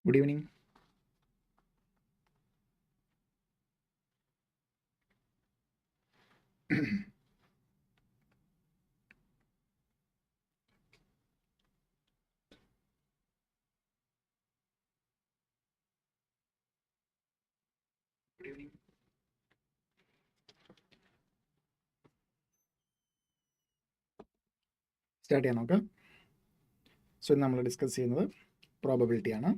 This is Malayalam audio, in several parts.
Good evening. Good evening. Start ചെയ്യാം നമുക്ക്. സോ ഇന്ന് നമ്മൾ ഡിസ്കസ് ചെയ്യുന്നത് പ്രോബബിലിറ്റി ആണ്.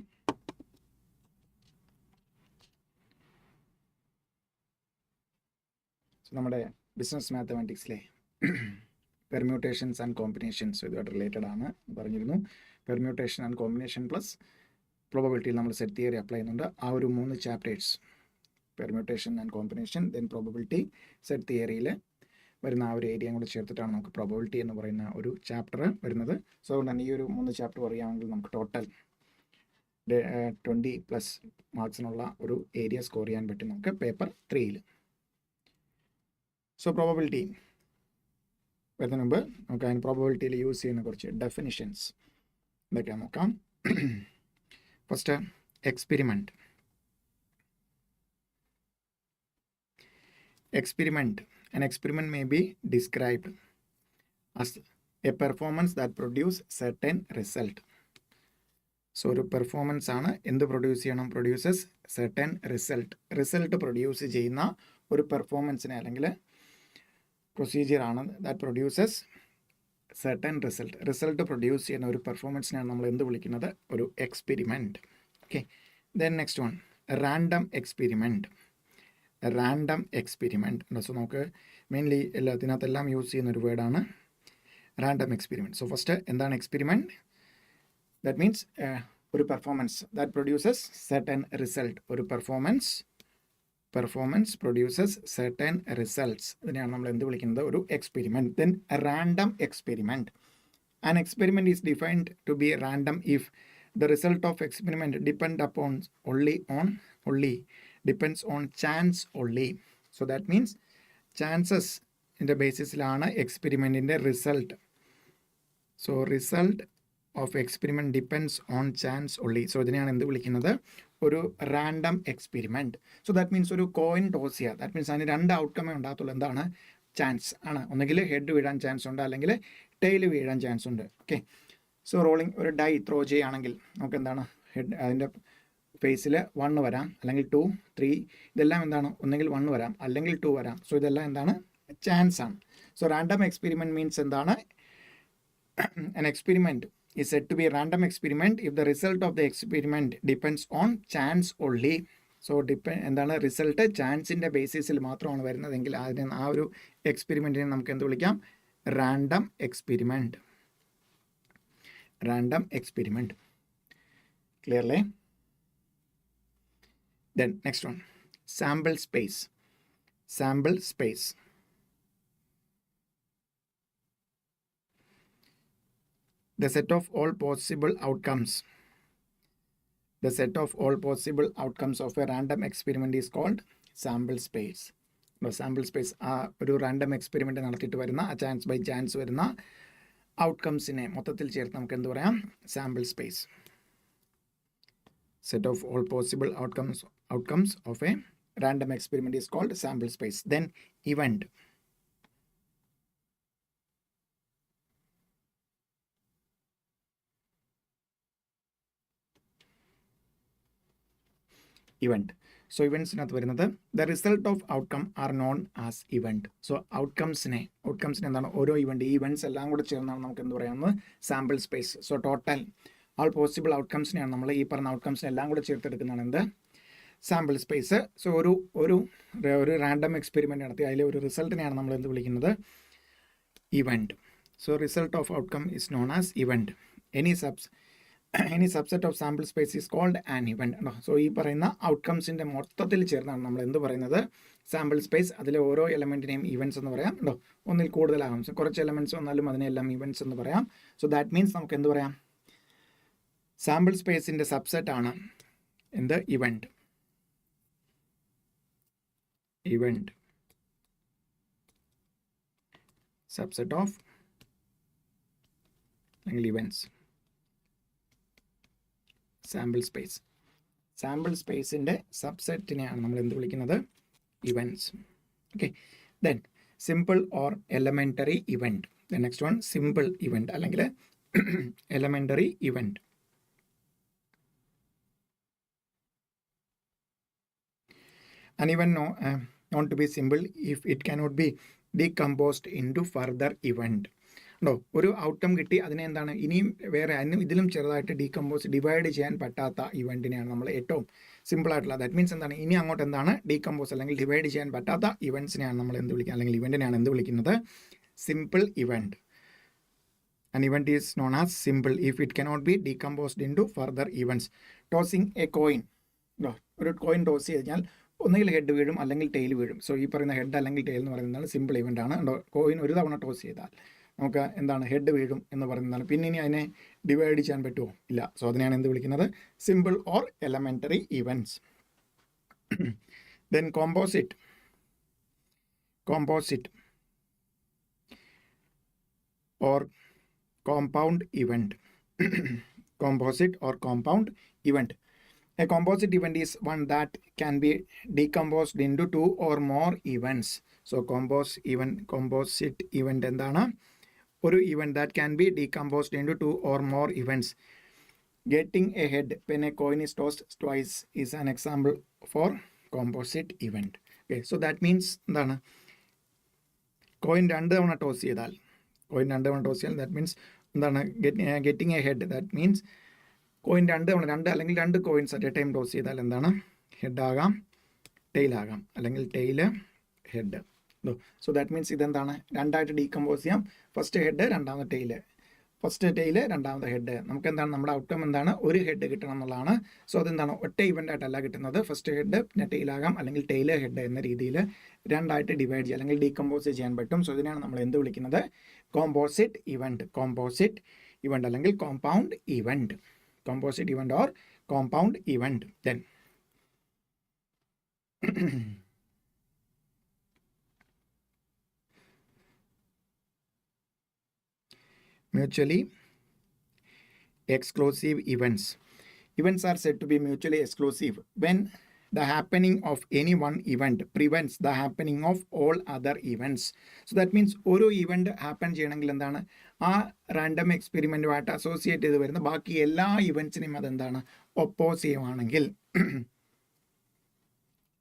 സോ നമ്മുടെ ബിസിനസ് മാത്തമാറ്റിക്സിലെ പെർമ്യൂട്ടേഷൻസ് ആൻഡ് കോമ്പിനേഷൻസ് ഇതുമായിട്ട് റിലേറ്റഡ് ആണ് പറഞ്ഞിരുന്നു. പെർമ്യൂട്ടേഷൻ ആൻഡ് കോമ്പിനേഷൻ പ്ലസ് പ്രോബബിലിറ്റിയിൽ നമ്മൾ സെറ്റ് തിയറി അപ്ലൈ ചെയ്യുന്നുണ്ട്. ആ ഒരു 3 chapters, permutation and combination, then probability, set തിയറിയിൽ വരുന്ന ആ ഒരു ഏരിയയും കൂടെ ചേർത്തിട്ടാണ് നമുക്ക് പ്രോബബിലിറ്റി എന്ന് പറയുന്ന ഒരു ചാപ്റ്റർ വരുന്നത്. സോ അതുകൊണ്ട് തന്നെ ഈ ഒരു 3 ചാപ്റ്റർ പറയുകയാണെങ്കിൽ നമുക്ക് ടോട്ടൽ 20+ മാർക്സിനുള്ള ഒരു ഏരിയ സ്കോർ ചെയ്യാൻ പറ്റും നമുക്ക് പേപ്പർ 3യിൽ. സോ പ്രോബബിലിറ്റി വരുന്നതിന് മുമ്പ് നമുക്ക് അതിന് പ്രോബബിലിറ്റിയിൽ യൂസ് ചെയ്യുന്ന കുറച്ച് ഡെഫിനിഷൻസ് എന്തൊക്കെയാണ് നോക്കാം. First, experiment. An experiment may be described as a performance that produce certain result. So ഒരു പെർഫോമൻസ് ആണ്, എന്ത് പ്രൊഡ്യൂസ് ചെയ്യണം? പ്രൊഡ്യൂസസ് certain റിസൾട്ട് പ്രൊഡ്യൂസ് ചെയ്യുന്ന ഒരു പെർഫോമൻസിനെ അല്ലെങ്കിൽ പ്രൊസീജിയർ ആണ് that produces certain result produce ചെയ്യുന്ന ഒരു പെർഫോമൻസിനാണ് നമ്മൾ എന്ത് വിളിക്കുന്നത്? ഒരു experiment. Okay, then next one, random experiment. So നമുക്ക് മെയിൻലി ഇതിനകത്തെല്ലാം യൂസ് ചെയ്യുന്ന ഒരു വേർഡാണ് റാൻഡം എക്സ്പെരിമെൻറ്റ്. സോ ഫസ്റ്റ്, എന്താണ് എക്സ്പെരിമെൻറ്റ്? ദാറ്റ് മീൻസ് ഒരു performance that produces certain result. ഒരു പെർഫോമൻസ് പ്രൊഡ്യൂസസ് സർട്ടൻ റിസൾട്ട്സ്. ഇതിനെയാണ് നമ്മൾ എന്ത് വിളിക്കുന്നത്? ഒരു experiment. Then random experiment. An experiment is defined to be random if the result of experiment depends on chance only. So that means chances in the basis lana experiment in the result. So result of experiment depends on chance only. So ഇതിനെയാണ് എന്ത് വിളിക്കുന്നത്? ഒരു random experiment. So that means ഒരു കോയിൻ ടോസ് ചെയ്യുക. ദാറ്റ് മീൻസ് അതിന് 2 ഔട്ട്കമേ ഉണ്ടാകത്തുള്ളൂ. എന്താണ്? ചാൻസ് ആണ്. ഒന്നെങ്കിൽ ഹെഡ് വീഴാൻ ചാൻസ് ഉണ്ട്, അല്ലെങ്കിൽ ടെയിൽ വീഴാൻ ചാൻസ് ഉണ്ട്. ഓക്കെ, സോ റോളിംഗ് ഒരു ഡൈ ത്രോ ചെയ്യുകയാണെങ്കിൽ നമുക്ക് എന്താണ്? ഹെഡ് അതിൻ്റെ ഫേസിൽ 1 വരാം, അല്ലെങ്കിൽ 2, 3, ഇതെല്ലാം എന്താണ്? ഒന്നെങ്കിൽ 1 വരാം, അല്ലെങ്കിൽ 2 വരാം. സോ ഇതെല്ലാം എന്താണ്? ചാൻസ് ആണ്. സോ റാൻഡം എക്സ്പെരിമെൻറ്റ് മീൻസ് എന്താണ്? an experiment is said to be a random experiment if the result of the experiment depends on chance only. So എന്താണ്? റിസൾട്ട് ചാൻസിൻ്റെ ബേസിസിൽ മാത്രമാണ് വരുന്നതെങ്കിൽ അതിന് ആ ഒരു എക്സ്പെരിമെൻറ്റിനെ നമുക്ക് എന്ത് വിളിക്കാം? Random experiment. Clearly? Then next one, sample space. The set of all possible outcomes of a random experiment is called sample space. Sample space ആ ഒരു റാൻഡം എക്സ്പെരിമെൻറ്റ് നടത്തിയിട്ട് വരുന്ന ആ ചാൻസ് ബൈ ചാൻസ് വരുന്ന ഔട്ട്കംസിനെ മൊത്തത്തിൽ ചേർത്ത് നമുക്ക് എന്ത് പറയാം? Sample space. Set of all possible outcomes of a random experiment is called sample space. Then event. So events in വരുന്നത് the result of outcome are known as event. So outcomesനെ എന്താണ്? ഓരോ ഈവൻറ്റ്സ് എല്ലാം കൂടെ ചേർന്നാണ് നമുക്ക് എന്ത് പറയാവുന്നത്? Sample space. So total all possible ഔട്ട്കംസിനെയാണ് നമ്മൾ ഈ പറഞ്ഞ ഔട്ട്കംസിനെ എല്ലാം കൂടെ ചേർത്തെടുക്കുന്നതാണ് എന്ത്? Sample space. സോ ഒരു റാൻഡം എക്സ്പെരിമെൻറ്റ് നടത്തി അതിലെ ഒരു റിസൾട്ടിനെയാണ് നമ്മൾ എന്ത് വിളിക്കുന്നത്? Event. So result of outcome is known as event. Any subset of sample space is called an event. So ഈ പറയുന്ന ഔട്ട്കംസിൻ്റെ മൊത്തത്തിൽ ചേർന്നാണ് നമ്മൾ എന്ത് പറയുന്നത്? Sample space. അതിലെ ഓരോ എലമെൻറ്റിനെയും ഇവൻറ്റ്സ് എന്ന് പറയാം. ഒന്നിൽ കൂടുതലാകും. സോ കുറച്ച് എലമെൻറ്റ്സ് വന്നാലും അതിനെല്ലാം ഇവൻറ്റ്സ് എന്ന് പറയാം. സോ ദാറ്റ് മീൻസ് നമുക്ക് എന്ത് പറയാം? സാമ്പിൾ സ്പേസിൻ്റെ സബ്സെറ്റ് ആണ് എന്ത്? ഇവൻറ്റ്. സബ്സെറ്റ് ഓഫ് അല്ലെങ്കിൽ ഇവൻറ്റ്സ്. Sample space. സാമ്പിൾ സ്പേസിൻ്റെ സബ്സെറ്റിനെയാണ് നമ്മൾ എന്ത് വിളിക്കുന്നത്? Events. Okay, then simple or elementary event. Then next one simple event അല്ലെങ്കിൽ elementary event. An event known to be simple if it cannot be decomposed into further event. ഉണ്ടോ? ഒരു ഔട്ട്കം കിട്ടി, അതിനെ എന്താണ് ഇനിയും വേറെ അതിനും ഇതിലും ചെറുതായിട്ട് ഡിവൈഡ് ചെയ്യാൻ പറ്റാത്ത ഇവൻറ്റിനെയാണ് നമ്മൾ ഏറ്റവും സിമ്പിൾ ആയിട്ടുള്ള. ദാറ്റ് മീൻസ് എന്താണ്, ഇനി അങ്ങോട്ട് എന്താണ് ഡീകമ്പോസ് അല്ലെങ്കിൽ ഡിവൈഡ് ചെയ്യാൻ പറ്റാത്ത ഇവൻറ്റ്സിനെയാണ് നമ്മൾ എന്ത് വിളിക്കുക, അല്ലെങ്കിൽ ഇവൻറ്റിനെയാണ് എന്ത് വിളിക്കുന്നത്? Simple event. An event is known as simple if it cannot be decomposed into further events. Tossing a coin. ഒരു കോയിൻ ടോസ് ചെയ്ത് കഴിഞ്ഞാൽ ഒന്നുകിൽ ഹെഡ് വീഴും അല്ലെങ്കിൽ ടെയിൽ വീഴും. സോ ഈ പറയുന്ന ഹെഡ് അല്ലെങ്കിൽ ടെയിൽ എന്ന് പറയുന്നതാണ് സിമ്പിൾ ഇവൻ്റ് ആണ്. കോയിൻ ഒരു തവണ ടോസ് ചെയ്താൽ നമുക്ക് എന്താണ് ഹെഡ് വീഴും എന്ന് പറയുന്നതാണ്. പിന്നെ ഇനി അതിനെ ഡിവൈഡ് ചെയ്യാൻ പറ്റുമോ? ഇല്ല. സോ അതിനെയാണ് എന്ത് വിളിക്കുന്നത്? Simple or elementary events. Then composite or compound event. Composite or compound event. A composite event is one that can be decomposed into two or more events. So composite event endana? Oru event that can be decomposed into two or more events. Getting a head when a coin is tossed twice is an example for composite event. Okay, so that means endana? Coin രണ്ട് തവണ ടോസ് ചെയ്താൽ that means എന്താണ് getting a head. that means coin രണ്ട് അല്ലെങ്കിൽ രണ്ട് coins at a time toss ചെയ്താൽ എന്താണ് ഹെഡ് ആകാം, ടെയിൽ ആകാം, അല്ലെങ്കിൽ tail head. So that means ഇതെന്താണ് രണ്ടായിട്ട് ഡീകമ്പോസ് ചെയ്യാം. ഫസ്റ്റ് ഹെഡ്, രണ്ടാമത്തെ ടെയില്, ഫസ്റ്റ് ടെയില്, രണ്ടാമത്തെ ഹെഡ്. നമുക്ക് എന്താണ് നമ്മുടെ ഔട്ട്കം എന്താണ്? ഒരു ഹെഡ് കിട്ടണം എന്നുള്ളതാണ്. സോ അതെന്താണ് ഒറ്റ ഇവൻ്റ് ആയിട്ടല്ല കിട്ടുന്നത്. ഫസ്റ്റ് ഹെഡ് പിന്നെ ടെയിലാകാം അല്ലെങ്കിൽ ടെയില് ഹെഡ് എന്ന രീതിയിൽ രണ്ടായിട്ട് ഡിവൈഡ് ചെയ്യാം അല്ലെങ്കിൽ ഡീകമ്പോസ് ചെയ്യാൻ പറ്റും. സോ ഇതിനാണ് നമ്മൾ എന്ത് വിളിക്കുന്നത്? കോമ്പോസിറ്റ് ഇവൻ്റ് അല്ലെങ്കിൽ compound event. Composite event or compound event. Then mutually exclusive events. Events are said to be mutually exclusive when the happening of any one event prevents the happening of all other events. So that means ഒരു ഇവൻറ്റ് ഹാപ്പൻ ചെയ്യണമെങ്കിൽ എന്താണ് ആ റാൻഡം എക്സ്പെരിമെൻറ്റുമായിട്ട് അസോസിയേറ്റ് ചെയ്ത് വരുന്ന ബാക്കി എല്ലാ ഇവൻറ്റ്സിനെയും അതെന്താണ് ഒപ്പോസ് ചെയ്യുവാണെങ്കിൽ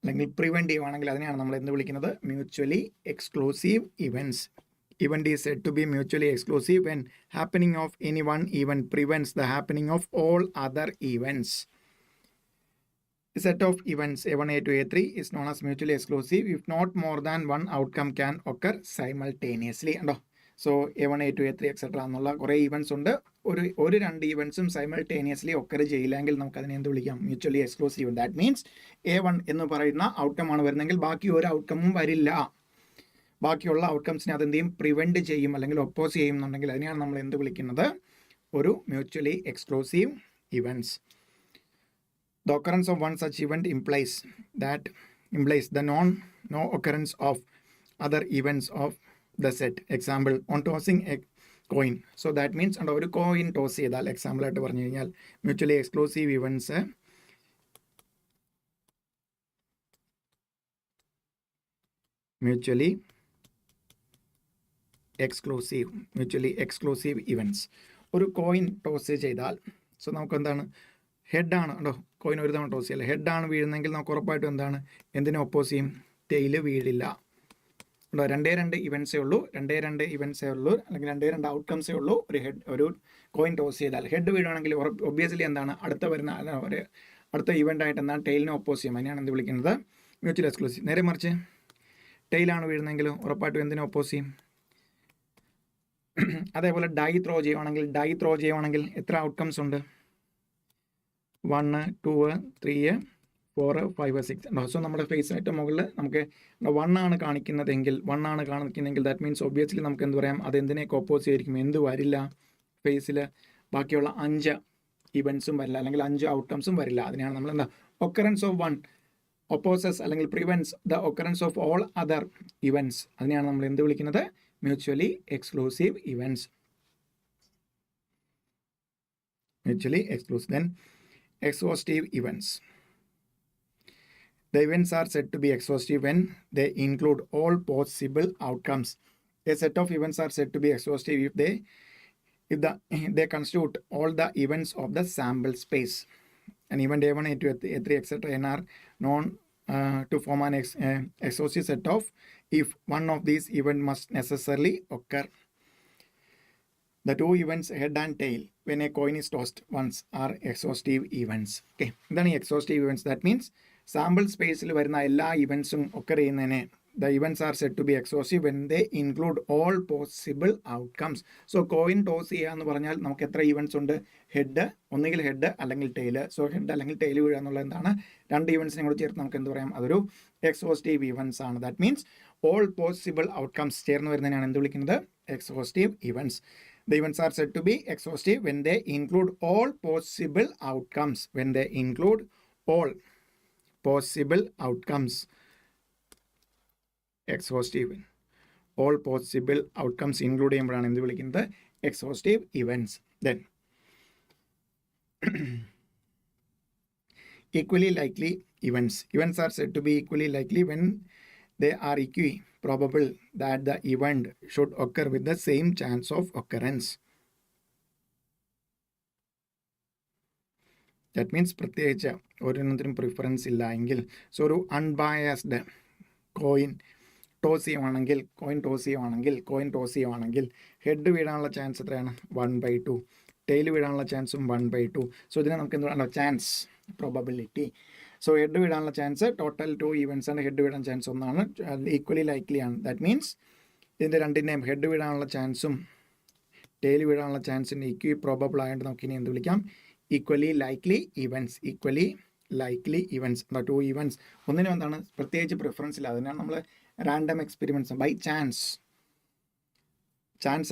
അല്ലെങ്കിൽ പ്രിവെൻറ്റ് ചെയ്യുവാണെങ്കിൽ അതിനെയാണ് നമ്മൾ എന്ത് വിളിക്കുന്നത്? Mutually exclusive events. Event is said to be mutually exclusive when happening of any one event prevents the happening of all other events. A set of events A1, A2, A3 is known as mutually exclusive if not more than one outcome can occur simultaneously. So A1, A2, A3 etc. എന്നുള്ള കുറേ ഇവൻറ്റ്സ് ഉണ്ട്. ഒരു രണ്ട് ഇവൻറ്റ്സും സൈമൾട്ടേനിയസ്ലി ഒക്കർ ചെയ്യില്ലെങ്കിൽ നമുക്ക് അതിനെ എന്ത് വിളിക്കാം? Mutually exclusive. That means A1 എന്ന് പറയുന്ന ഔട്ട്കം ആണ് വരുന്നതെങ്കിൽ ബാക്കി ഒരു ഔട്ട്കമും വരില്ല. ബാക്കിയുള്ള ഔട്ട്കംസിനെ അതെന്ത് ചെയ്യും? പ്രിവെൻറ്റ് ചെയ്യും അല്ലെങ്കിൽ ഒപ്പോസ് ചെയ്യും എന്നുണ്ടെങ്കിൽ അതിനെയാണ് നമ്മൾ എന്ത് വിളിക്കുന്നത്? ഒരു mutually exclusive events. The occurrence of one such event implies the no occurrence of other events of the set. Example, on tossing a coin. So that means ഒരു കോയിൻ ടോസ് ചെയ്താൽ, എക്സാമ്പിൾ ആയിട്ട് പറഞ്ഞു കഴിഞ്ഞാൽ mutually exclusive events mutually exclusive events. ഒരു കോയിൻ ടോസ് ചെയ്താൽ സോ നമുക്ക് എന്താണ് ഹെഡാണ് കോയിൻ ഒരു തവണ ടോസ് ചെയ്യില്ല, ഹെഡാണ് വീഴുന്നെങ്കിൽ നമുക്ക് ഉറപ്പായിട്ടും എന്താണ് എന്തിനെ ഒപ്പോസ് ചെയ്യും? ടെയില് വീഴില്ല. രണ്ടേ രണ്ട് ഇവൻറ്റ്സേ ഉള്ളൂ അല്ലെങ്കിൽ രണ്ടേ രണ്ട് ഔട്ട്കംസേ ഉള്ളൂ. ഒരു കോയിൻ ടോസ് ചെയ്താൽ ഹെഡ് വീഴുകയാണെങ്കിൽ ഒബ്വിയസ്ലി എന്താണ് അടുത്ത ഇവൻ്റ് ആയിട്ട് എന്താണ് ടെയിലിനെ ഒപ്പോസ് ചെയ്യും. അതിനെയാണ് എന്ത് വിളിക്കുന്നത്? Mutual exclusive. നേരെ മറിച്ച് ടെയിലാണ് വീഴുന്നെങ്കിൽ ഉറപ്പായിട്ടും എന്തിനെ ഒപ്പോസ് ചെയ്യും? അതേപോലെ ഡൈ ത്രോ ചെയ്യുവാണെങ്കിൽ എത്ര ഔട്ട്കംസ് ഉണ്ട്? 1, 2, 3, 4, 5, 6. സോ നമ്മുടെ ഫേസിനായിട്ട് മുകളിൽ നമുക്ക് 1 ആണ് കാണിക്കുന്നതെങ്കിൽ ദാറ്റ് മീൻസ് ഒബ്വിയസ്ലി നമുക്ക് എന്ത് പറയാം? അതെന്തിനെയൊക്കെ ഒപ്പോസ് ചെയ്തിരിക്കും? എന്ത് വരില്ല ഫേസിൽ? ബാക്കിയുള്ള 5 ഇവൻറ്റ്സും വരില്ല അല്ലെങ്കിൽ 5 ഔട്ട്കംസും വരില്ല. അതിനെയാണ് നമ്മൾ എന്താ ഒക്കറൻസ് ഓഫ് 1 opposes അല്ലെങ്കിൽ prevents the occurrence of all other events. അതിനെയാണ് നമ്മൾ എന്ത് വിളിക്കുന്നത്? Mutually exclusive events. Then exhaustive events. The events are said to be exhaustive when they include all possible outcomes. A set of events are said to be exhaustive if they constitute all the events of the sample space. An event A1, A2, A3, etc. n are known to form an exhaustive set of if one of these events must necessarily occur. The two events head and tail when a coin is tossed once are exhaustive events. Okay, എന്താണ് ഈ exhaustive events? That means sample സ്പേസിൽ വരുന്ന എല്ലാ ഇവൻസും occur ചെയ്യുന്നതിനെ the events are said to be exhaustive when they include all possible outcomes. So coin toss ചെയ്യുക എന്ന് പറഞ്ഞാൽ നമുക്ക് എത്ര ഇവൻസ് ഉണ്ട്? ഹെഡ്, ഒന്നുകിൽ ഹെഡ് അല്ലെങ്കിൽ ടെയിൽ. സോ ഹെഡ് അല്ലെങ്കിൽ ടെയിൽ വീഴുക എന്നുള്ളത് എന്താണ്? രണ്ട് ഇവൻസിനെ കൂടെ ചേർത്ത് നമുക്ക് എന്ത് പറയാം? അതൊരു എക്സോസ്റ്റീവ് ഇവൻസ് ആണ്. That means all possible outcomes ചേർന്ന് വരുന്നതിനാണ് എന്ത് വിളിക്കുന്നത്? Exhaustive events. The events are said to be exhaustive when they include all possible outcomes. When they include all possible outcomes. Exhaustive. All possible outcomes include ചെയ്യുമ്പോഴാണ് എന്ത് വിളിക്കുന്നത്? Exhaustive events. Then equally likely events. Events are said to be equally likely when they are probable that the event should occur with the same chance of occurrence. That means പ്രത്യേകിച്ച് ഒരെണ്ണത്തിനും പ്രിഫറൻസ് ഇല്ല എങ്കിൽ, സോ ഒരു അൺബയസ്ഡ് കോയിൻ ടോസ് ചെയ്യുവാണെങ്കിൽ ഹെഡ് വീഴാനുള്ള ചാൻസ് എത്രയാണ്? 1/2. ടെയിൽ വീഴാനുള്ള ചാൻസും 1/2. സോ ഇതിനെ നമുക്ക് എന്താണ്? Chance, probability. സോ ഹെഡ് വീഴാനുള്ള ചാൻസ് ടോട്ടൽ 2 ഈവൻസ് ആണ്. ഹെഡ് വീഴാൻ ചാൻസ് ഒന്നാണ്. ഈക്വലി ലൈക്ലി ആണ്. ദാറ്റ് മീൻസ് ഇതിൻ്റെ രണ്ടിൻ്റെയും ഹെഡ് വീഴാനുള്ള ചാൻസും ടെയിൽ വീഴാനുള്ള ചാൻസിൻ്റെ ഈക്വി പ്രോബബിൾ ആയതുകൊണ്ട് നമുക്കിനി എന്ത് വിളിക്കാം? Equally likely events. Equally likely events. 2 events ഒന്നിനും എന്താണ് പ്രത്യേകിച്ച് പ്രിഫറൻസ് ഇല്ല. അതിനാണ് നമ്മൾ റാൻഡം എക്സ്പെരിമെൻറ്റ്സ് ബൈ ചാൻസ്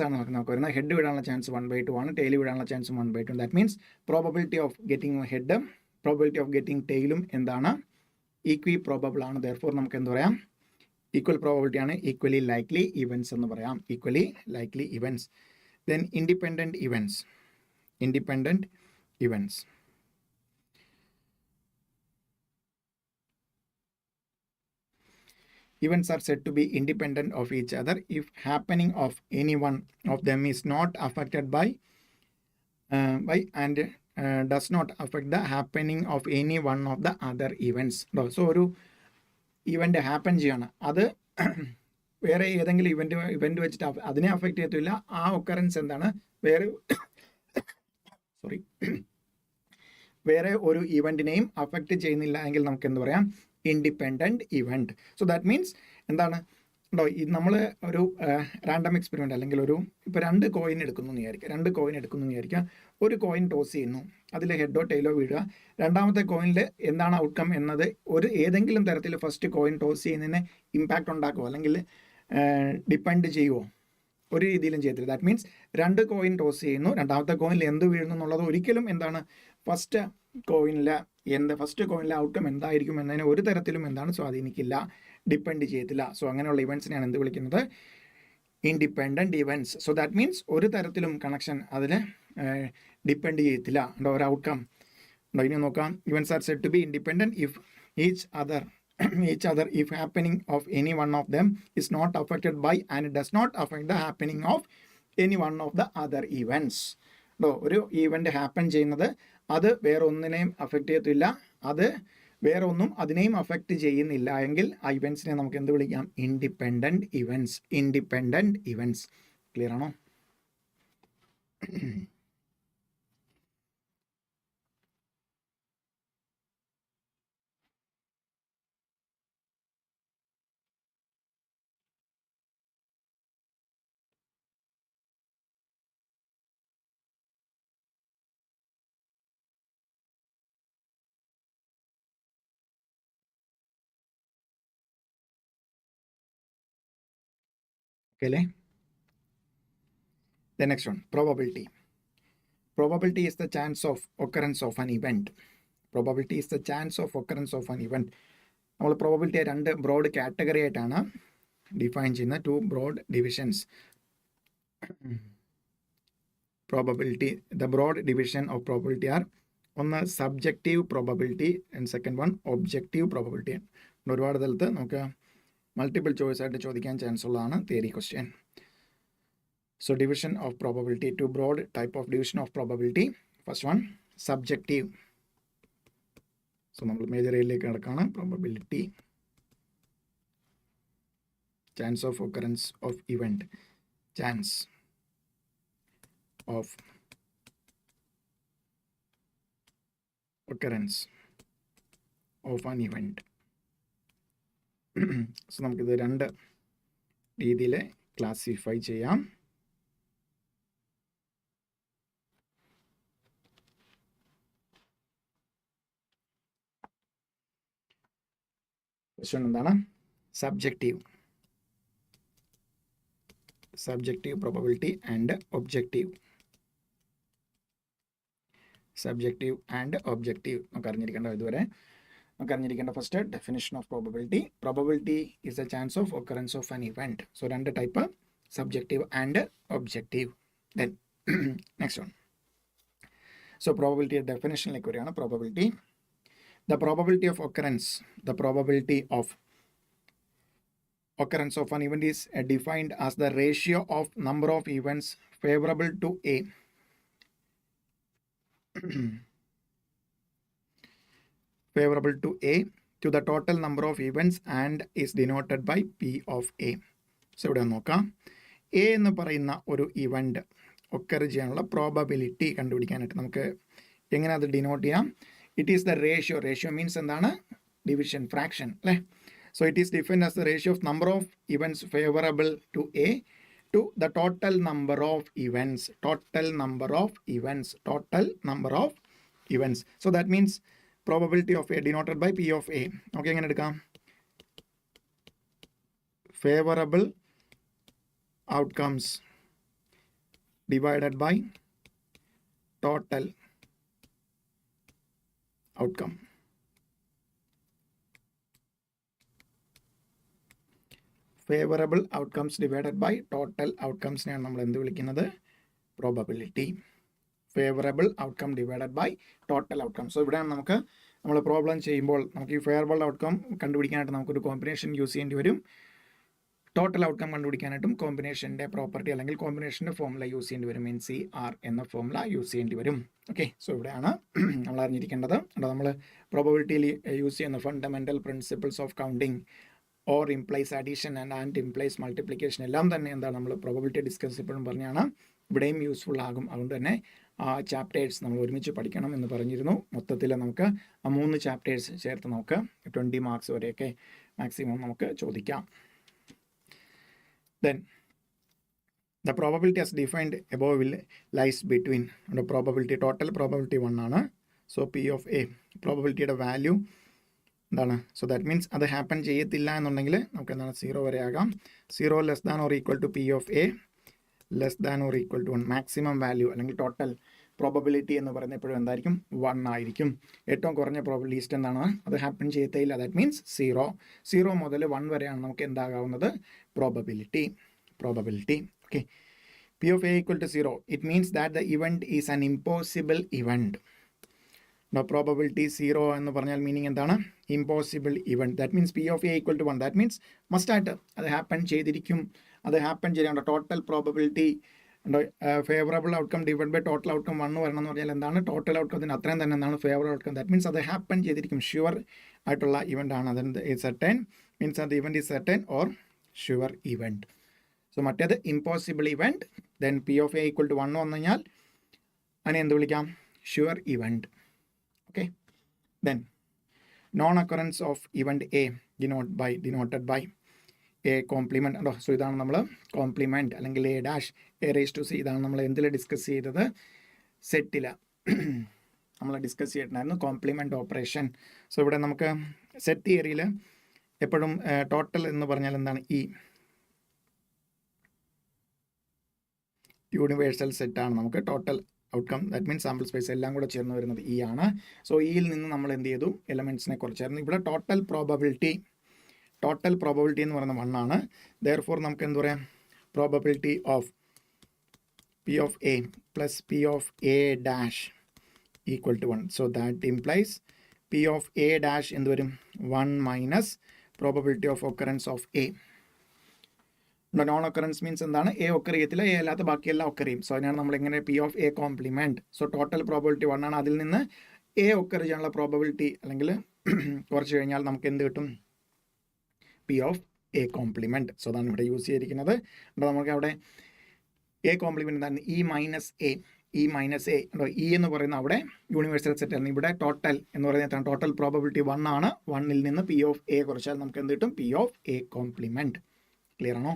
ആണ് നമുക്ക് വരുന്നത്. ഹെഡ് വീഴാനുള്ള ചാൻസ് 1/2 ആണ്. ടെയിൽ വീഴാനുള്ള ചാൻസും 1/2. That means probability of getting head, probability of getting ടെയിലും എന്താണ്? ഈക്വി പ്രോബബിൾ ആണ്. ദെയർഫോർ നമുക്ക് എന്ത് പറയാം? ഈക്വൽ പ്രോബബിലിറ്റി ആണ്. ഈക്വലി ലൈക്ലി ഇവൻസ് എന്ന് പറയാം. Equally likely events. Then independent events. Independent events. Events are said to be independent of each other if happening of any one of them is not affected by and does not affect the happening of any one of the other events. So ഒരു ഇവൻ്റ് ഹാപ്പൻ ചെയ്യാണ്, അത് വേറെ ഏതെങ്കിലും ഇവൻ്റ് വെച്ചിട്ട് അതിനെ അഫക്റ്റ് ചെയ്യത്തില്ല. ആ ഒക്കറൻസ് എന്താണ്? വേറെ ഒരു ഇവൻറ്റിനെയും അഫക്റ്റ് ചെയ്യുന്നില്ല എങ്കിൽ നമുക്ക് എന്ത് പറയാം? Independent event. So that means എന്താണ്? നമ്മൾ ഒരു റാൻഡം എക്സ്പെരിമെൻ്റ് അല്ലെങ്കിൽ ഇപ്പോൾ 2 കോയിൻ എടുക്കുന്നു എന്ന് വിചാരിക്കുക. ഒരു കോയിൻ ടോസ് ചെയ്യുന്നു, അതിൽ ഹെഡോ ടെയിലോ വീഴുക. രണ്ടാമത്തെ കോയിനിൽ എന്താണ് ഔട്ട്കം എന്നത് ഏതെങ്കിലും തരത്തിൽ ഫസ്റ്റ് കോയിൻ ടോസ് ചെയ്യുന്നതിന് ഇമ്പാക്റ്റ് ഉണ്ടാക്കുമോ അല്ലെങ്കിൽ ഡിപ്പെൻഡ് ചെയ്യുമോ? ഒരു രീതിയിലും ചെയ്യത്തില്ല. ദാറ്റ് മീൻസ് 2 കോയിൻ ടോസ് ചെയ്യുന്നു, രണ്ടാമത്തെ കോയിനിൽ എന്ത് വീഴുന്നു എന്നുള്ളത് ഒരിക്കലും എന്താണ് ഫസ്റ്റ് കോയിനിലെ ഔട്ട്കം എന്തായിരിക്കും എന്നതിനെ ഒരു തരത്തിലും എന്താണ് സ്വാധീനിക്കില്ല, ഡിപ്പെൻഡ് ചെയ്യത്തില്ല. സോ അങ്ങനെയുള്ള ഇവൻസിനെയാണ് എന്ത് വിളിക്കുന്നത്? Independent events. So that means ഒരു തരത്തിലും കണക്ഷൻ അതിൽ ഡിപ്പെൻഡ് ചെയ്യത്തില്ല. ഒരു ഔട്ട്കം ഇനി നോക്കാം. Events are said to be independent if each other if happening of any one of them is not affected by and does not affect the happening of any one of the other events. ഒരു ഈവൻ്റ് ഹാപ്പൻ ചെയ്യുന്നത് അത് വേറെ ഒന്നിനെയും അഫക്റ്റ് ചെയ്യത്തില്ല, അത് വേറെ ഒന്നും അതിനെയും അഫക്റ്റ് ചെയ്യുന്നില്ല എങ്കിൽ ആ ഇവൻസിനെ നമുക്ക് എന്ത് വിളിക്കാം? Independent events. Independent events. Clear ആണോ? Okay. The next one, probability. Probability is the chance of occurrence of an event. Probability is the chance of occurrence of an event. നമ്മൾ പ്രോബബിലിറ്റിയെ 2 ബ്രോഡ് കാറ്റഗറി ആയിട്ടാണ് ഡിഫൈൻ ചെയ്യുന്ന 2 broad divisions. Probability, the broad division of probability are ഒന്ന് subjective probability and second one objective probability. ഒരുപാട് സ്ഥലത്ത് നമുക്ക് മൾട്ടിപ്പിൾ ചോയ്സ് ആയിട്ട് ചോദിക്കാൻ ചാൻസ് ഉള്ളതാണ് theory question. So division of probability, two broad type of division of probability. First one subjective. So നമ്മൾ മേജർ ഏരിയയിലേക്ക് കിടക്കുകയാണ്. Probability, chance of occurrence of event, chance of occurrence of an event. So നമുക്കിത് രണ്ട് രീതിയിൽ ക്ലാസിഫൈ ചെയ്യാം. ക്വസ്റ്റ്യൻ എന്താണ്? subjective probability and objective. Subjective and objective നമുക്ക് അറിഞ്ഞിരിക്കേണ്ട ഇതുവരെ നമുക്ക് അറിഞ്ഞിരിക്കേണ്ട first definition of probability. Probability is a chance of occurrence of an event. So രണ്ട് type, subjective and objective. Then next one. So probability ഡെഫിനിഷനിലേക്ക് വരികയാണ്. Probability, the probability of occurrence of an event is defined as the ratio of number of events favorable to A to the total number of events and is denoted by P of A. So ഇവിടെ നോക്കാം, A എന്ന് പറയുന്ന ഒരു ഇവന്റ് ഒക്കർ ചെയ്യാനുള്ള പ്രോബബിലിറ്റി കണ്ടുപിടിക്കാനായിട്ട് നമുക്ക് എങ്ങനെ അത് ഡിനോട്ട് ചെയ്യാം? It is the ratio. Ratio means എന്താണ്? ഡിവിഷൻ, ഫ്രാക്ഷൻ അല്ലേ? So it is defined as the ratio of number of events favorable to A to the total number of events. Total number of events. So that means probability of A denoted by P of A. Okay, എങ്ങനെ എടുക്കാം? Favorable outcomes divided by total outcome. Favourable outcomes divided by total ഔട്ട്കംസിനെയാണ് നമ്മൾ എന്ത് വിളിക്കുന്നത്? Probability. Favourable outcome divided by total outcome. So ഇവിടെയാണ് നമുക്ക് നമ്മൾ പ്രോബ്ലം ചെയ്യുമ്പോൾ നമുക്ക് ഈ ഫേവറബിൾ ഔട്ട്കം കണ്ടുപിടിക്കാനായിട്ട് നമുക്കൊരു കോമ്പിനേഷൻ യൂസ് ചെയ്യേണ്ടി വരും. ടോട്ടൽ ഔട്ട്കം കണ്ടുപിടിക്കാനായിട്ടും കോമ്പിനേഷൻ്റെ പ്രോപ്പർട്ടി അല്ലെങ്കിൽ കോമ്പിനേഷൻ്റെ ഫോർമുല യൂസ് ചെയ്യേണ്ടി വരും. NCR എന്ന ഫോർമുല യൂസ് ചെയ്യേണ്ടി വരും. ഓക്കെ, സോ ഇവിടെയാണ് നമ്മൾ അറിഞ്ഞിരിക്കേണ്ടത്. നമ്മൾ പ്രോബബിലിറ്റിയിൽ യൂസ് ചെയ്യുന്ന fundamental principles of counting or implies addition and implies multiplication എല്ലാം തന്നെ എന്താണ് നമ്മൾ പ്രോബബിലിറ്റി ഡിസ്കസ് എപ്പോഴും പറഞ്ഞാണ് ഇവിടെയും യൂസ്ഫുൾ ആകും. അതുകൊണ്ട് തന്നെ ആ ചാപ്റ്റേഴ്സ് നമ്മൾ ഒരുമിച്ച് പഠിക്കണം എന്ന് പറഞ്ഞിരുന്നു. മൊത്തത്തിൽ നമുക്ക് ആ 3 ചാപ്റ്റേഴ്സ് ചേർത്ത് നമുക്ക് 20 മാർക്സ് വരെയൊക്കെ മാക്സിമം നമുക്ക് ചോദിക്കാം. Then the probability as defined above will lies between probability, total probability 1 ആണ്. സോ P of A പ്രോബബിലിറ്റിയുടെ വാല്യൂ എന്താണ്? സോ ദാറ്റ് മീൻസ് അത് ഹാപ്പൻ ചെയ്യത്തില്ല എന്നുണ്ടെങ്കിൽ നമുക്ക് എന്താണ് 0 വരെ ആകാം. 0 less than or equal to P of A less than or equal to 1. Maximum value അല്ലെങ്കിൽ ടോട്ടൽ പ്രോബബിലിറ്റി എന്ന് പറയുന്നത് എപ്പോഴും എന്തായിരിക്കും? 1 ആയിരിക്കും. ഏറ്റവും കുറഞ്ഞ ലീസ്റ്റ് എന്താണ്? അത് ഹാപ്പൻ ചെയ്യത്തില്ല. ദാറ്റ് മീൻസ് 0 മുതൽ 1 വരെയാണ് നമുക്ക് എന്താകാവുന്നത്? Probability. Okay, P of A equal to 0. It means that the event is an impossible event. Probability 0 എന്ന് പറഞ്ഞാൽ മീനിങ് എന്താണ്? Impossible event. That means P of A equal to 1. That means മസ്റ്റായിട്ട് അത് ഹാപ്പൻ ചെയ്തിരിക്കും. അത് ഹാപ്പൻ ചെയ്യാണ്ട് total probability favourable outcome divide by total outcome 1 വരണം എന്ന് പറഞ്ഞാൽ എന്താണ്? ടോട്ടൽ ഔട്ട്കത്തിന് അത്രയും തന്നെ എന്താണ്? Favourable outcome. ദാറ്റ് മീൻസ് അത് ഹാപ്പൻ ചെയ്തിരിക്കും, ഷ്യൂർ ആയിട്ടുള്ള ഇവന്റ് ആണ്. അത് സെർട്ടൻ മീൻസ് അത് event is certain or sure event. So മറ്റേത് impossible event. Then P of A equal to 1 വന്നു കഴിഞ്ഞാൽ അതിനെ എന്ത് വിളിക്കാം? Sure event. Okay, then non-occurrence of event A denoted by A complement. So ഇതാണ് നമ്മൾ കോംപ്ലിമെൻറ്റ് അല്ലെങ്കിൽ A dash A raised to C. ഇതാണ് നമ്മൾ എന്തിൽ ഡിസ്കസ് ചെയ്തത്? സെറ്റിൽ നമ്മൾ ഡിസ്കസ് ചെയ്തിട്ടുണ്ടായിരുന്നു കോംപ്ലിമെൻറ്റ് ഓപ്പറേഷൻ. സോ ഇവിടെ നമുക്ക് സെറ്റ് തിയറിയിൽ എപ്പോഴും ടോട്ടൽ എന്ന് പറഞ്ഞാൽ എന്താണ്? ഈ യൂണിവേഴ്സൽ സെറ്റാണ് നമുക്ക് total outcome. That means sample space എല്ലാം കൂടെ ചേർന്ന് വരുന്നത് E ആണ്. സോ ഇയിൽ നിന്ന് നമ്മൾ എന്ത് ചെയ്തു? എലമെൻറ്റ്സിനെ കുറച്ചായിരുന്നു. ഇവിടെ ടോട്ടൽ പ്രോബബിലിറ്റി എന്ന് പറയുന്നത് 1 ആണ്. ദെയർഫോർ നമുക്ക് എന്ത് പറയാം? Probability of P of A plus P of A dash equal to 1. So that implies P of A dash എന്ത് വരും 1 minus probability of occurrence of A. Non occurrence means എന്താണ് എ ഒക്കർ ചെയ്യത്തില്ല, എ അല്ലാത്ത ബാക്കിയെല്ലാം ഒക്കർ ചെയ്യും. സോ അതിനാണ് നമ്മൾ എങ്ങനെ P of A complement. So total probability 1 ആണ്, അതിൽ നിന്ന് എ ഒക്കർ ചെയ്യാനുള്ള പ്രോബബിലിറ്റി അല്ലെങ്കിൽ കുറച്ച് കഴിഞ്ഞാൽ നമുക്ക് എന്ത് കിട്ടും P of A complement. So അതാണ് ഇവിടെ യൂസ് ചെയ്തിരിക്കുന്നത്. അപ്പോൾ നമുക്ക് അവിടെ എ കോംപ്ലിമെൻറ്റ് എന്താണ് ഇ മൈനസ് എ. ഉണ്ടോ ഇ എന്ന് പറയുന്ന അവിടെ യൂണിവേഴ്സൽ സെറ്റ് ആണ്. ഇവിടെ ടോട്ടൽ എന്ന് പറയുന്നത് ടോട്ടൽ പ്രോബബിലിറ്റി 1 ആണ്. 1ൽ നിന്ന് പി ഓഫ് എ കുറച്ചാൽ നമുക്ക് എന്ത് കിട്ടും P of A compliment. Clear ആണോ?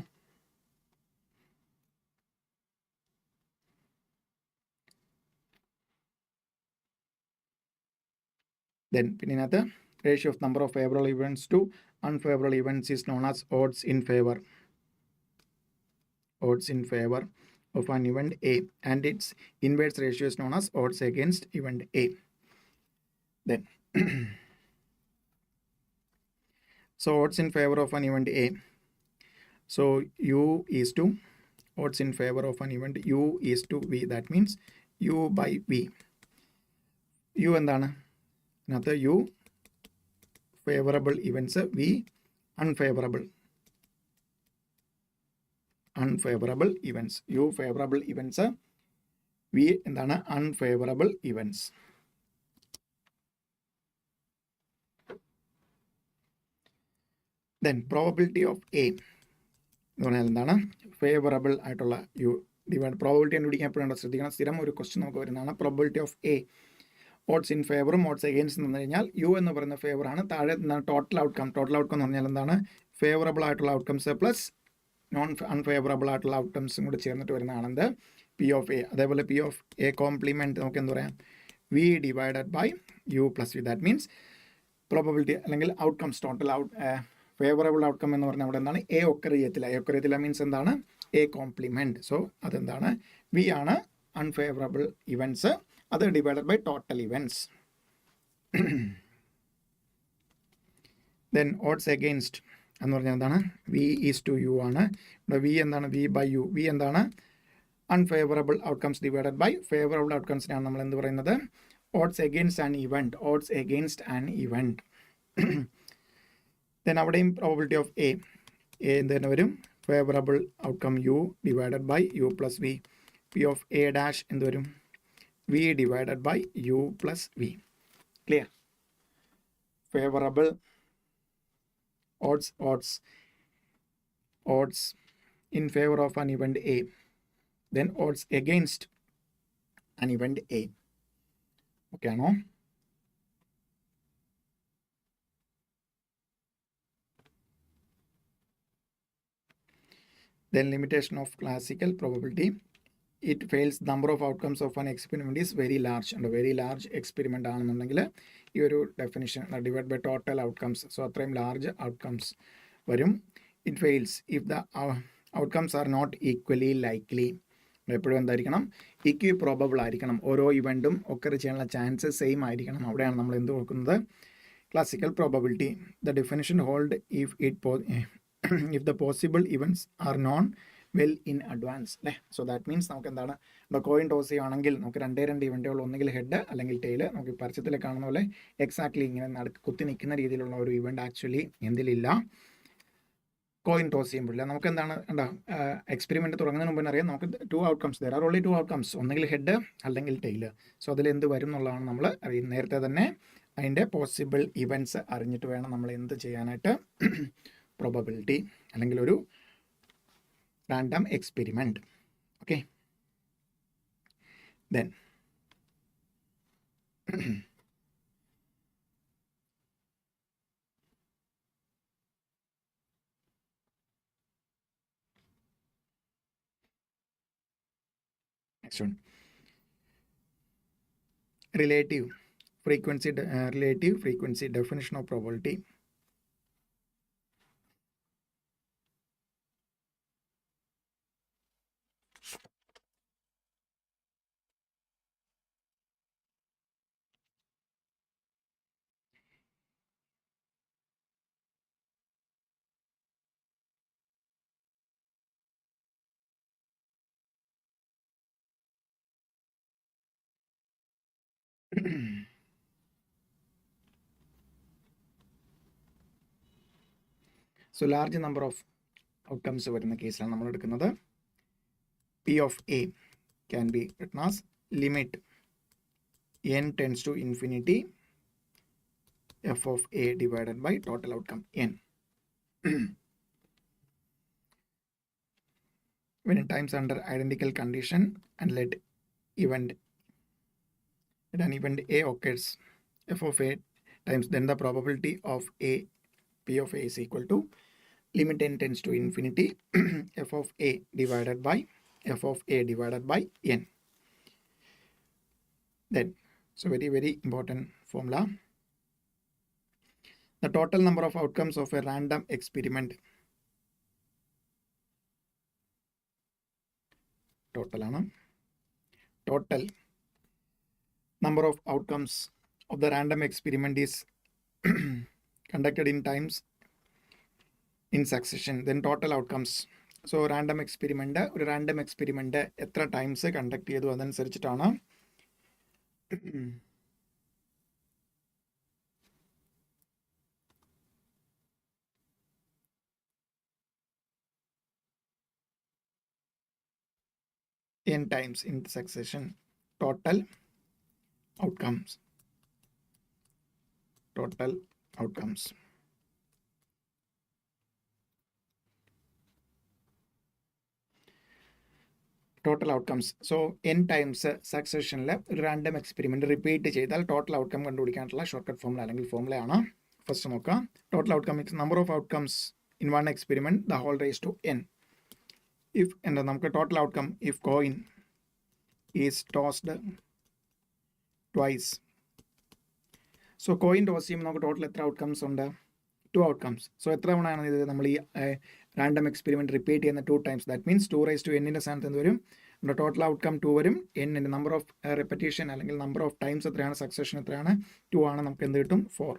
Then പിന്നെ ഇതിനകത്ത് ratio of number of favorable events to unfavorable events is known as odds in favor. Odds in favor of an event A, and its inverse ratio is known as odds against event A. Then so odds in favor of an event A. So U is to odds in favor of an event U is to V. That means U by V. U എന്താണ് അതിനകത്ത് U favourable events, V unfavourable events. U favourable events, V എന്താണ് unfavourable events. Then probability of A എന്ന് പറഞ്ഞാൽ എന്താണ് ഫേവറബിൾ ആയിട്ടുള്ള U ഡിവൈഡ്. പ്രോബബിലിറ്റി കണ്ടുപിടിക്കാൻ എപ്പോഴും ശ്രദ്ധിക്കണം, സ്ഥിരം ഒരു ക്വസ്റ്റ്യൻ നമുക്ക് വരുന്നതാണ്. Probability of a odds in ഫേവറും ഓഡ്സ് എഗെയിൻസ്റ്റ് എന്ന് പറഞ്ഞു കഴിഞ്ഞാൽ യു എന്ന് പറയുന്ന ഫേവറാണ്. താഴെ ടോട്ടൽ ഔട്ട്കം എന്ന് പറഞ്ഞാൽ എന്താണ് ഫേവറബിൾ ആയിട്ടുള്ള ഔട്ട്കംസ് പ്ലസ് നോൺ അൺഫേവറബിൾ ആയിട്ടുള്ള ഔട്ട്കംസും കൂടി ചേർന്നിട്ട് വരുന്നതാണ് എന്ത് പി ഓഫ് എ. അതേപോലെ പി ഓഫ് എ കോംപ്ലിമെൻറ്റ് നമുക്ക് എന്ത് പറയാം V divided by U plus V. That means probability അല്ലെങ്കിൽ ഔട്ട്കംസ് ടോട്ടൽ ഫേവറബിൾ ഔട്ട്കം എന്ന് പറഞ്ഞാൽ അവിടെ എന്താണ് എ ഒക്കർ ചെയ്യത്തില്ല മീൻസ് എന്താണ് എ കോംപ്ലിമെൻറ്റ്. സോ അതെന്താണ് വി ആണ് അൺഫേവറബിൾ ഇവൻസ്, അത് divided by total events. Then odds against എന്ന് പറഞ്ഞാൽ എന്താണ് വി ഈസ് ടു യു ആണ്. ഇവിടെ വി എന്താണ് വി ബൈ യു. വി എന്താണ് unfavourable outcomes divided by favourable ഔട്ട്കംസിനാണ് നമ്മൾ എന്ത് പറയുന്നത് odds against an event. Then അവിടെയും പ്രോബബിലിറ്റി ഓഫ് എ എന്ത് തന്നെ വരും favourable outcome U divided by U plus V. P of A dash എന്ത് വരും V divided by U plus V. Clear? Favorable odds in favor of an event A. Then odds against an event A. Okay, no? Then limitation of classical probability. It fails number of outcomes of an experiment is very large. And a very large experiment ആണെന്നുണ്ടെങ്കിൽ ഈ ഒരു definition divide by total outcomes. So അത്രയും ലാർജ് ഔട്ട്കംസ് വരും. It fails if the outcomes are not equally likely. എപ്പോഴും എന്തായിരിക്കണം ഈക്വി പ്രോബബിൾ ആയിരിക്കണം. ഓരോ ഇവൻറ്റും ഒക്കർ ചെയ്യാനുള്ള ചാൻസ് സെയിം ആയിരിക്കണം. അവിടെയാണ് നമ്മൾ എന്ത് നോക്കുന്നത് classical probability. The definition hold if the possible events are known well in advance അല്ലേ. സോ ദാറ്റ് മീൻസ് നമുക്ക് എന്താണ് ഇപ്പോൾ കോയിൻ ടോസ് ചെയ്യുകയാണെങ്കിൽ നമുക്ക് രണ്ട് ഇവൻറ്റുകൾ ഒന്നുകിൽ ഹെഡ് അല്ലെങ്കിൽ ടെയിൽ. നമുക്ക് പരസ്യത്തിൽ കാണുന്ന പോലെ എക്സാക്ട്ലി ഇങ്ങനെ കുത്തി നിൽക്കുന്ന രീതിയിലുള്ള ഒരു ഇവൻറ്റ് ആക്ച്വലി എന്തിലില്ല കോയിൻ ടോസ് ചെയ്യുമ്പോഴില്ല. നമുക്ക് എന്താണ് എന്താ എക്സ്പെരിമെൻറ്റ് തുടങ്ങുന്നതിന് മുമ്പ് അറിയാം നമുക്ക് 2 outcomes there are only 2 outcomes, ഒന്നുകിൽ ഹെഡ് അല്ലെങ്കിൽ ടെയിൽ. സോ അതിൽ എന്ത് വരും എന്നുള്ളതാണ് നമ്മൾ അറിയുന്നത്. നേരത്തെ തന്നെ അതിൻ്റെ പോസിബിൾ ഇവൻറ്റ്സ് അറിഞ്ഞിട്ട് വേണം നമ്മൾ എന്ത് ചെയ്യാനായിട്ട് പ്രോബബിലിറ്റി അല്ലെങ്കിൽ ഒരു random experiment. Okay, then next one, relative frequency definition of probability. So large number of outcomes വരുന്ന കേസിലാണ് നമ്മൾ എടുക്കുന്നത്. P of A can be written as limit n tends to infinity f of A divided by total outcome n. When in times under identical condition and let an event A occurs f of A times, then the probability of A P of A is equal to limit n tends to infinity f of A divided by n. Then, so very important formula. The total number of outcomes of a random experiment, total number of outcomes of the random experiment is conducted in times in succession, then total outcomes. So random experiment എത്ര ടൈംസ് കണ്ടക്ട് ചെയ്തു അതനുസരിച്ചിട്ടാണ് n times in succession total outcomes. Total outcomes so n times successionൽ ഒരു റാൻഡം എക്സ്പെരിമെന്റ് റിപ്പീറ്റ് ചെയ്താൽ ടോട്ടൽ ഔട്ട്കം കണ്ടുപിടിക്കാനുള്ള ഷോർട്ട് കട്ട് ഫോർമുല അല്ലെങ്കിൽ ഫോർമുലയാണ്. ഫസ്റ്റ് നോക്കാം. Total outcome is number of outcomes in one experiment the whole raise to n. If എന്താ നമുക്ക് total outcome if coin is tossed twice. So coin toss ചെയ്യുമ്പോൾ നമുക്ക് ടോട്ടൽ എത്ര ഔട്ട്കംസ് ഉണ്ട്? 2 outcomes. സോ എത്ര തവണയാണ് ഇത് നമ്മൾ ഈ റാൻഡം എക്സ്പെരിമെന്റ് റിപ്പീറ്റ് ചെയ്യുന്ന 2 times? That means 2 raised to n സ്ഥാനത്ത് എന്ത് വരും? ടോട്ടൽ ഔട്ട്കം 2 വരും. n നമ്പർ ഓഫ് റെപ്പറ്റീഷൻ അല്ലെങ്കിൽ നമ്പർ ഓഫ് ടൈംസ് എത്രയാണ്? സക്സഷൻ എത്രയാണ്? 2 ആണ്. നമുക്ക് എന്ത് കിട്ടും? 4.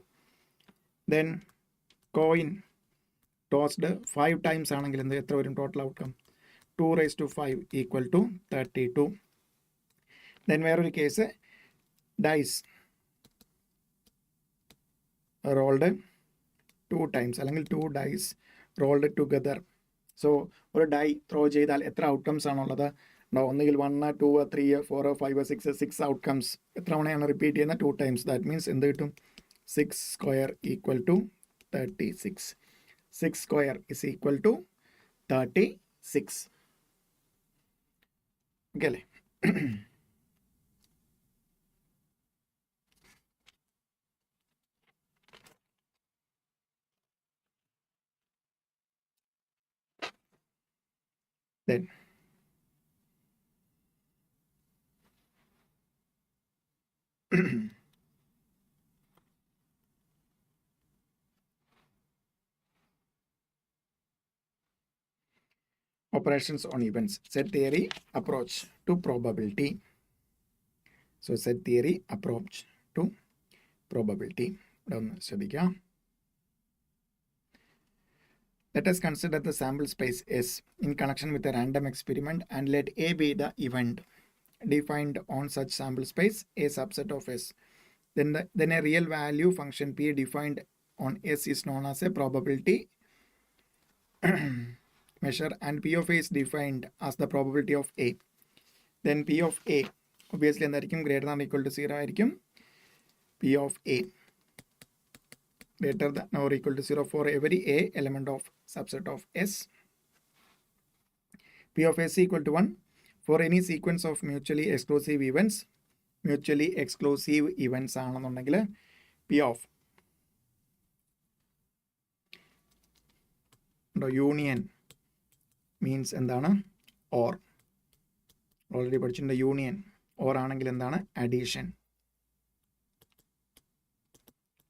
ദെൻ കോയിൻ ടോസ്ഡ് 5 times ആണെങ്കിൽ എന്ത് എത്ര വരും total outcome? 2 raised to 5 equal to 32. Then വേറൊരു കേസ്, ഡൈസ് റോൾഡ് 2 times അല്ലെങ്കിൽ 2 dice rolled together. സോ ഒരു ഡൈ ത്രോ ചെയ്താൽ എത്ര ഔട്ട്കംസ് ആണുള്ളത്? ഒന്നുകിൽ 1, 2, 3, 4, 5, 6 ഔട്ട്കംസ്. എത്ര തവണയാണ് റിപ്പീറ്റ് ചെയ്യുന്ന? 2 times. ദാറ്റ് മീൻസ് എന്ത് കിട്ടും? 6 square equal to 36. 6 square is equal to 36. Okay അല്ലേ? Then operations on events. Set theory approach to probability. So set theory approach to probability. Let us consider the sample space S in connection with a random experiment and let A be the event defined on such sample space, a subset of S. Then a real value function P defined on S is known as a probability measure, and P of A is defined as the probability of A. Then P of A obviously greater than or equal to 0 ആയിരിക്കും. P of A greater than or equal to 0 for every A element of subset of S. P of S equal to 1 for any sequence of mutually exclusive events. Mutually exclusive events ആണെന്നുണ്ടെങ്കിൽ P of union means എന്താണ്? or. ഓൾറെഡി പഠിച്ചിട്ടുണ്ട് യൂണിയൻ. or ആണെങ്കിൽ എന്താണ്?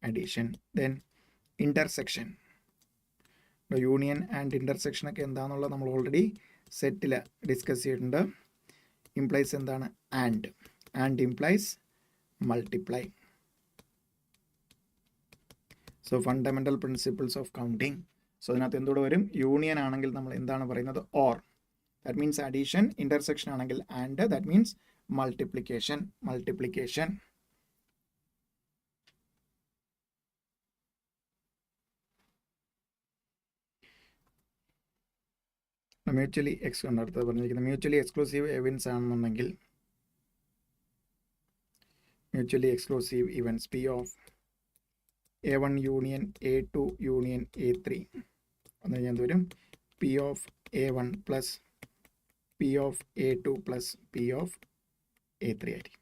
addition. Then intersection. Union and intersection ഒക്കെ എന്താണെന്നുള്ളത് നമ്മൾ ഓൾറെഡി സെറ്റിൽ ഡിസ്കസ് ചെയ്തിട്ടുണ്ട്. ഇംപ്ലൈസ് എന്താണ്? And implies multiply. So fundamental principles of counting. So അതിനകത്ത് എന്തുകൂടെ വരും? യൂണിയൻ ആണെങ്കിൽ നമ്മൾ എന്താണ് പറയുന്നത്? Or. That means addition. Intersection ആണെങ്കിൽ and. That means multiplication. Mutually അടുത്തത് പറഞ്ഞിരിക്കുന്നത് മ്യൂച്വലി എക്സ്ക്ലൂസീവ് ഇവൻസ് ആണെന്നുണ്ടെങ്കിൽ mutually exclusive events P of A1 union A2 union A3 എന്ന് കഴിഞ്ഞാൽ വരും P of A1 plus P of A2 plus P of A3 ആയിരിക്കും.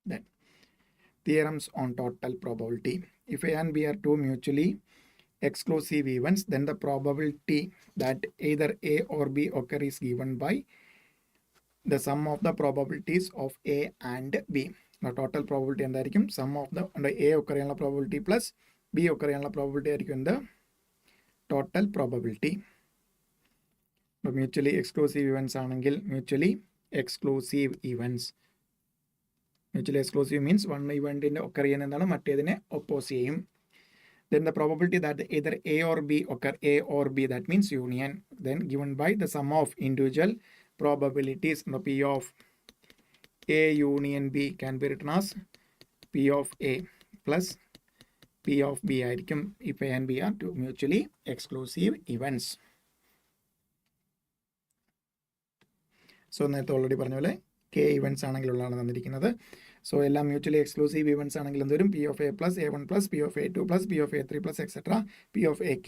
Then theorems on total probability. If A and B are two mutually exclusive events, then the probability that either A or B occur is given by the sum of the probabilities of A and B. The total probability എന്തായിരിക്കും sum of the A occur ചെയ്യാനുള്ള probability plus B occur ചെയ്യാനുള്ള probability ആയിരിക്കും the total probability. Mutually exclusive events ആണെങ്കിൽ mutually exclusive events. Mutually exclusive means one event in occur ചെയ്യുന്ന എന്താണ് മറ്റേതിനെ oppose ചെയ്യും. Then the probability that either A or B occur A or B, that means union, then given by the sum of individual probabilities. The P of A union B can be written as P of A plus P of B ആയിരിക്കും if A and B are two mutually exclusive events. So നേരത്തെ ഓൾറെഡി പറഞ്ഞ പോലെ K events ആണെങ്കിലുള്ളതാണ് തന്നിരിക്കുന്നത്. സോ എല്ലാം മ്യൂച്വലി എക്സ്ക്ലൂസീവ് ഇവൻസ് ആണെങ്കിൽ എന്തുവരും P of A plus A1 plus P of A2 plus P of A3 plus etcetera P of AK.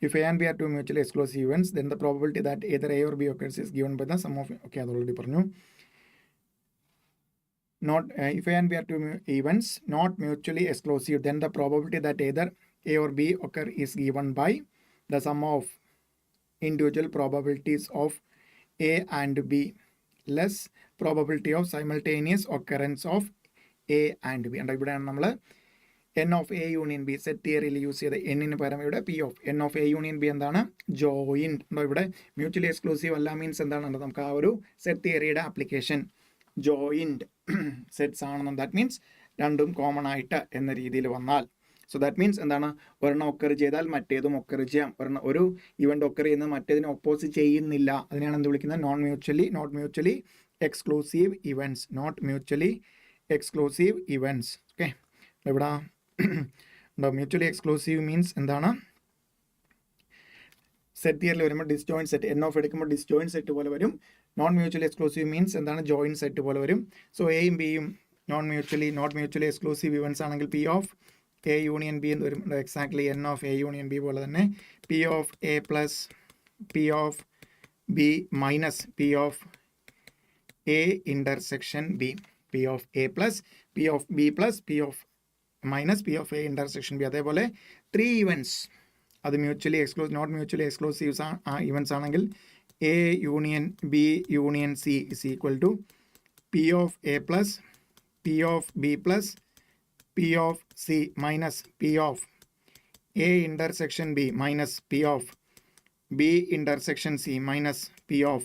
If A and B are two mutually exclusive events, then the probability that either A or B occurs is given by the sum of, okay, അത് ഓൾറെഡി പറഞ്ഞു. Not if A and B are two events not mutually exclusive, then the probability that either A or B occur is given by the sum of individual probabilities of A and B less probability of simultaneous occurrence of A and B. And ഇവിടെയാണ് നമ്മൾ N of A union B set തിയറിയിൽ യൂസ് ചെയ്ത എന്നിന് പകരം ഇവിടെ P of N of A union B എന്താണ് ജോയിൻഡ് ഉണ്ടോ ഇവിടെ മ്യൂച്വലി എക്സ്ക്ലൂസീവ് അല്ല മീൻസ് എന്താണ് നമുക്ക് ആ ഒരു സെറ്റ് തിയറിയുടെ ആപ്ലിക്കേഷൻ ജോയിൻഡ് സെറ്റ്സ് ആണെന്നും ദാറ്റ് മീൻസ് രണ്ടും കോമൺ ആയിട്ട് എന്ന രീതിയിൽ വന്നാൽ സോ ദാറ്റ് മീൻസ് എന്താണ് ഒരെണ്ണം ഒക്കർ ചെയ്താൽ മറ്റേതും ഒക്കർ ചെയ്യാം ഒരു ഇവന്റ് ഒക്കർ ചെയ്യുന്നത് മറ്റേതിനെ ഒപ്പോസ് ചെയ്യുന്നില്ല അതിനാണ് എന്ത് വിളിക്കുന്നത് not mutually exclusive events okay ഇവിടെ മ്യൂച്വലി എക്സ്ക്ലൂസീവ് മീൻസ് എന്താണ് സെറ്റ് തിയറിൽ വരുമ്പോൾ ഡിസ്ജോയിന്റ് സെറ്റ് N ഓഫ് എടുക്കുമ്പോൾ ഡിസ്ജോയിന്റ് സെറ്റ് പോലെ വരും നോൺ മ്യൂച്വലി എക്സ്ക്ലൂസീവ് മീൻസ് എന്താണ് ജോയിന്റ് സെറ്റ് പോലെ വരും സോ എയും ബിയും നോട്ട് മ്യൂച്വലി എക്സ്ക്ലൂസീവ് ഇവൻറ്റ്സ് ആണെങ്കിൽ P of A union B എന്ന് വരും exactly N of A union B പോലെ തന്നെ P of A plus P of B minus P of A intersection B P of A plus P of B plus P of minus P of A intersection B അതേപോലെ 3 ഇവൻറ്റ്സ് അത് നോട്ട് മ്യൂച്വലി എക്സ്ക്ലൂസീവ്സ് ഇവൻറ്റ്സ് ആണെങ്കിൽ A union B union C is equal to P of A plus P of B plus P of C minus P of A intersection B minus P of B intersection C minus P of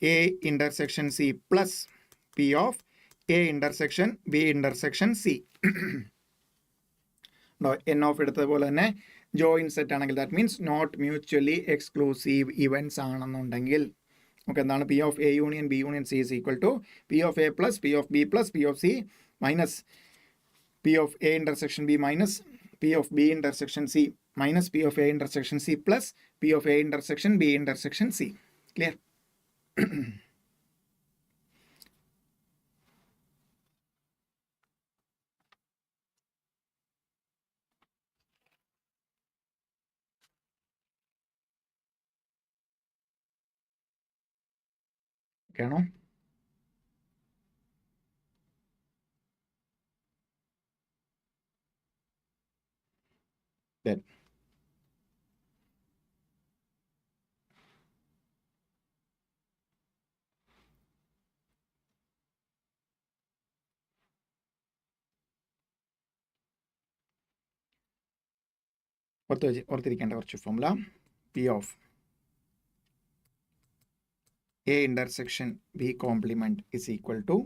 A intersection C plus P of A intersection B intersection C. Now N of എടുത്തതുപോലെ തന്നെ ജോയിൻ സെറ്റ് ആണെങ്കിൽ that means not mutually exclusive events ആണെന്നുണ്ടെങ്കിൽ ഓക്കെ എന്താണ് P of A union B union C is equal to P of A plus P of B plus P of C minus P of A intersection B minus P of B intersection C minus P of A intersection C plus P of A intersection B intersection C. Clear? Okay, no? Then ഓർത്തിരിക്കേണ്ട കുറച്ച് formula P of A intersection B complement is equal to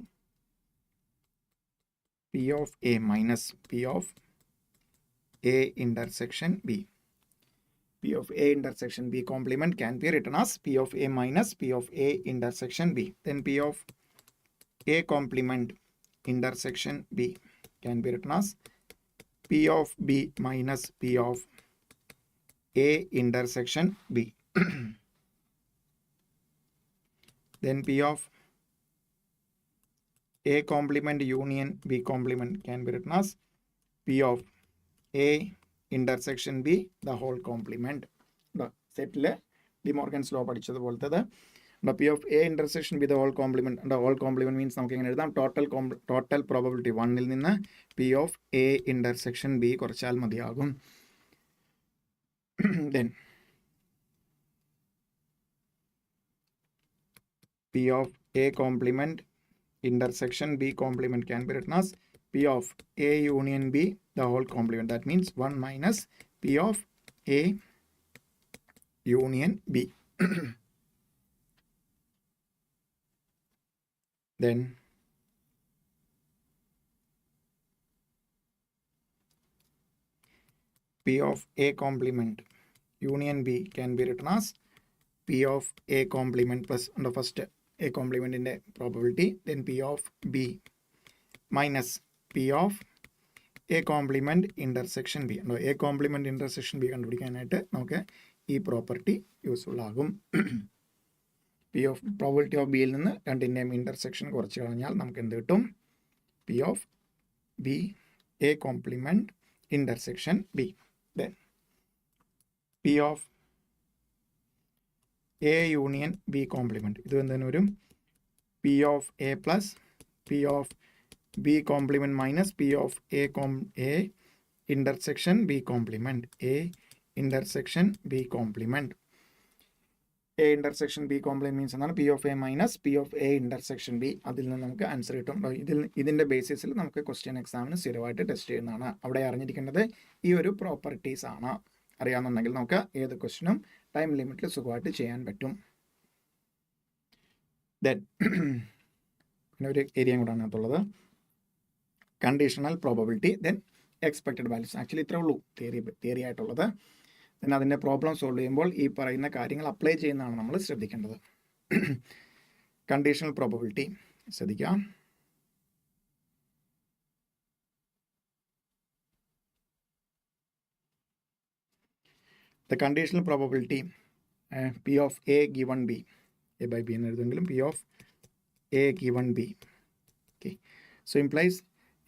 P of A minus P of A intersection B. P of A intersection B complement can be written as P of A minus P of A intersection B. Then P of A complement intersection B can be written as P of B minus P of A intersection B. Then P of A complement union B complement can be written as P of A intersection B the whole complement. Settle De Morgan's law പഠിച്ചതുപോലത്തെ P of A intersection B the whole complement. And the whole complement means നമുക്ക് എങ്ങനെ എഴുതാം total probability 1 ൽ നിന്ന് P of A intersection B കുറച്ചാൽ മതിയാകും. Then P of A complement intersection B complement can be written as P of A union B the whole complement. That means 1 minus P of A union B. Then P of A complement union B can be written as P of A complement plus on the first A complement in the probability, then P of B minus P of A complement intersection B. No, A complement intersection B കണ്ടുപിടിക്കാനായിട്ട് നമുക്ക് ഈ പ്രോപ്പർട്ടി യൂസ്ഫുൾ ആകും. P of probability of B യിൽ നിന്ന് രണ്ടിൻ്റെയും ഇന്റർസെക്ഷൻ കുറച്ച് കളഞ്ഞാൽ നമുക്ക് എന്ത് കിട്ടും? P of B A complement intersection B. Then P of A union B complement. ഇത് എന്താണ് വരും? P of A plus P of B complement minus P of A intersection B complement. A intersection B complement. A intersection B complement means എന്താണ്? P of A minus P of A intersection B. അതിൽ നിന്ന് നമുക്ക് ആൻസർ കിട്ടും. ഇതിൻ്റെ ബേസിസിൽ നമുക്ക് ക്വസ്റ്റ്യൻ എക്സാമിന് സ്ഥിരമായിട്ട് ടെസ്റ്റ് ചെയ്യുന്നതാണ്. അവിടെ അറിഞ്ഞിരിക്കേണ്ടത് ഈ ഒരു പ്രോപ്പർട്ടീസ് ആണ്. അറിയാമെന്നുണ്ടെങ്കിൽ നമുക്ക് ഏത് ക്വസ്റ്റ്യനും ടൈം ലിമിറ്റിൽ സുഖമായിട്ട് ചെയ്യാൻ പറ്റും. ദെൻ പിന്നെ ഒരു ഏരിയയും കൂടാണ് അതുള്ളത്, conditional probability then expected values. Actually ഇത്രേ ഉള്ളൂ തിയറി ആയിട്ടുള്ളത്. ദെൻ അതിൻ്റെ പ്രോബ്ലം സോൾവ് ചെയ്യുമ്പോൾ ഈ പറയുന്ന കാര്യങ്ങൾ അപ്ലൈ ചെയ്യുന്നതാണ് നമ്മൾ ശ്രദ്ധിക്കേണ്ടത്. കണ്ടീഷണൽ പ്രോബബിലിറ്റി ശ്രദ്ധിക്കാം. The conditional probability P of A given B, A by B എന്ന് എഴുതുമെങ്കിലും P of A given B. Okay, so implies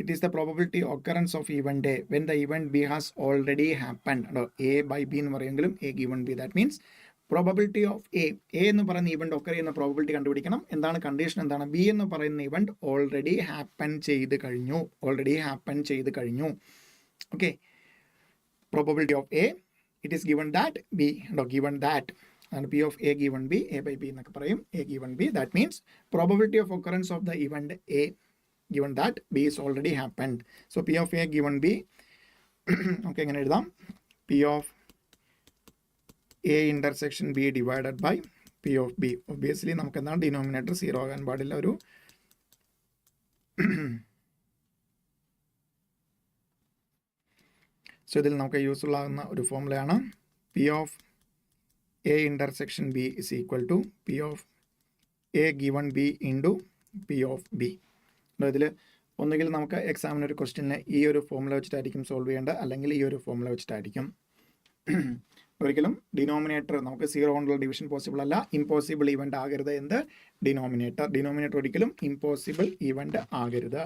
it is the probability occurrence of event A when the event B has already happened. A by B എന്ന് പറയുമെങ്കിലും A given B, that means probability of A എന്ന് പറയുന്ന ഇവന്റ് ഒക്കർ ചെയ്യുന്ന പ്രോബബിലിറ്റി കണ്ടുപിടിക്കണം. എന്താണ് കണ്ടീഷൻ? എന്താണ്? B എന്ന് പറയുന്ന ഇവന്റ് ഓൾറെഡി ഹാപ്പൻ ചെയ്ത് കഴിഞ്ഞു. Okay, probability of A, it is given that B, given that, and P of A given B, A by B എന്നൊക്കെ പറയും. A given B, that means probability of occurrence of the event A given that B is already happened. So P of A given B okay, എങ്ങനെ എഴുതാം? P of A intersection B divided by P of B. Obviously നമുക്ക് എന്താണ് ഡിനോമിനേറ്റർ 0 ആകാൻ പാടില്ല. ഒരു സോ ഇതിൽ നമുക്ക് യൂസ്ഫുൾ ആകുന്ന ഒരു ഫോമുലയാണ് P of A intersection B is equal to P of A given B into P of B. ഇതിൽ ഒന്നുകിൽ നമുക്ക് എക്സാമിന് ഒരു ക്വസ്റ്റ്യനെ ഈ ഒരു ഫോമുല വെച്ചിട്ടായിരിക്കും സോൾവ് ചെയ്യേണ്ടത്, അല്ലെങ്കിൽ ഈ ഒരു ഫോമുല വെച്ചിട്ടായിരിക്കും. ഒരിക്കലും ഡിനോമിനേറ്റർ നമുക്ക് 0 കൊണ്ടുള്ള ഡിവിഷൻ പോസിബിൾ അല്ല. ഇമ്പോസിബിൾ ഇവന്റ് ആകരുത് എന്ത്? ഡിനോമിനേറ്റർ ഒരിക്കലും ഇമ്പോസിബിൾ ഇവന്റ് ആകരുത്.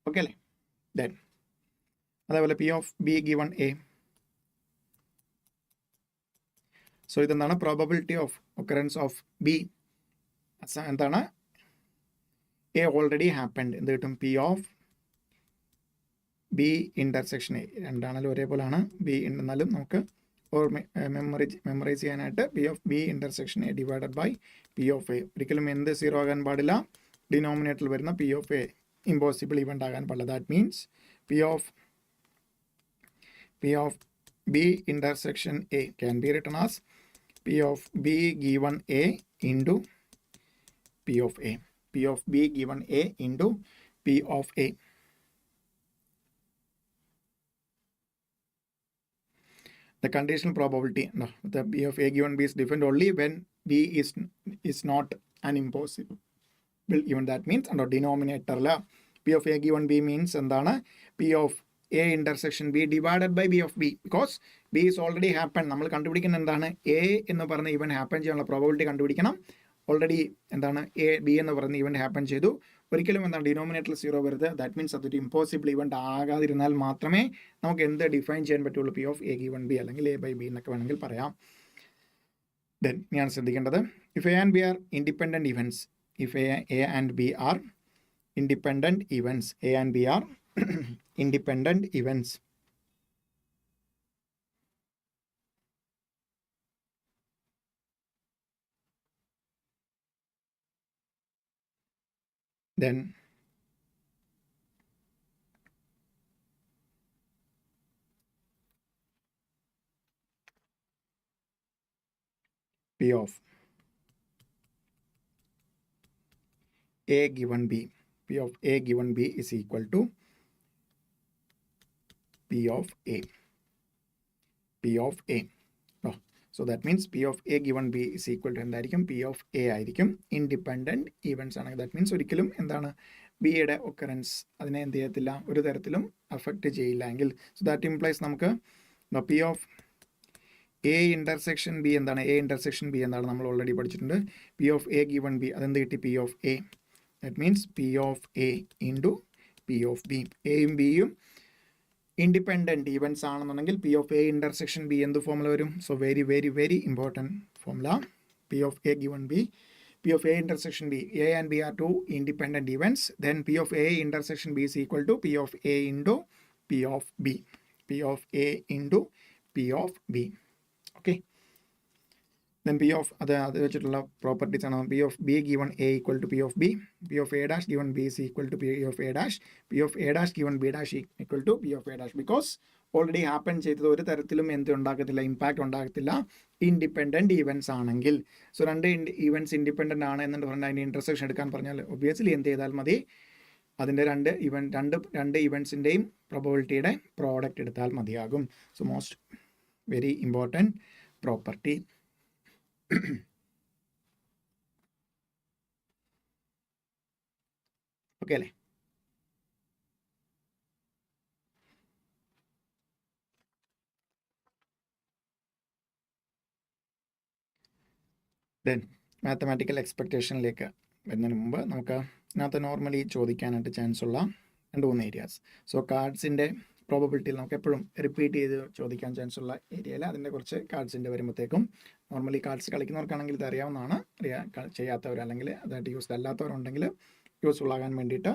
ഓക്കെ അല്ലേ? ദെൻ അതേപോലെ P of B given A. So ഇതെന്താണ്? Probability of occurrence of B എന്താണ്? A already happened. എന്ത് കിട്ടും? P of B intersection A. രണ്ടാണെങ്കിലും ഒരേപോലെയാണ്. B എന്നാലും നമുക്ക് മെമ്മറൈസ് ചെയ്യാനായിട്ട് P of B intersection A divided by P of A. ഒരിക്കലും എന്ത് 0 ആകാൻ പാടില്ല? ഡിനോമിനേറ്ററിൽ വരുന്ന P of A impossible event ആകാൻ പാടില്ല. That means P of B intersection A can be written as P of B given A into P of A. P of B given A into P of A. The conditional probability, no, the P of A given B is different only when B is not an impossible event. That means under denominator P of A given B means എന്താണ് P of A intersection B divided by B of B, because B is already happened. നമ്മൾ കണ്ടുപിടിക്കുന്ന എന്താണ് A എന്ന് പറഞ്ഞ ഇവന്റ് ഹാപ്പൻ ചെയ്യാനുള്ള പ്രോബബിലിറ്റി കണ്ടുപിടിക്കണം. ഓൾറെഡി എന്താണ് A B എന്ന് പറയുന്ന ഇവന്റ് ഹാപ്പൻ ചെയ്തു. ഒരിക്കലും എന്താണ് ഡിനോമിനേറ്ററിൽ 0 വരുത്. ദാറ്റ് മീൻസ് അതൊരു ഇമ്പോസിബിൾ ഇവന്റ് ആകാതിരുന്നാൽ മാത്രമേ നമുക്ക് എന്ത് ഡിഫൈൻ ചെയ്യാൻ പറ്റുള്ളൂ P of A given B അല്ലെങ്കിൽ A by B എന്നൊക്കെ വേണമെങ്കിൽ പറയാം. ദെൻ ഞാൻ ശ്രദ്ധിക്കേണ്ടത് if A and B are independent events, if A and B are independent events, A and B are independent events, then P of A given B, P of A given B is equal to P of A, P of A. Oh, so that means P of A given B is equal to എന്തായിരിക്കും P of A ആയിരിക്കും. ഇൻഡിപെൻഡൻറ്റ് ഈവൻസ് ആണെങ്കിൽ ദാറ്റ് മീൻസ് ഒരിക്കലും എന്താണ് ബിയുടെ ഒക്കറൻസ് അതിനെ എന്ത് ചെയ്യത്തില്ല, ഒരു തരത്തിലും അഫക്റ്റ് ചെയ്യില്ല എങ്കിൽ. സോ ദാറ്റ് ഇംപ്ലൈസ് നമുക്ക് P of A intersection B എന്താണ്, A intersection B എന്താണ് നമ്മൾ ഓൾറെഡി പഠിച്ചിട്ടുണ്ട്. P of A given B അതെന്ത് കിട്ടി P of A, that means P of A into P of B. എയും ബിയും ഇൻഡിപെൻഡൻറ്റ് ഈവൻസ് ആണെന്നുണ്ടെങ്കിൽ P of A intersection B എന്ത് ഫോമുല വരും? So very very very important formula. P of A given B, P of A intersection B, A and B are two independent events, then P of A intersection B is equal to P of A into P of B, P of A into P of B. Okay, then P of അത് വെച്ചിട്ടുള്ള പ്രോപ്പർട്ടീസ് ആണ്. P of B given A equal to P of B, P of A dash given B is equal to P of A dash, P of A dash given B dash equal to P of A dash, because already happen ചെയ്തത് ഒരു തരത്തിലും എന്ത് ഉണ്ടാക്കത്തില്ല, ഇമ്പാക്റ്റ് ഉണ്ടാകത്തില്ല ഇൻഡിപെൻഡൻറ്റ് ഈവൻസ് ആണെങ്കിൽ. സോ രണ്ട് ഈവൻസ് ഇൻഡിപെൻഡൻ്റ് ആണ് എന്നു പറഞ്ഞാൽ അതിൻ്റെ ഇൻ്റർസെക്ഷൻ എടുക്കാൻ പറഞ്ഞാൽ ഒബ്വിയസ്ലി എന്ത് ചെയ്താൽ മതി, അതിൻ്റെ രണ്ട് ഇവൻസിൻ്റെയും പ്രോബബിലിറ്റിയുടെ പ്രോഡക്റ്റ് എടുത്താൽ മതിയാകും. So most very important property. Okay അല്ലേ? ദെൻ മാത്തമാറ്റിക്കൽ എക്സ്പെക്റ്റേഷനിലേക്ക് വരുന്നതിന് മുമ്പ് നമുക്ക് ഇതിനകത്ത് നോർമലി ചോദിക്കാനായിട്ട് ചാൻസ് ഉള്ള 2-3 ഏരിയാസ്. സോ കാർഡ്സിൻ്റെ പ്രോബബിലിറ്റിയിൽ നമുക്ക് എപ്പോഴും റിപ്പീറ്റ് ചെയ്ത് ചോദിക്കാൻ ചാൻസ് ഉള്ള ഏരിയയിൽ അതിൻ്റെ കുറച്ച് കാർഡ്സിൻ്റെ വരുമ്പോഴത്തേക്കും നോർമലി കാർഡ്സ് കളിക്കുന്നവർക്കാണെങ്കിൽ ഇത് അറിയാവുന്നതാണ്. ചെയ്യാത്തവർ അല്ലെങ്കിൽ അതായിട്ട് യൂസ്ഡ് അല്ലാത്തവരുണ്ടെങ്കിൽ യൂസ്ഫുൾ ആകാൻ വേണ്ടിയിട്ട്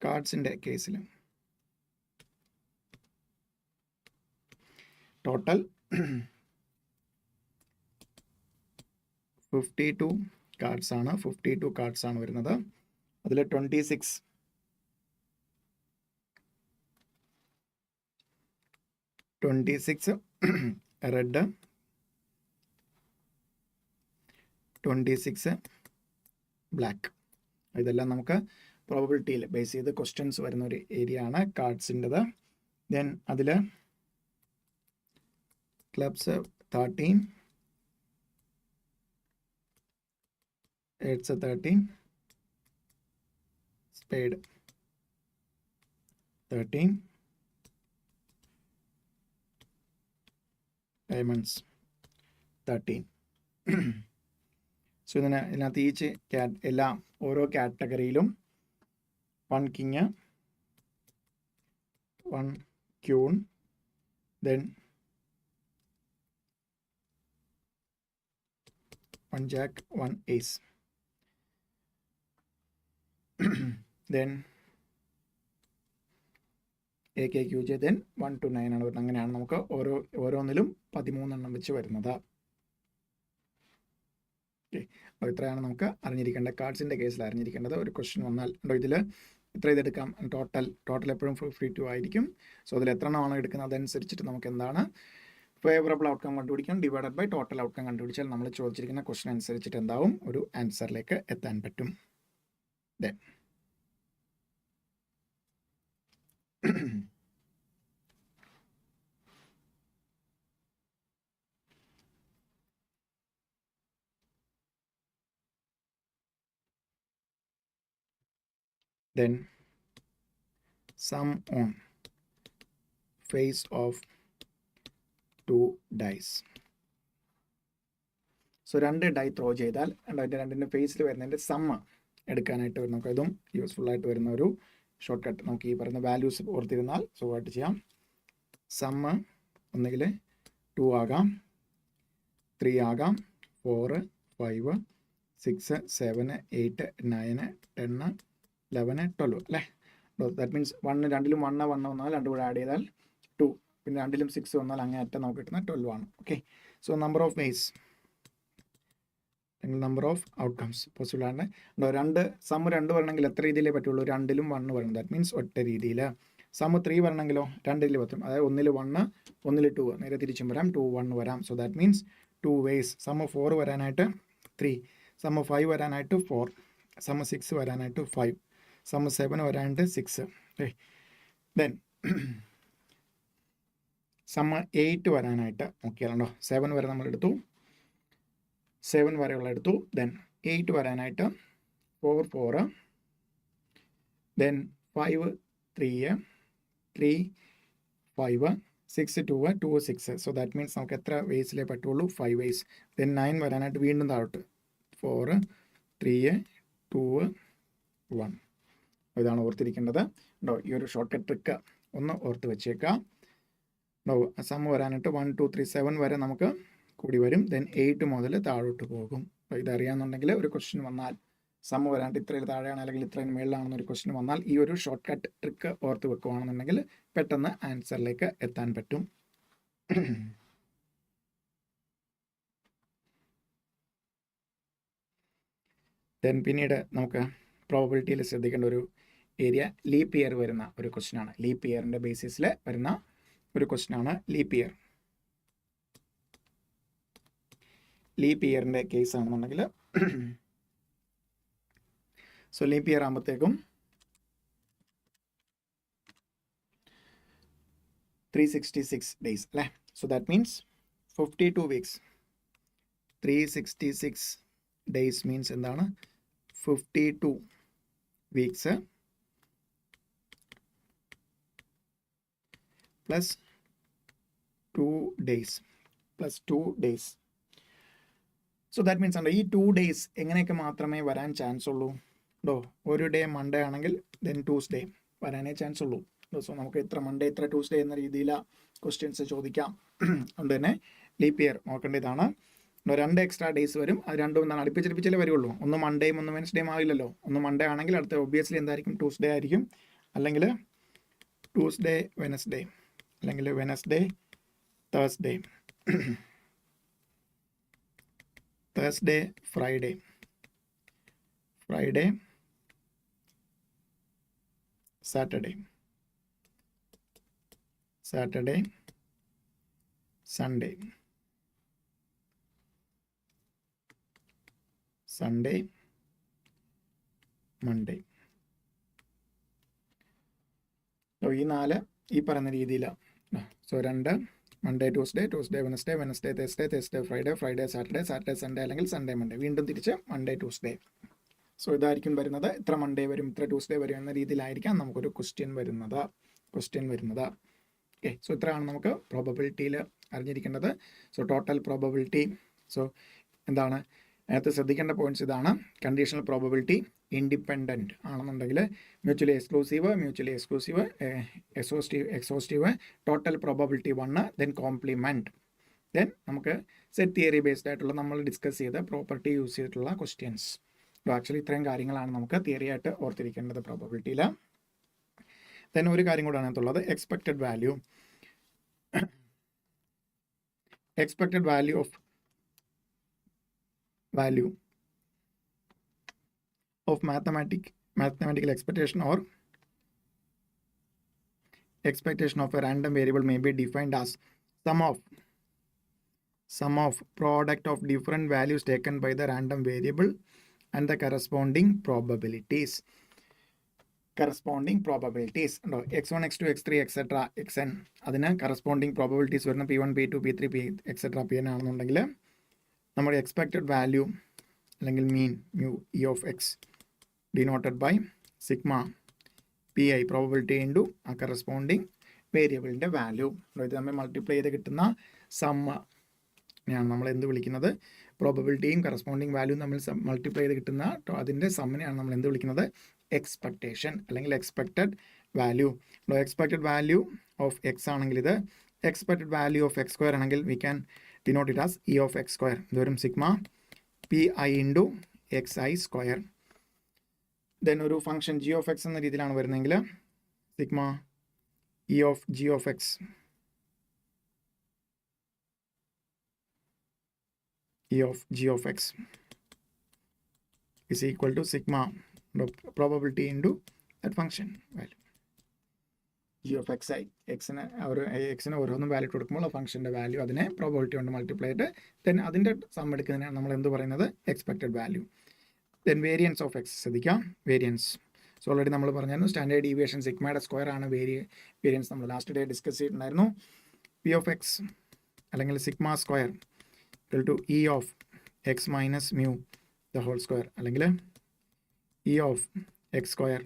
കാർഡ്സിൻ്റെ കേസിൽ ടോട്ടൽ 52 കാർഡ്സ് ആണ്. 52 കാർഡ്സ് ആണ് വരുന്നത്. അതിൽ 26 റെഡ്, 26 ബ്ലാക്ക്. ഇതെല്ലാം നമുക്ക് പ്രോബബിലിറ്റിയിൽ ബേസ് ചെയ്ത് ക്വസ്റ്റ്യൻസ് വരുന്ന ഒരു ഏരിയ ആണ് കാർഡ്സിൻ്റെത്. ദെൻ അതിൽ clubs 13, hearts 13, spade 13, diamonds 13. So ഇതിനകത്ത് ഈച്ച് എല്ലാം ഓരോ കാറ്റഗറിയിലും 1 king, 1 queen, then 1 jack, 1 ace, then AKQJ, then 1 to 9 ആണ് വരുന്നത്. അങ്ങനെയാണ് നമുക്ക് ഓരോന്നിലും 13 വെച്ച് വരുന്നത്. ഓക്കെ, അപ്പോൾ ഇത്രയാണ് നമുക്ക് അറിഞ്ഞിരിക്കേണ്ട കാർഡ്സിൻ്റെ കേസിൽ അറിഞ്ഞിരിക്കേണ്ടത്. ഒരു ക്വസ്റ്റ്യൻ വന്നാൽ ഉണ്ടോ ഇതിൽ ഇത്ര ഇതെടുക്കാം, ടോട്ടൽ എപ്പോഴും 52 ആയിരിക്കും. സോ അതിൽ എത്ര എണ്ണമാണോ എടുക്കുന്നത് അതനുസരിച്ചിട്ട് നമുക്ക് എന്താണ് ഫേവറബിൾ ഔട്ട്കം കണ്ടുപിടിക്കണം. ഡിവൈഡഡ് ബൈ ടോട്ടൽ ഔട്ട്കം കണ്ടുപിടിച്ചാൽ നമ്മൾ ചോദിച്ചിരിക്കുന്ന ക്വസ്റ്റ്യൻ അനുസരിച്ചിട്ട് എന്താവും ഒരു ആൻസറിലേക്ക് എത്താൻ പറ്റും. Then then sum on face of 2 dice. So 2 dye throw ചെയ്താൽ അതിൻ്റെ രണ്ടിൻ്റെ ഫേസിൽ വരുന്നതിൻ്റെ സമ്മ് എടുക്കാനായിട്ട് വരും. നമുക്ക് ഇതും യൂസ്ഫുൾ ആയിട്ട് വരുന്ന ഒരു ഷോർട്ട് കട്ട്. നമുക്ക് ഈ പറയുന്ന വാല്യൂസ് ഓർത്തിരുന്നാൽ സുഖമായിട്ട് ചെയ്യാം. സമ്മ് ഒന്നുകിൽ 2 ആകാം, 3 ആകാം, 4, 5, 6, 7, 8, 9, 10, 11, 12 അല്ലേ. ദാറ്റ് മീൻസ് 1 രണ്ടിലും 1 വന്നാൽ 2 കൂടെ ആഡ് ചെയ്താൽ 2, പിന്നെ രണ്ടിലും 6 വന്നാൽ അങ്ങനെ അറ്റം നമുക്ക് കിട്ടുന്ന 12 ആണ്. Okay, so number of vase അല്ലെങ്കിൽ നമ്പർ ഓഫ് ഔട്ട്കംസ് പോസിബിൾ ആണ്. രണ്ട് സമ്മ് 2 വരണമെങ്കിൽ എത്ര രീതിയിലേ പറ്റുള്ളൂ? 2ലും 1 വരണം. ദാറ്റ് മീൻസ് ഒറ്റ രീതിയിൽ. സമ്മ് 3 വരണമെങ്കിലോ 2 രീതിയിൽ പറ്റും. അതായത് 1ൽ 1, 1ൽ 2, നേരെ തിരിച്ചും വരാം, 2, 1 വരാം. So that means 2 ways. Sum 4 വരാനായിട്ട് 3, സമ്മ് 5 വരാനായിട്ട് 4, സമ്മ് 6 വരാനായിട്ട് 5, സമ്മ് 7 വരാനായിട്ട് 6. ഓക്കെ, ദെൻ സമ്മ് 8 വരാനായിട്ട് നോക്കിയാലുണ്ടോ, 7 വരെ നമ്മൾ എടുത്തു, 7 വരെയുള്ള എടുത്തു. ദെൻ 8 വരാനായിട്ട് 4, 4, ദെൻ 5, 3, 3, 5, 6, 2, 2, 6. സോ ദാറ്റ് മീൻസ് നമുക്ക് എത്ര വേസിലേ പറ്റുള്ളൂ? 5 വേസ്. ദെൻ 9 വരാനായിട്ട് വീണ്ടും താഴോട്ട് 4, 3, 2, 1. ഇതാണ് ഓർത്തിരിക്കേണ്ടത്. ഉണ്ടോ? ഈ ഒരു ഷോർട്ട് കട്ട് ട്രിക്ക് ഒന്ന് ഓർത്ത് വെച്ചേക്കാം. സമ്മ് വരാനായിട്ട് 1, 2, 3, 7 വരെ നമുക്ക് കൂടി വരും. ദെൻ 8 മുതൽ താഴോട്ട് പോകും. അപ്പോൾ ഇതറിയാമെന്നുണ്ടെങ്കിൽ ഒരു ക്വസ്റ്റ്യൻ വന്നാൽ സമ്മ് വരാണ്ട് ഇത്രയും താഴെയാണ് അല്ലെങ്കിൽ ഇത്രയും മേളിലാണെന്നൊരു ക്വസ്റ്റ്യൻ വന്നാൽ ഈ ഒരു ഷോർട്ട് കട്ട് ട്രിക്ക് ഓർത്ത് വെക്കുകയാണെന്നുണ്ടെങ്കിൽ പെട്ടെന്ന് ആൻസറിലേക്ക് എത്താൻ പറ്റും. ദെൻ പിന്നീട് നമുക്ക് പ്രോബബിലിറ്റിയിൽ ശ്രദ്ധിക്കേണ്ട ഒരു ഏരിയ ലീപ്പ് ഇയർ വരുന്ന ഒരു ക്വസ്റ്റ്യൻ ആണ്. ലീപ്പ് ഇയറിൻ്റെ ബേസിസിൽ വരുന്ന ഒരു ക്വസ്റ്റ്യൻ ആണ് ലീപ്പ് ഇയർ. ലീപ്പ് ഇയറിൻ്റെ കേസ് ആണെന്നുണ്ടെങ്കിൽ സോ ലീപ്പ് ഇയർ ആകുമ്പോഴത്തേക്കും 366 ഡേയ്സ് അല്ലേ. So that means 52 weeks. 366 days means എന്താണ്? 52 weeks plus 2 days plus 2 days. So that means ഉണ്ട് ഈ 2 ഡേയ്സ് എങ്ങനെയൊക്കെ മാത്രമേ വരാൻ ചാൻസ് ഉള്ളൂ? ഒരു ഡേ മൺഡേ ആണെങ്കിൽ ദെൻ ട്യൂസ്ഡേ വരാനേ ചാൻസ് ഉള്ളൂ. സോ നമുക്ക് ഇത്ര മൺഡേ ഇത്ര ട്യൂസ്ഡേ എന്ന രീതിയിൽ ക്വസ്റ്റ്യൻസ് ചോദിക്കാം. അതുകൊണ്ട് തന്നെ ലീപ്പ് ഇയർ നോക്കേണ്ടതാണ്. 2 എക്സ്ട്രാ ഡേയ്സ് വരും. അത് രണ്ടും എന്താണ് അടുപ്പിച്ചല്ലേ വരുള്ളൂ. ഒന്ന് മൺഡേയും ഒന്ന് വെനസ്ഡേയും ആവില്ലല്ലോ. ഒന്ന് മൺഡേ ആണെങ്കിൽ അടുത്ത ഒബ്വിയസ്ലി എന്തായിരിക്കും? ട്യൂസ്ഡേ ആയിരിക്കും. അല്ലെങ്കിൽ ട്യൂസ്ഡേ വെനസ്ഡേ, അല്ലെങ്കിൽ Wednesday Thursday, Thursday Friday, Friday Saturday, Saturday Sunday, Sunday Monday. ഈ 4 ഈ പറയുന്ന രീതിയിലാണ്. So 2 Monday Tuesday, Tuesday Wednesday, Wednesday Thursday, Thursday Friday, Friday Saturday, Saturday Sunday അല്ലെങ്കിൽ സൺഡേ മൺഡേ, വീണ്ടും തിരിച്ച് മൺഡേ ട്യൂസ്ഡേ. സോ ഇതായിരിക്കും വരുന്നത്. ഇത്ര മൺഡേ വരും, ഇത്ര ട്യൂസ്ഡേ വരും എന്ന രീതിയിലായിരിക്കാം നമുക്കൊരു ക്വസ്റ്റ്യൻ വരുന്നത്. ഓക്കെ, സോ ഇത്രയാണ് നമുക്ക് പ്രോബബിലിറ്റിയിൽ അറിഞ്ഞിരിക്കേണ്ടത്. So total probability. സോ എന്താണ് അതിനകത്ത് ശ്രദ്ധിക്കേണ്ട പോയിന്റ്സ് ഇതാണ്. കണ്ടീഷണൽ പ്രോബബിലിറ്റി ഇൻഡിപെൻഡൻറ്റ് ആണെന്നുണ്ടെങ്കിൽ mutually exclusive, exhaustive, total probability 1, then compliment. Then നമുക്ക് സെറ്റ് തിയറി ബേസ്ഡ് ആയിട്ടുള്ള നമ്മൾ ഡിസ്കസ് ചെയ്ത പ്രോപ്പർട്ടി യൂസ് ചെയ്തിട്ടുള്ള ക്വസ്റ്റ്യൻസ്. ആക്ച്വലി ഇത്രയും കാര്യങ്ങളാണ് നമുക്ക് തിയറി ആയിട്ട് ഓർത്തിരിക്കേണ്ടത് പ്രോബബിലിറ്റിയിൽ. ദെൻ ഒരു കാര്യം കൂടെ അതിനകത്തുള്ളത് expected value. Expected value of mathematical expectation or expectation of a random variable may be defined as sum of product of different values taken by the random variable and the corresponding probabilities. ഉണ്ടോ? x1, x2, x3, etc. xn അതിന് കറസ്പോണ്ടിങ് പ്രോബബിലിറ്റീസ് വരുന്ന p1, p2, p3, etc. pn ആണെന്നുണ്ടെങ്കിൽ നമ്മുടെ എക്സ്പെക്റ്റഡ് വാല്യൂ അല്ലെങ്കിൽ mean mu E of X denoted by sigma PI probability into ആ കറസ്പോണ്ടിങ് വേരിയബിളിൻ്റെ വാല്യൂ. ഇത് നമ്മൾ മൾട്ടിപ്ലൈ ചെയ്ത് കിട്ടുന്ന സമ്മിനെയാണ് നമ്മൾ എന്ത് വിളിക്കുന്നത്, പ്രോബബിലിറ്റിയും കറസ്പോണ്ടിങ് വാല്യൂവും തമ്മിൽ മൾട്ടിപ്ലൈ ചെയ്ത് കിട്ടുന്ന അതിൻ്റെ സമ്മിനെയാണ് നമ്മൾ എന്ത് വിളിക്കുന്നത്, എക്സ്പെക്റ്റേഷൻ അല്ലെങ്കിൽ expected value. Expected value of X ആണെങ്കിൽ ഇത് expected value of X square ആണെങ്കിൽ we can denote it as E of X square. ഇത് വരും sigma PI into XI square. Then ഒരു ഫംഗ്ഷൻ g ഓഫ് എക്സ് എന്ന രീതിയിലാണ് വരുന്നതെങ്കിൽ sigma E of g of X E of g of x is equal to sigma probability into that function value. g of xi എക്സിന് ഓരോന്നും വാല്യൂ കൊടുക്കുമ്പോൾ ആ ഫംഗ്ഷൻ്റെ വാല്യൂ അതിനെ പ്രോബബിലിറ്റി കൊണ്ട് മൾട്ടിപ്ലൈ ചെയ്ത് ദെൻ അതിൻ്റെ സം എടുക്കുന്നതിനാണ് നമ്മൾ എന്ത് പറയുന്നത്, expected value. Then variance of X ശ്രദ്ധിക്കാം, വേരിയൻസ്. സോ ഓൾറെഡി നമ്മൾ പറഞ്ഞായിരുന്നു സ്റ്റാൻഡേർഡ് ഡീവിയേഷൻ സിഗ്മയുടെ സ്ക്വയർ ആണ് വേരിയൻസ്. നമ്മൾ ലാസ്റ്റ് ഡേ ഡിസ്കസ് ചെയ്തിട്ടുണ്ടായിരുന്നു. പി ഓഫ് എക്സ് അല്ലെങ്കിൽ sigma square equal to E of x minus mu the whole square അല്ലെങ്കിൽ E of x square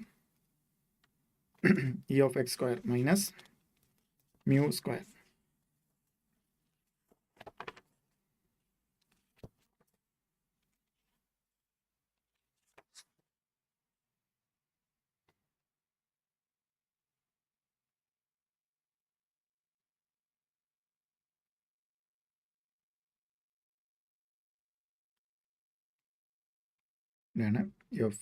E of x square minus mu square. ഇതാണ് E of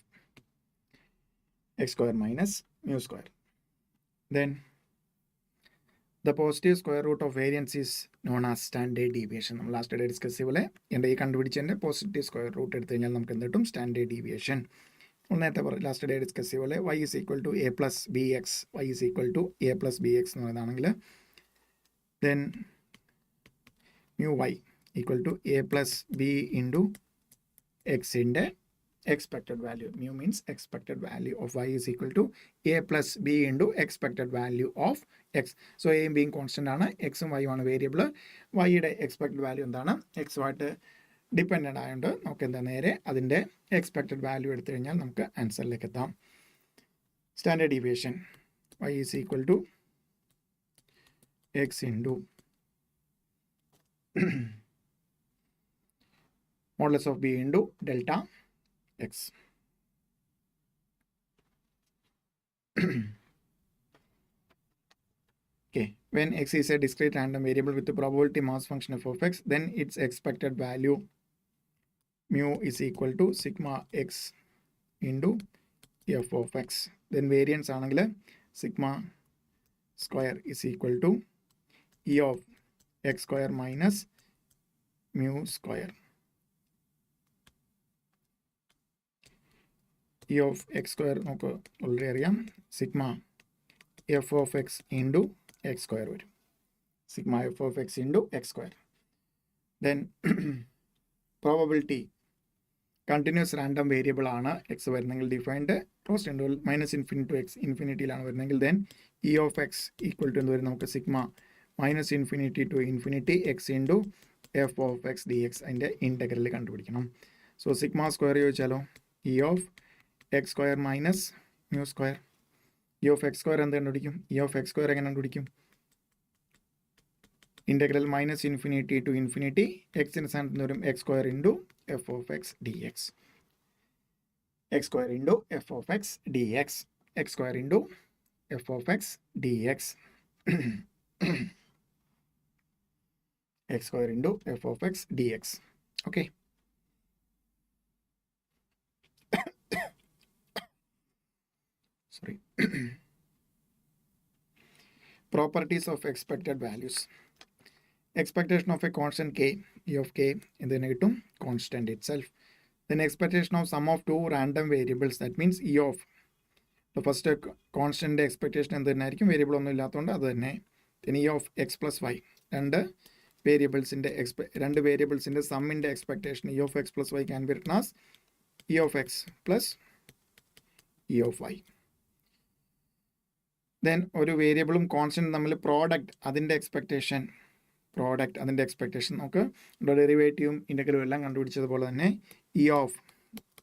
x square minus mu square. Then the positive square root of variance is known as standard deviation. നമ്മൾ ലാസ്റ്റ് ഡേ ഡിസ്കസ് ചെയ്ത പോലെ എൻ്റെ ഈ കണ്ടുപിടിച്ചതിൻ്റെ പോസിറ്റീവ് സ്ക്വയർ റൂട്ട് എടുത്തു കഴിഞ്ഞാൽ നമുക്ക് എന്ത് കിട്ടും, സ്റ്റാൻഡേർഡ് ഡീവിയേഷൻ. നേരത്തെ പറയും ലാസ്റ്റ് ഡേ ഡിസ്കസ് ചെയ്ത പോലെ y is equal to a plus bx, y is equal to a plus bx എന്ന് പറയുന്നതാണെങ്കിൽ then mu y equal to a plus b into x ൻ്റെ expected value. Mu means expected value of y is equal to a plus b into expected value of x. So a being constant ആണ്, x ഉം y ആണ് വേരിയബിൾ. yയുടെ expected value എന്താണ്, x ആയിട്ട് ഡിപ്പെൻഡൻ്റ് ആയതുകൊണ്ട് നമുക്ക് എന്താ നേരെ അതിൻ്റെ എക്സ്പെക്റ്റഡ് വാല്യൂ എടുത്തു കഴിഞ്ഞാൽ നമുക്ക് ആൻസറിലേക്ക് എത്താം. Standard deviation y is equal to x into modulus of b into delta x. Okay, when x is a discrete random variable with the probability mass function f of x, then its expected value mu is equal to sigma x into f of x. Then variance ആണെങ്കിൽ sigma square is equal to e of x square minus mu square. E of x square നമുക്ക് ഓൾറെഡി അറിയാം, sigma F of X into X square വരും. Sigma F of X into X square. Then probability continuous random variable ആണ് എക്സ് വരുന്നെങ്കിൽ defined closed interval minus infinity to X ഇൻഫിനിറ്റിയിലാണ് വരുന്നെങ്കിൽ then E of X equal to എന്ത് വരും, നമുക്ക് sigma minus infinity to infinity X into F of X D X അതിൻ്റെ ഇൻറ്റഗ്രൽ കണ്ടുപിടിക്കണം. സോ സിഗ്മ സ്ക്വയർ ചോദിച്ചാലോ E of X square minus mu square. E of X square എന്ത് കണ്ടുപിടിക്കും, ഇ ഓഫ് എക്സ് സ്ക്വയർ എങ്ങനെ കണ്ടുപിടിക്കും, integral minus infinity to infinity എക്സിന് സ്ഥാനത്ത് വരും X square into F of X D X. X square into F of X D X, X square into F of X D X, X square into F of X D X. Okay, sorry. Properties of expected values. Expectation of a constant k, e of k in the negative constant itself. Then expectation of sum of two random variables, that means e of the first constant expectation and then variable on the then e of x plus y and variables in the variables in the sum in the expectation e of x plus y can be written as e of x plus e of y. Then ഒരു വേരിയബിളും കോൺസ്റ്റൻറ്റും തമ്മിൽ പ്രോഡക്റ്റ് അതിൻ്റെ എക്സ്പെക്റ്റേഷൻ നമുക്ക് ഡെറിവേറ്റീവും ഇൻ്റഗ്രലും എല്ലാം കണ്ടുപിടിച്ചതുപോലെ തന്നെ E of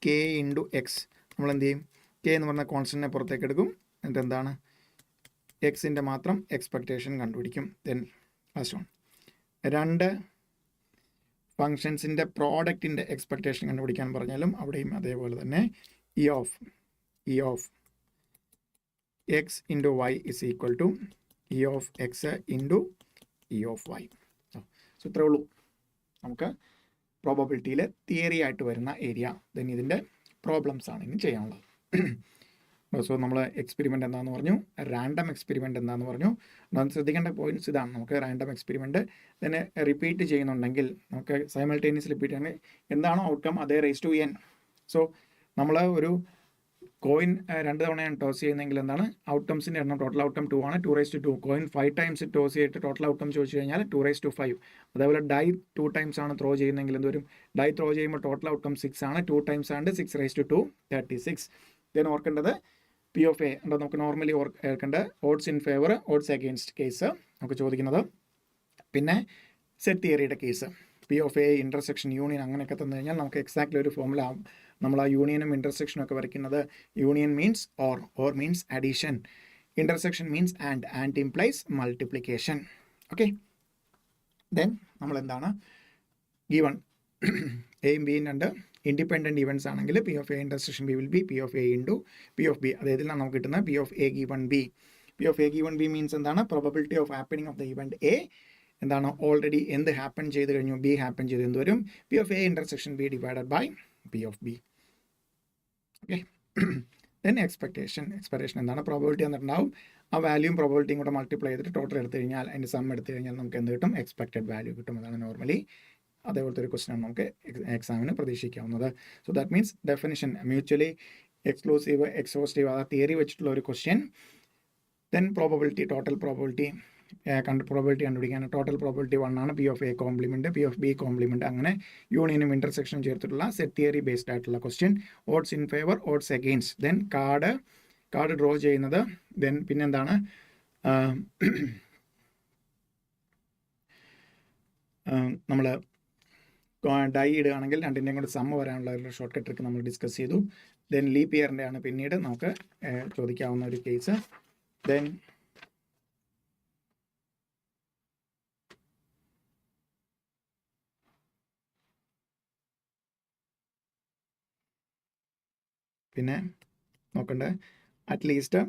K into X നമ്മൾ എന്ത് ചെയ്യും, കെ എന്ന് പറഞ്ഞ കോൺസ്റ്റൻറ്റിനെ പുറത്തേക്ക് എടുക്കും, എന്നിട്ട് എന്താണ് എക്സിൻ്റെ മാത്രം എക്സ്പെക്റ്റേഷൻ കണ്ടുപിടിക്കും. ദെൻ ലാസ്റ്റ് വൺ, രണ്ട് ഫങ്ഷൻസിൻ്റെ പ്രോഡക്റ്റിൻ്റെ എക്സ്പെക്റ്റേഷൻ കണ്ടുപിടിക്കാൻ പറഞ്ഞാലും അവിടെയും അതേപോലെ തന്നെ E of X into Y is equal to E of X into E of Y. So ഇത്രേ ഉള്ളൂ നമുക്ക് പ്രോബബിലിറ്റിയിൽ തിയറി ആയിട്ട് വരുന്ന ഏരിയ. ദെൻ ഇതിൻ്റെ പ്രോബ്ലംസ് ആണ് ഇനി ചെയ്യാനുള്ളത്. സോ നമ്മൾ എക്സ്പെരിമെൻ്റ് എന്താണെന്ന് പറഞ്ഞു, റാൻഡം എക്സ്പെരിമെൻ്റ് എന്താണെന്ന് പറഞ്ഞു. ശ്രദ്ധിക്കേണ്ട പോയിന്റ്സ് ഇതാണ്. നമുക്ക് റാൻഡം എക്സ്പെരിമെൻ്റ് തന്നെ റിപ്പീറ്റ് ചെയ്യുന്നുണ്ടെങ്കിൽ നമുക്ക് സൈമൾട്ടേനിയസ് റിപ്പീറ്റ് ചെയ്യണമെങ്കിൽ എന്താണോ ഔട്ട്കം അതേ റേസ് ടു എൻ. സോ നമ്മൾ ഒരു കോയിൻ 2 തവണയാണ് ടോസ് ചെയ്യുന്നതെങ്കിൽ എന്താണ് ഔട്ട്കംസിൻ്റെ എണ്ണം ടോട്ടൽ ഔട്ട്കം 2 ആണ്, 2 കോയിൻ 5 ടൈംസ് ടോസ് ചെയ്തിട്ട് ടോട്ടൽ ഔട്ട്കം ചോദിച്ചു കഴിഞ്ഞാൽ 2 അതേപോലെ ഡൈ 2 ടൈംസ് ആണ് ത്രോ ചെയ്യുന്നതെങ്കിൽ എന്തുവരും, ഡൈ ത്രോ ചെയ്യുമ്പോൾ ടോട്ടൽ ഔട്ട്കം 6 ആണ്, 2 ടൈംസ് ആണ് 6 36. ദെൻ ഓർക്കേണ്ടത് പി ഓഫ് എ ഉണ്ടോ, നമുക്ക് നോർമലി ഓർക്കേണ്ടത് odds in favour odds against case നമുക്ക് ചോദിക്കുന്നത്. പിന്നെ സെറ്റ് തിയറിയുടെ case P of A intersection union അങ്ങനെയൊക്കെ തന്നു കഴിഞ്ഞാൽ നമുക്ക് എക്സാക്ട്ലി ഒരു ഫോമുല നമ്മൾ ആ യൂണിയനും ഇൻ്റർസെക്ഷനും ഒക്കെ വരയ്ക്കുന്നത്. Union means or means addition, intersection means and implies multiplication. Okay, then നമ്മൾ എന്താണ് ഗിവൺ എയും ബിയും രണ്ട് ഇൻഡിപെൻഡൻറ്റ് ഇവൻറ്റ്സ് ആണെങ്കിൽ P of A intersection B will be P of A into P of B. അതായത് നമുക്ക് കിട്ടുന്നത് P of A given B. P of A given B means എന്താണ്, probability of happening of the event A എന്താണ് ഓൾറെഡി എന്ത് ഹാപ്പൻ ചെയ്ത് കഴിഞ്ഞു, ബി ഹാപ്പൻ ചെയ്ത് എന്ത് വരും, P of A intersection B divided by P of B. Okay, then expectation എന്താണ്, പ്രോബബിലിറ്റി എന്നിട്ടുണ്ടാവും, ആ വാല്യൂയും പ്രോബബിലിറ്റിയും കൂടെ മൾട്ടിപ്ലൈ ചെയ്തിട്ട് ടോട്ടൽ എടുത്തു കഴിഞ്ഞാൽ അതിൻ്റെ സം എടുത്തു കഴിഞ്ഞാൽ നമുക്ക് എന്ത് കിട്ടും, എക്സ്പെക്റ്റഡ് വാല്യൂ കിട്ടും. അതാണ് നോർമലി അതേപോലത്തെ ഒരു ക്വസ്റ്റൻ ആണ് നമുക്ക് എക്സാമിന് പ്രതീക്ഷിക്കാവുന്നത്. So that means definition mutually exclusive exhaustive ആ തിയറി വെച്ചിട്ടുള്ള ഒരു question. Then probability total probability കണ്ടുപിടിക്കാൻ ടോട്ടൽ പ്രോബബിലിറ്റി 1 ആണ്, P of A complement P of B complement, അങ്ങനെ യൂണിയനും ഇൻ്റർസെക്ഷനും ചേർത്തിട്ടുള്ള സെറ്റ് തിയറി ബേസ്ഡ് ആയിട്ടുള്ള question. Odds in favour odds against, then card draw ചെയ്യുന്നത്, ദെൻ പിന്നെന്താണ് നമ്മൾ ഡൈ ഇടുകയാണെങ്കിൽ രണ്ടിൻ്റെയും കൂടെ സമ്മ വരാനുള്ള ഒരു ഷോർട്ട് കട്ട് ട്രിക്ക് നമ്മൾ ഡിസ്കസ് ചെയ്തു. ദെൻ ലീപ്പ് ഇയറിൻ്റെ ആണ് പിന്നീട് നമുക്ക് ചോദിക്കാവുന്ന ഒരു കേസ്. ദെൻ പിന്നെ നോക്കണ്ടേ അറ്റ്ലീസ്റ്റ്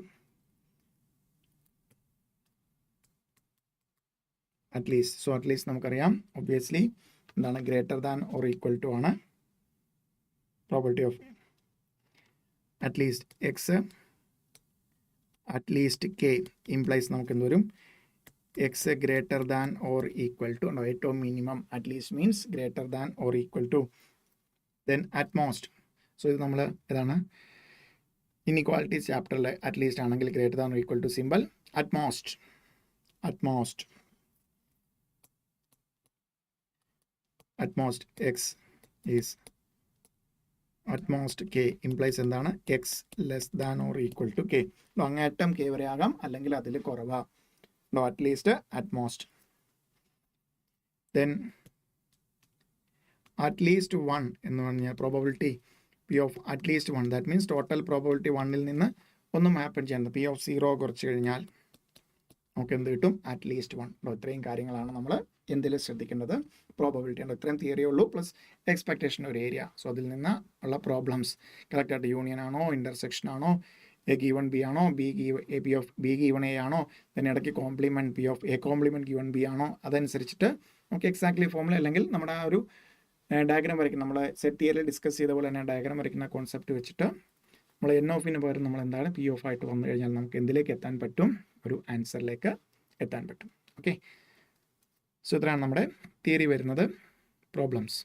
നമുക്കറിയാം ഒബ്വിയസ്ലി എന്താണ് greater than or equal to ആണ് probability of at least X at least K implies നമുക്ക് എന്ത് വരും, X greater than or equal to ഉണ്ടോ, ഏറ്റവും minimum at least means greater than or equal to. Then at most, so ഇത് നമ്മൾ ഏതാണ് ഇൻഇക്വാലിറ്റീസ് ചാപ്റ്ററിൽ അറ്റ്ലീസ്റ്റ് ആണെങ്കിൽ greater than or equal to simple at most X is at most K implies എന്താണ് X less than or equal to K. അങ്ങേറ്റം കെ വരെ ആകാം അല്ലെങ്കിൽ അതിൽ കുറവാ, അറ്റ്ലീസ്റ്റ് അറ്റ്മോസ്റ്റ്. ദെൻ അറ്റ്ലീസ്റ്റ് 1 എന്ന് പറഞ്ഞാൽ probability P of at least 1, that means total probability 1-ൽ നിന്ന് ഒന്നും ഹാപ്പൻ ചെയ്യുന്നത് പി ഓഫ് 0 കുറച്ച് കഴിഞ്ഞാൽ നമുക്ക് എന്ത് കിട്ടും, അറ്റ്ലീസ്റ്റ് 1. ഇത്രയും കാര്യങ്ങളാണ് നമ്മൾ എന്തിൽ ശ്രദ്ധിക്കേണ്ടത്, പ്രോബബിലിറ്റി ഉണ്ട്. ഇത്രയും തിയറിയേ ഉള്ളൂ പ്ലസ് എക്സ്പെക്റ്റേഷൻ ഒരു ഏരിയ. സോ അതിൽ നിന്ന് ഉള്ള പ്രോബ്ലംസ് കറക്റ്റായിട്ട് യൂണിയൻ ആണോ ഇൻ്റർസെക്ഷൻ ആണോ എ ഗീവൺ ബി ആണോ P of B given A ആണോ, then ഇടയ്ക്ക് compliment P of A compliment given B ആണോ, അതനുസരിച്ചിട്ട് നമുക്ക് എക്സാക്ട്ലി ഫോമുല അല്ലെങ്കിൽ നമ്മുടെ ആ ഒരു ഡയഗ്രാം വരയ്ക്കുന്ന നമ്മൾ സെറ്റ് തിയറിയിൽ ഡിസ്കസ് ചെയ്ത പോലെ തന്നെ ഡയഗ്രാം വരയ്ക്കുന്ന കോൺസെപ്റ്റ് വെച്ചിട്ട് നമ്മൾ എൻ ഓഫിന് പകരം നമ്മൾ എന്താണ് പി ഓഫ് ആയിട്ട് വന്നു കഴിഞ്ഞാൽ നമുക്ക് എന്തിലേക്ക് എത്താൻ പറ്റും, ഒരു ആൻസറിലേക്ക് എത്താൻ പറ്റും. ഓക്കെ, സോ ഇത്രയാണ് നമ്മുടെ തിയറി വരുന്നത്. പ്രോബ്ലംസ്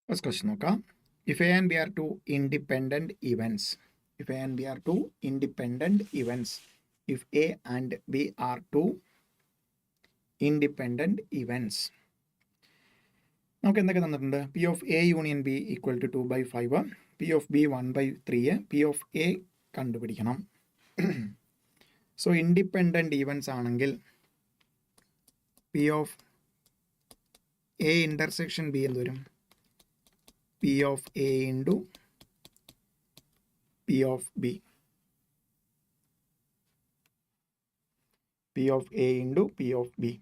ഫസ്റ്റ് ക്വസ്റ്റ്യൻ നോക്കാം. If A and B are two independent events, if A and B are two independent events, if A and B are two independent events, നമുക്ക് എന്തൊക്കെ തന്നിട്ടുണ്ട്? P of A union B equal to 2/5, P of B 1/3, P of A കണ്ടുപിടിക്കണം. സോ ഇൻഡിപെൻഡൻറ്റ് ഈവൻസ് ആണെങ്കിൽ P of A intersection B എന്ത് വരും? P of A into P of B, P of A into P of B.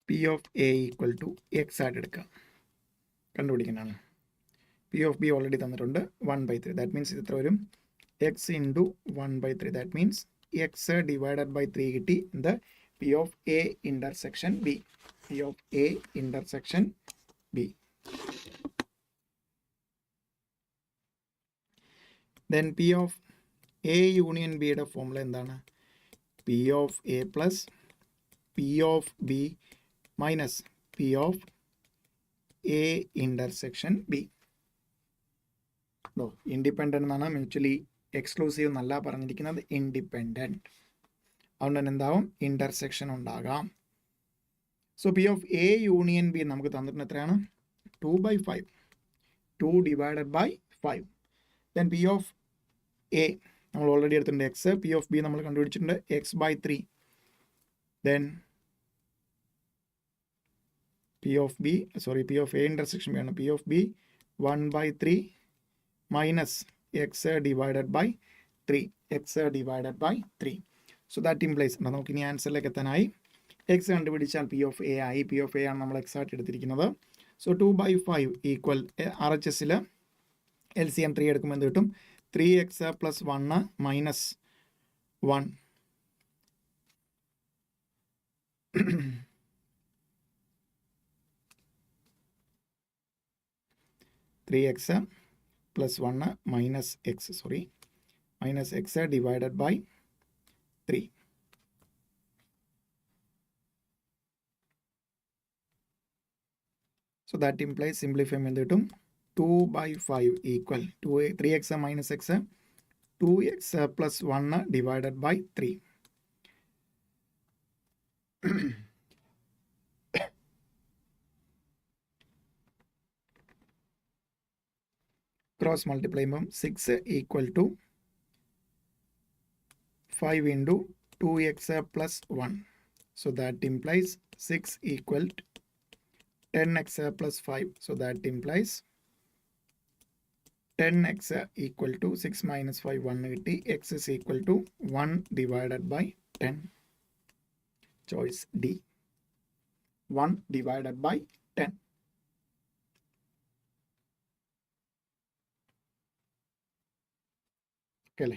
P of A equal to X ആയിട്ട് എടുക്കുക, കണ്ടുപിടിക്കുന്നതാണ്. പി ഓഫ് ബി ഓൾറെഡി തന്നിട്ടുണ്ട് 1/3, ദാറ്റ് മീൻസ് ഇത് എത്ര വരും? X into 1/3, that means X divided by 3 കിട്ടി. ഇത് P of A intersection B, P of A intersection B. Then P of A union ബിയുടെ ഫോമുല എന്താണ്? P of A plus P of B minus P of A intersection B. Independent എന്നാണ്, മ്യൂച്വലി എക്സ്ക്ലൂസീവ് എന്നല്ല പറഞ്ഞിരിക്കുന്നത്, ഇൻഡിപെൻഡൻറ്റ്. അതുകൊണ്ട് തന്നെ എന്താവും? ഇൻ്റർസെക്ഷൻ ഉണ്ടാകാം. So P of A union B നമുക്ക് തന്നിട്ടുണ്ട് എത്രയാണ്? 2/5, 2 divided by 5. Then P of A നമ്മൾ ഓൾറെഡി എടുത്തിട്ടുണ്ട് എക്സ്, പി ഓഫ് ബി നമ്മൾ കണ്ടുപിടിച്ചിട്ടുണ്ട് x/3. Then P of B P of A intersection B ആണ്, P of B 1/3 minus X divided by 3, X divided by 3. So that implies, നമുക്ക് ഇനി ആൻസറിലേക്ക് എത്താനായി. എക്സ് കണ്ടുപിടിച്ചാൽ പി ഓഫ് എ ആയി, പി ഓഫ് എ ആണ് നമ്മൾ എക്സ് ആയിട്ട് എടുത്തിരിക്കുന്നത്. സോ 2/5 ഈക്വൽ RHSൽ LCM 3 എടുക്കുമ്പോൾ എന്ത് കിട്ടും? 3x + 1 minus 1, 3x + 1 minus X, minus X divided by 3. So that implies simplify എന്ത് കിട്ടും? 2/5 equal 3x minus X 2x + 1 divided by 3. Cross multiply ചെയ്യുമ്പം 6 equal to 5 into 2x + 1. So that implies 6 equal to 10x + 5. So that implies 10x equal to 6 minus 5 1 കിട്ടി. X is equal to 1 divided by 10. Choice D, 1 divided by 10. Okay അല്ലേ?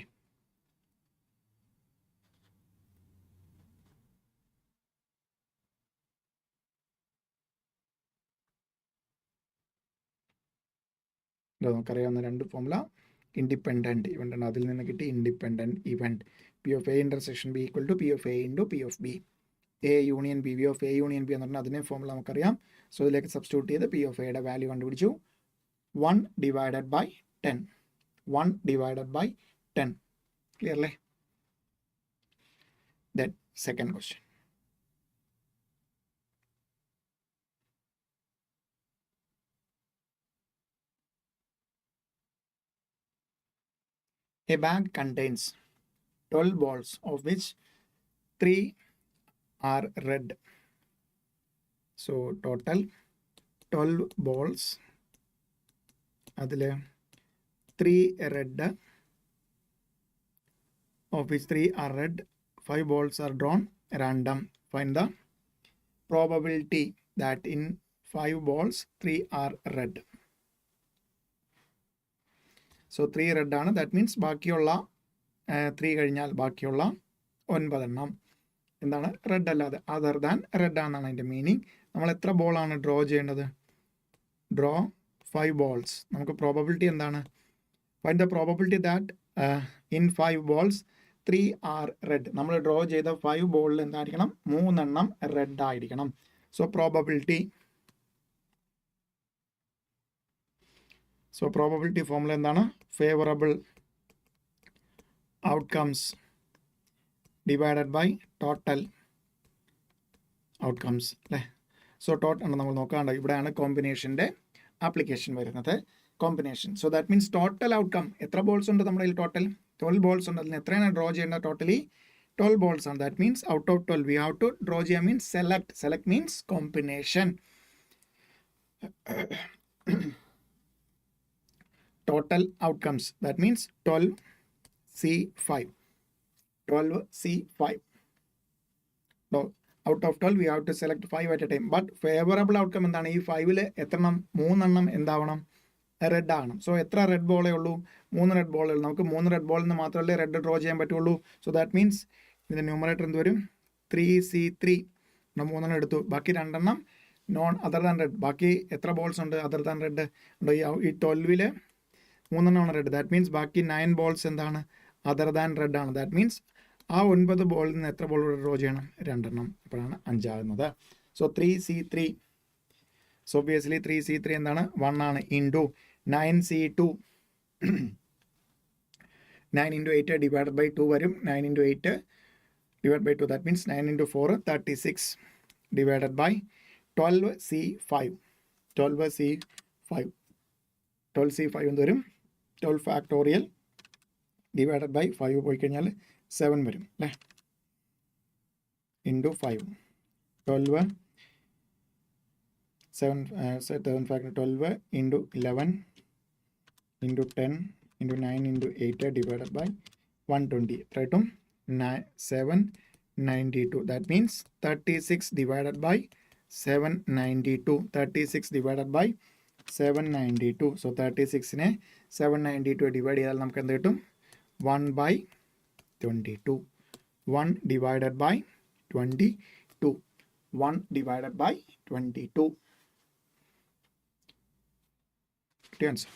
നമുക്കറിയാവുന്ന രണ്ട് ഫോമുല. ഇൻഡിപെൻഡൻറ്റ് ഇവൻ്റ് ആണ്, അതിൽ നിന്ന് കിട്ടി independent event. P of A intersection B equal to P of A into P of B, A union B, P of A union B എന്ന് പറഞ്ഞാൽ അതിനെ ഫോമുല നമുക്കറിയാം. സോ ഇതിലേക്ക് സബ്സ്റ്റിറ്റ്യൂട്ട് ചെയ്ത് പി ഓഫ് എയുടെ വാല്യൂ കണ്ടുപിടിച്ചു. 1 divided by 10, 1 divided by 10. Clear അല്ലേ? Then second question. A bag contains 12 balls of which 3 are red. So total 12 balls, അതിൽ 3 red, of which 3 are red, 5 balls are drawn random. Find the probability that in 5 balls 3 are red. So 3 red ആണ്, that means ബാക്കിയുള്ള 3 കഴിഞ്ഞാൽ ബാക്കിയുള്ള 9 എണ്ണം എന്താണ് റെഡ് അല്ലാതെ അതർ ദാൻ റെഡ് ആണെന്നാണ് അതിൻ്റെ മീനിങ്. നമ്മൾ എത്ര ബോളാണ് ഡ്രോ ചെയ്യേണ്ടത്? Draw 5 balls. നമുക്ക് പ്രോബബിലിറ്റി എന്താണ്? Find the probability that in 5 balls 3 are red. നമ്മൾ ഡ്രോ ചെയ്ത 5 ബോളിൽ എന്തായിരിക്കണം? 3 എണ്ണം റെഡ് ആയിരിക്കണം. സോ പ്രോബബിലിറ്റി ഫോർമുല എന്താണ്? Favourable outcomes divided by total outcomes അല്ലേ? സോ ടോട്ടൽ നമ്മൾ നോക്കാണ്ട് ഇവിടെയാണ് കോമ്പിനേഷൻ്റെ ആപ്ലിക്കേഷൻ വരുന്നത്. Combination. So that means total outcome എത്ര ബോൾസ് ഉണ്ട് നമ്മുടെ കയ്യിൽ? ടോട്ടൽ 12 ബോൾസ് ഉണ്ട്. അതിന് എത്രയാണ് ഡ്രോ ചെയ്യേണ്ടത്? ടോട്ടലി 12 ബോൾസ് ആണ്. That means out of 12 we have to draw ചെയ്യാൻ means select means combination. Total outcomes, that means 12C5. 12C5. So out of 12 we have to select 5 at a time. But favorable outcome എന്താണ്? ഈ 5-ൽ എത്രണ്ണം? 3 എണ്ണം എന്താവണം? റെഡ് ആകണം. സോ എത്ര റെഡ് ബോളേ ഉള്ളൂ? 3 റെഡ് ബോളുകൾ. നമുക്ക് 3 റെഡ് ബോളിൽ നിന്ന് മാത്രമല്ലേ റെഡ് ഡ്രോ ചെയ്യാൻ പറ്റുള്ളൂ. സോ ദാറ്റ് മീൻസ് ഇതിൻ്റെ ന്യൂമറേറ്റർ എന്ത് വരും? 3C3. 3 എണ്ണം എടുത്തു. ബാക്കി 2 എണ്ണം നോൺ അതർ ദാൻ റെഡ്. ബാക്കി എത്ര ബോൾസ് ഉണ്ട് അതർ ദാൻ റെഡ്? ഈ 12-ൽ 3 എണ്ണമാണ് റെഡ്. ദാറ്റ് മീൻസ് ബാക്കി 9 ബോൾസ് എന്താണ്? അതർ ദാൻ റെഡ് ആണ്. ദാറ്റ് മീൻസ് ആ 9 ബോളിൽ നിന്ന് എത്ര ബോൾ ഡ്രോ ചെയ്യണം? 2 എണ്ണം. അപ്പോഴാണ് 5 ആകുന്നത്. So 3C3. So obviously 3C3 എന്താണ്? 1 ആണ്. Into 9C2. 9 into 8 divided by 2 വരും. 9 into 8 divided by 2. That means 9 into 4 36 divided by 12C5. 12C5 എന്ത് വരും? 12 factorial divided by 5 പോയി കഴിഞ്ഞാൽ 7 വരും അല്ലേ? Into 5. 12 7 factor 12 into 11 into 10 into 9 into 8 divided by 120. Right? 792. That means 36 divided by 792. 36 divided by 792. So 36-നെ 792 divide ചെയ്താൽ നമുക്ക് എന്ത് കിട്ടും? 1/22. 1 divided by 22. 1 divided by 22. Clear answer.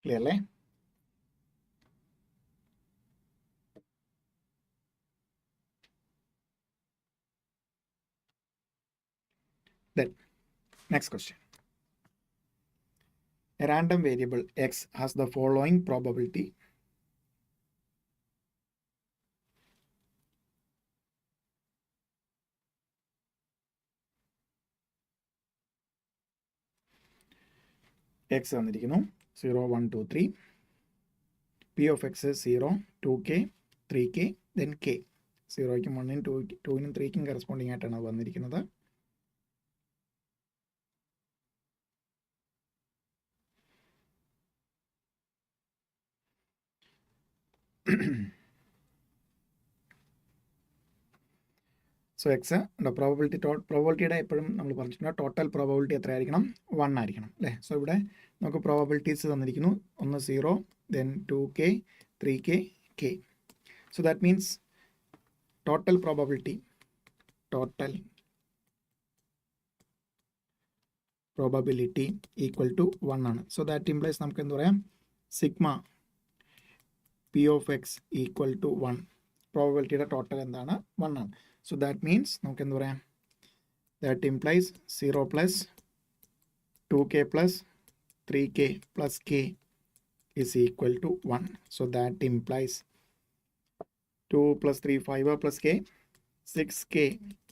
Clearly? Then, next question. A random variable x has the following probability. X തന്നിരിക്കുന്നു 0, 1, 2, 3. P of x is 0, 2k, 3k, then k. 0ക്കും 1നും 2നും 3ക്കും കറസ്പോണ്ടിങ് ആയിട്ടാണ് വന്നിരിക്കുന്നത്. സോ എക്സ് പ്രോബബിലിറ്റിയുടെ എപ്പോഴും നമ്മൾ പറഞ്ഞിട്ടുണ്ട് ടോട്ടൽ പ്രോബബിലിറ്റി എത്രയായിരിക്കണം? 1 ആയിരിക്കണം അല്ലേ? സോ ഇവിടെ നമുക്ക് പ്രോബബിലിറ്റീസ് തന്നിരിക്കുന്നു. ഒന്ന് 0, then 2k, 3k, k. So that means total probability equal to 1 ആണ്. So that implies നമുക്ക് എന്ത് പറയാം? Sigma p of x equal to 1. പ്രോബബിലിറ്റിയുടെ ടോട്ടൽ എന്താണ്? 1 ആണ്. So that means നമുക്ക് എന്ത് പറയാം? That implies 0 plus 2k plus 3k plus k is equal to 1. So that implies 2 plus 3 5 plus k 6k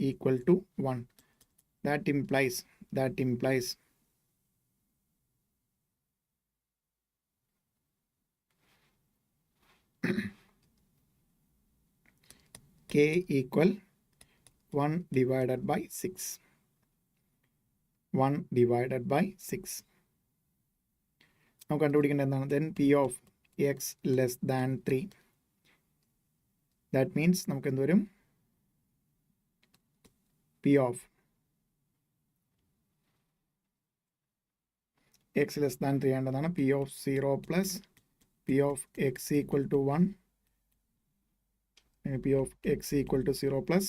equal to 1. That implies k equal 1 divided by 6. 1 divided by 6. നമുക്ക് കണ്ടുപിടിക്കേണ്ടത് എന്താണ്? Then p of x less than 3. That means നമുക്ക് എന്ത് വരും? p of x less than 3 ആണെന്നാണ്. p of 0 plus p of x equal to 1, p of x equal to 0 plus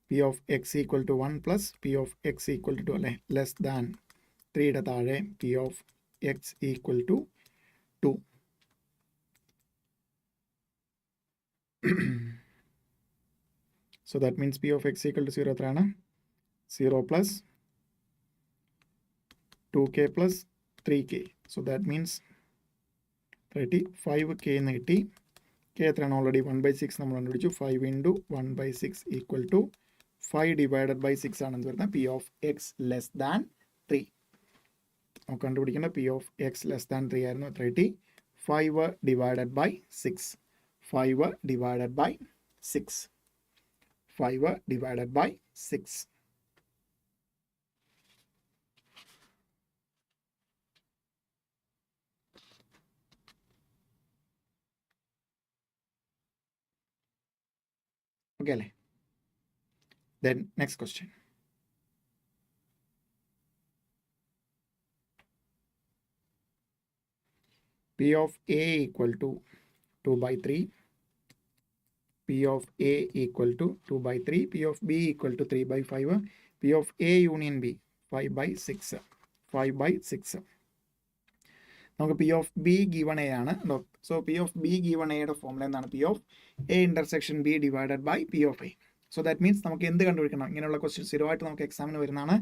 p of x equal to 1 plus p of x equal to 2 അല്ലേ, ലെസ് ദാൻ 3യുടെ താഴെ p of x equal to 2. So that means p of x equal to 0 എത്രയാണ്? 0 plus 2k plus 3k. So that means 35k എന്ന് കിട്ടി. k എത്രയാണ്? ഓൾറെഡി 1/6 നമ്മൾ കണ്ടുപിടിച്ചു. 5 into 1/6 equal to 5 divided by 6 ആണെന്ന് വരുന്നത് p of x less than 3. നമുക്ക് കണ്ടുപിടിക്കേണ്ട p of x less than 3 ആയിരുന്നു. എത്ര കിട്ടി? 5 divided by 6. 5 divided by 6. 5 divided by 6. Okay, അല്ലേ? Then next question. P of A equal to 2 by 3. P of A equal to 2 by 3. P of B equal to 3 by 5. P of A union B 5 by 6. 5 by 6. നമുക്ക് P of B given A ആണ്. So P of B given എയുടെ ഫോമുല എന്താണ്? P of A intersection B divided by P of A. So that means നമുക്ക് എന്ത് കണ്ടുപിടിക്കണം? ഇങ്ങനെയുള്ള ക്വസ്റ്റ്യൻ സ്ഥിരമായിട്ട് നമുക്ക് എക്സാമിന് വരുന്നതാണ്.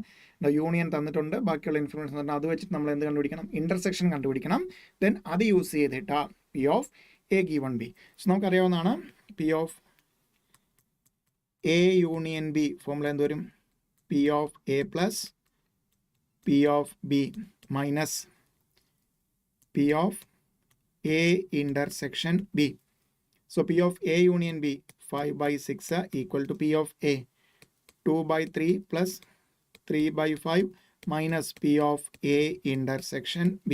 യൂണിയൻ തന്നിട്ടുണ്ട്, ബാക്കിയുള്ള ഇൻഫർമേഷൻ തന്നിട്ടുണ്ട്. അത് വെച്ചിട്ട് നമ്മൾ എന്ത് കണ്ടുപിടിക്കണം? ഇൻ്റർസെക്ഷൻ കണ്ടുപിടിക്കണം. ദെൻ അത് യൂസ് ചെയ്തിട്ട് P of A given B. So നമുക്കറിയാവുന്നതാണ് P of A union B formula എന്ത് വരും? P of A plus P of B minus P of A intersection B. So P of A union B 5 by 6 equal to P of A 2 by 3 plus 3 by 5 minus P of A intersection B.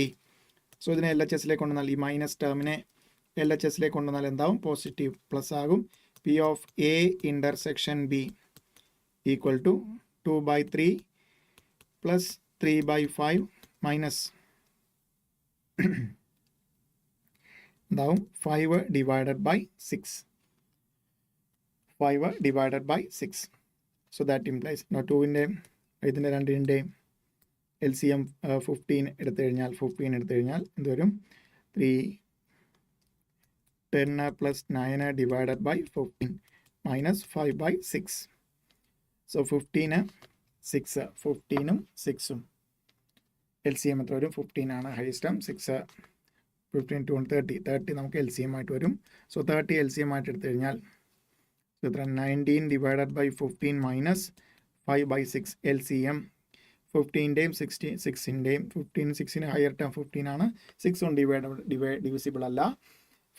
So ഇതിനെ LHSലേക്ക് കൊണ്ടുവന്നാൽ ഈ മൈനസ് ടെർമിനെ LHSലേക്ക് കൊണ്ടുവന്നാൽ എന്താവും? പോസിറ്റീവ് പ്ലസ് ആകും. P of A intersection B equal to 2 by 3 plus 3 by 5 minus എന്താവും? 5 divided by 6. 5 divided by 6. So that implies now 2ൻ്റെ ഇതിൻ്റെ രണ്ടിൻ്റെ LCM 15 എടുത്തു കഴിഞ്ഞാൽ എന്ത് വരും? 3 10 plus 9 divided by 15 minus 5 by 6. So 15 6 15ഉം 6ഉം LCM എത്ര വരും? 15 ആണ് ഹൈസ്റ്റ് ടേം. 6 15 2 30 നമുക്ക് LCM ആയിട്ട് വരും. സോ 30 LCM ആയിട്ട് എടുത്തു കഴിഞ്ഞാൽ എത്ര? 19 divided by 15 minus 5 by 6 LCM 15ൻ്റെയും 6ൻ്റെയും 15 6ന് ഹയർ ടേം 15 ആണ്. 6 കൊണ്ട് ഡിവിസിബിൾ അല്ല.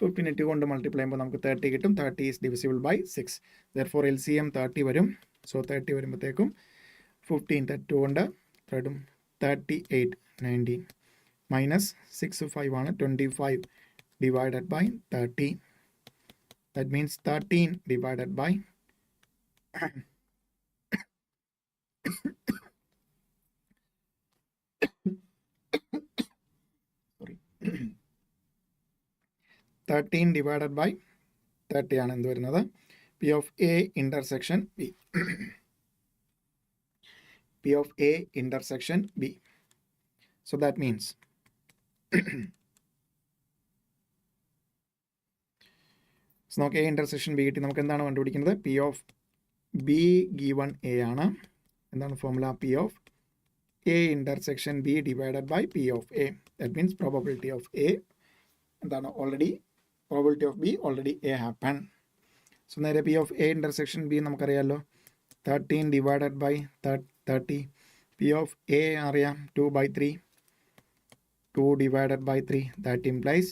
15 2 കൊണ്ട് മൾട്ടിപ്ലൈ ചെയ്യുമ്പോൾ നമുക്ക് 30 കിട്ടും. 30 is divisible by 6. Therefore LCM 30 വരും. സോ 30 വരുമ്പോഴത്തേക്കും 15 2 കൊണ്ട് 38 19 minus 6 5 ആണ് 25 divided by 30. That means 13 divided by 13 divided by 30 ആണ് എന്ത് വരുന്നത്? P of A intersection B. P of A intersection B. So that means so നമുക്ക് A intersection B കിട്ടി. നമുക്ക് എന്താണ് കണ്ടുപിടിക്കുന്നത്? P of B given A ആണ്. എന്താണ് formula? P of A intersection B divided by P of A. That means probability of A എന്താണ്? Already probability of B already A happen. So നേരെ P of A intersection B നമുക്കറിയാമല്ലോ. 13 divided by 30. P of A അറിയാം 2 by 3. 2 divided by 3. That implies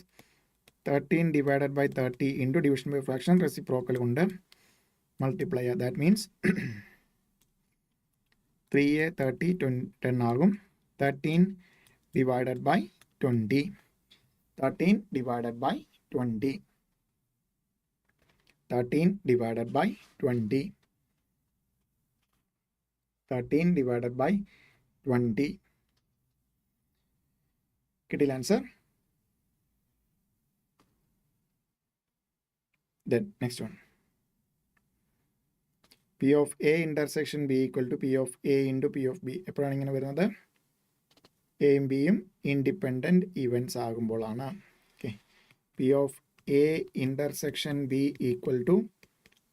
13 divided by 30 into division by fraction reciprocal കൊണ്ട് multiply. That means 3a 30 10 ആകും. 13 divided by 20. 13 divided by 20. 13 divided by 20. 13 divided by 20. കിട്ടിയില്ല answer. Then next one. P of A intersection B equal to P of A into P of B. എപ്പോഴാണ് ഇങ്ങനെ വരുന്നത്? എയും ബിയും ഇൻഡിപെൻഡൻറ്റ് ഇവൻറ്റ്സ് ആകുമ്പോഴാണ്. Okay, P of A intersection B equal to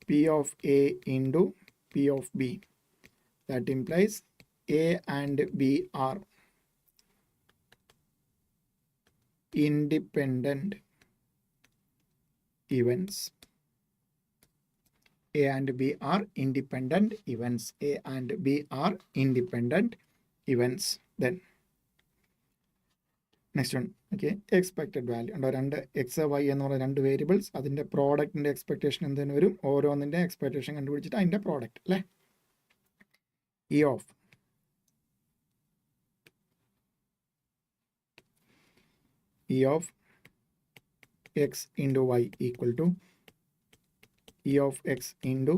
P of A into P of B. That implies A and B are independent events. A and B are independent events. A and B are independent events. Then next one. Okay, expected value. And രണ്ട് എക്സ് വൈ എന്ന് പറയുന്ന രണ്ട് വേരിയബിൾസ്, അതിൻ്റെ പ്രോഡക്റ്റിൻ്റെ എക്സ്പെക്ടേഷൻ എന്തിനു വരും? ഓരോന്നിൻ്റെ എക്സ്പെക്ടേഷൻ കണ്ടുപിടിച്ചിട്ട് അതിൻ്റെ പ്രോഡക്റ്റ് അല്ലേ. E of x into y equal to E of x into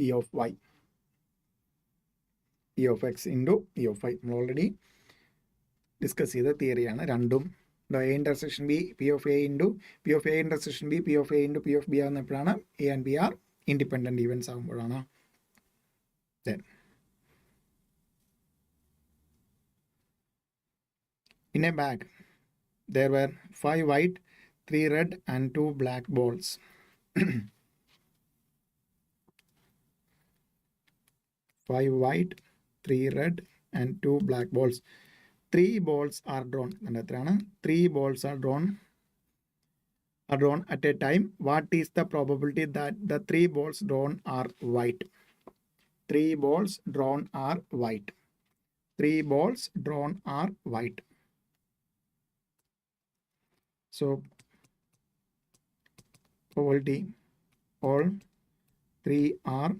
E of y. E of x into E of y. നമ്മൾ ഓൾറെഡി ഡിസ്കസ് ചെയ്ത തിയറിയാണ്. രണ്ടും A intersection B, P of A into P of A intersection B, P of A into P of B ആകുന്നപ്പോഴാണ് A and B are independent events ആകുമ്പോഴാണ്. Then in a bag there were 5 white, 3 red and 2 black balls. 5 white, 3 red and 2 black balls. 3 balls are drawn. And 3 balls are drawn at a time. What is the probability that the 3 balls drawn are white? 3 balls drawn are white. 3 balls drawn are white. So probability all 3 are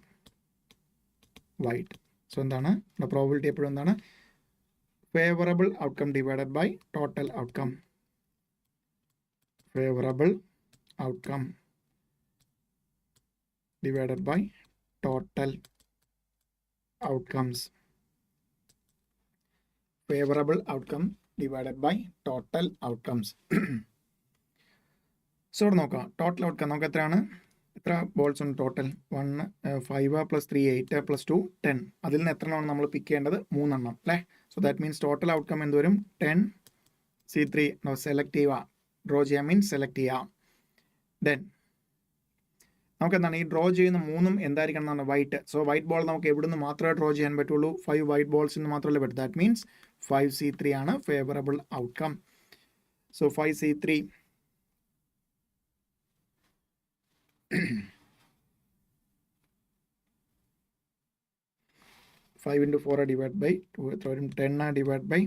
white. So എന്താണ് പ്രോബിലിറ്റി എപ്പോഴും എന്താണ്? Favourable outcome divided by total outcome. Favourable outcome divided by total outcomes. Favorable outcome divided by total outcomes. So നോക്കാം ടോട്ടൽ ഔട്ട്കം നമുക്ക് എത്രയാണ്? എത്ര ബോൾസ് ഉണ്ട് ടോട്ടൽ? 1 5 + 3 8 + 2 10. അതിൽ നിന്ന് എത്ര എണ്ണം നമ്മൾ പിക്ക് ചെയ്യേണ്ടത്? 3 എണ്ണം അല്ലേ. So that means total outcome എന്ത് വരും? 10 C3. സെലക്ട് ചെയ്യുക, ഡ്രോ ചെയ്യാൻ മീൻസ് സെലക്ട് ചെയ്യുക. ദെൻ നമുക്ക് എന്താണ് ഈ ഡ്രോ ചെയ്യുന്ന മൂന്നും എന്തായിരിക്കണം എന്നാണ്? വൈറ്റ്. സോ വൈറ്റ് ബോൾ നമുക്ക് എവിടെ നിന്ന് മാത്രമേ ഡ്രോ ചെയ്യാൻ പറ്റുള്ളൂ? 5 വൈറ്റ് ബോൾസിൽ നിന്ന് മാത്രമല്ലേ പറ്റും. ദാറ്റ് മീൻസ് 5 C3 ആണ് favourable outcome. So 5 C3 5 into 4 divide by 2 എത്ര വരും? 10 ഡിവൈഡ് ബൈ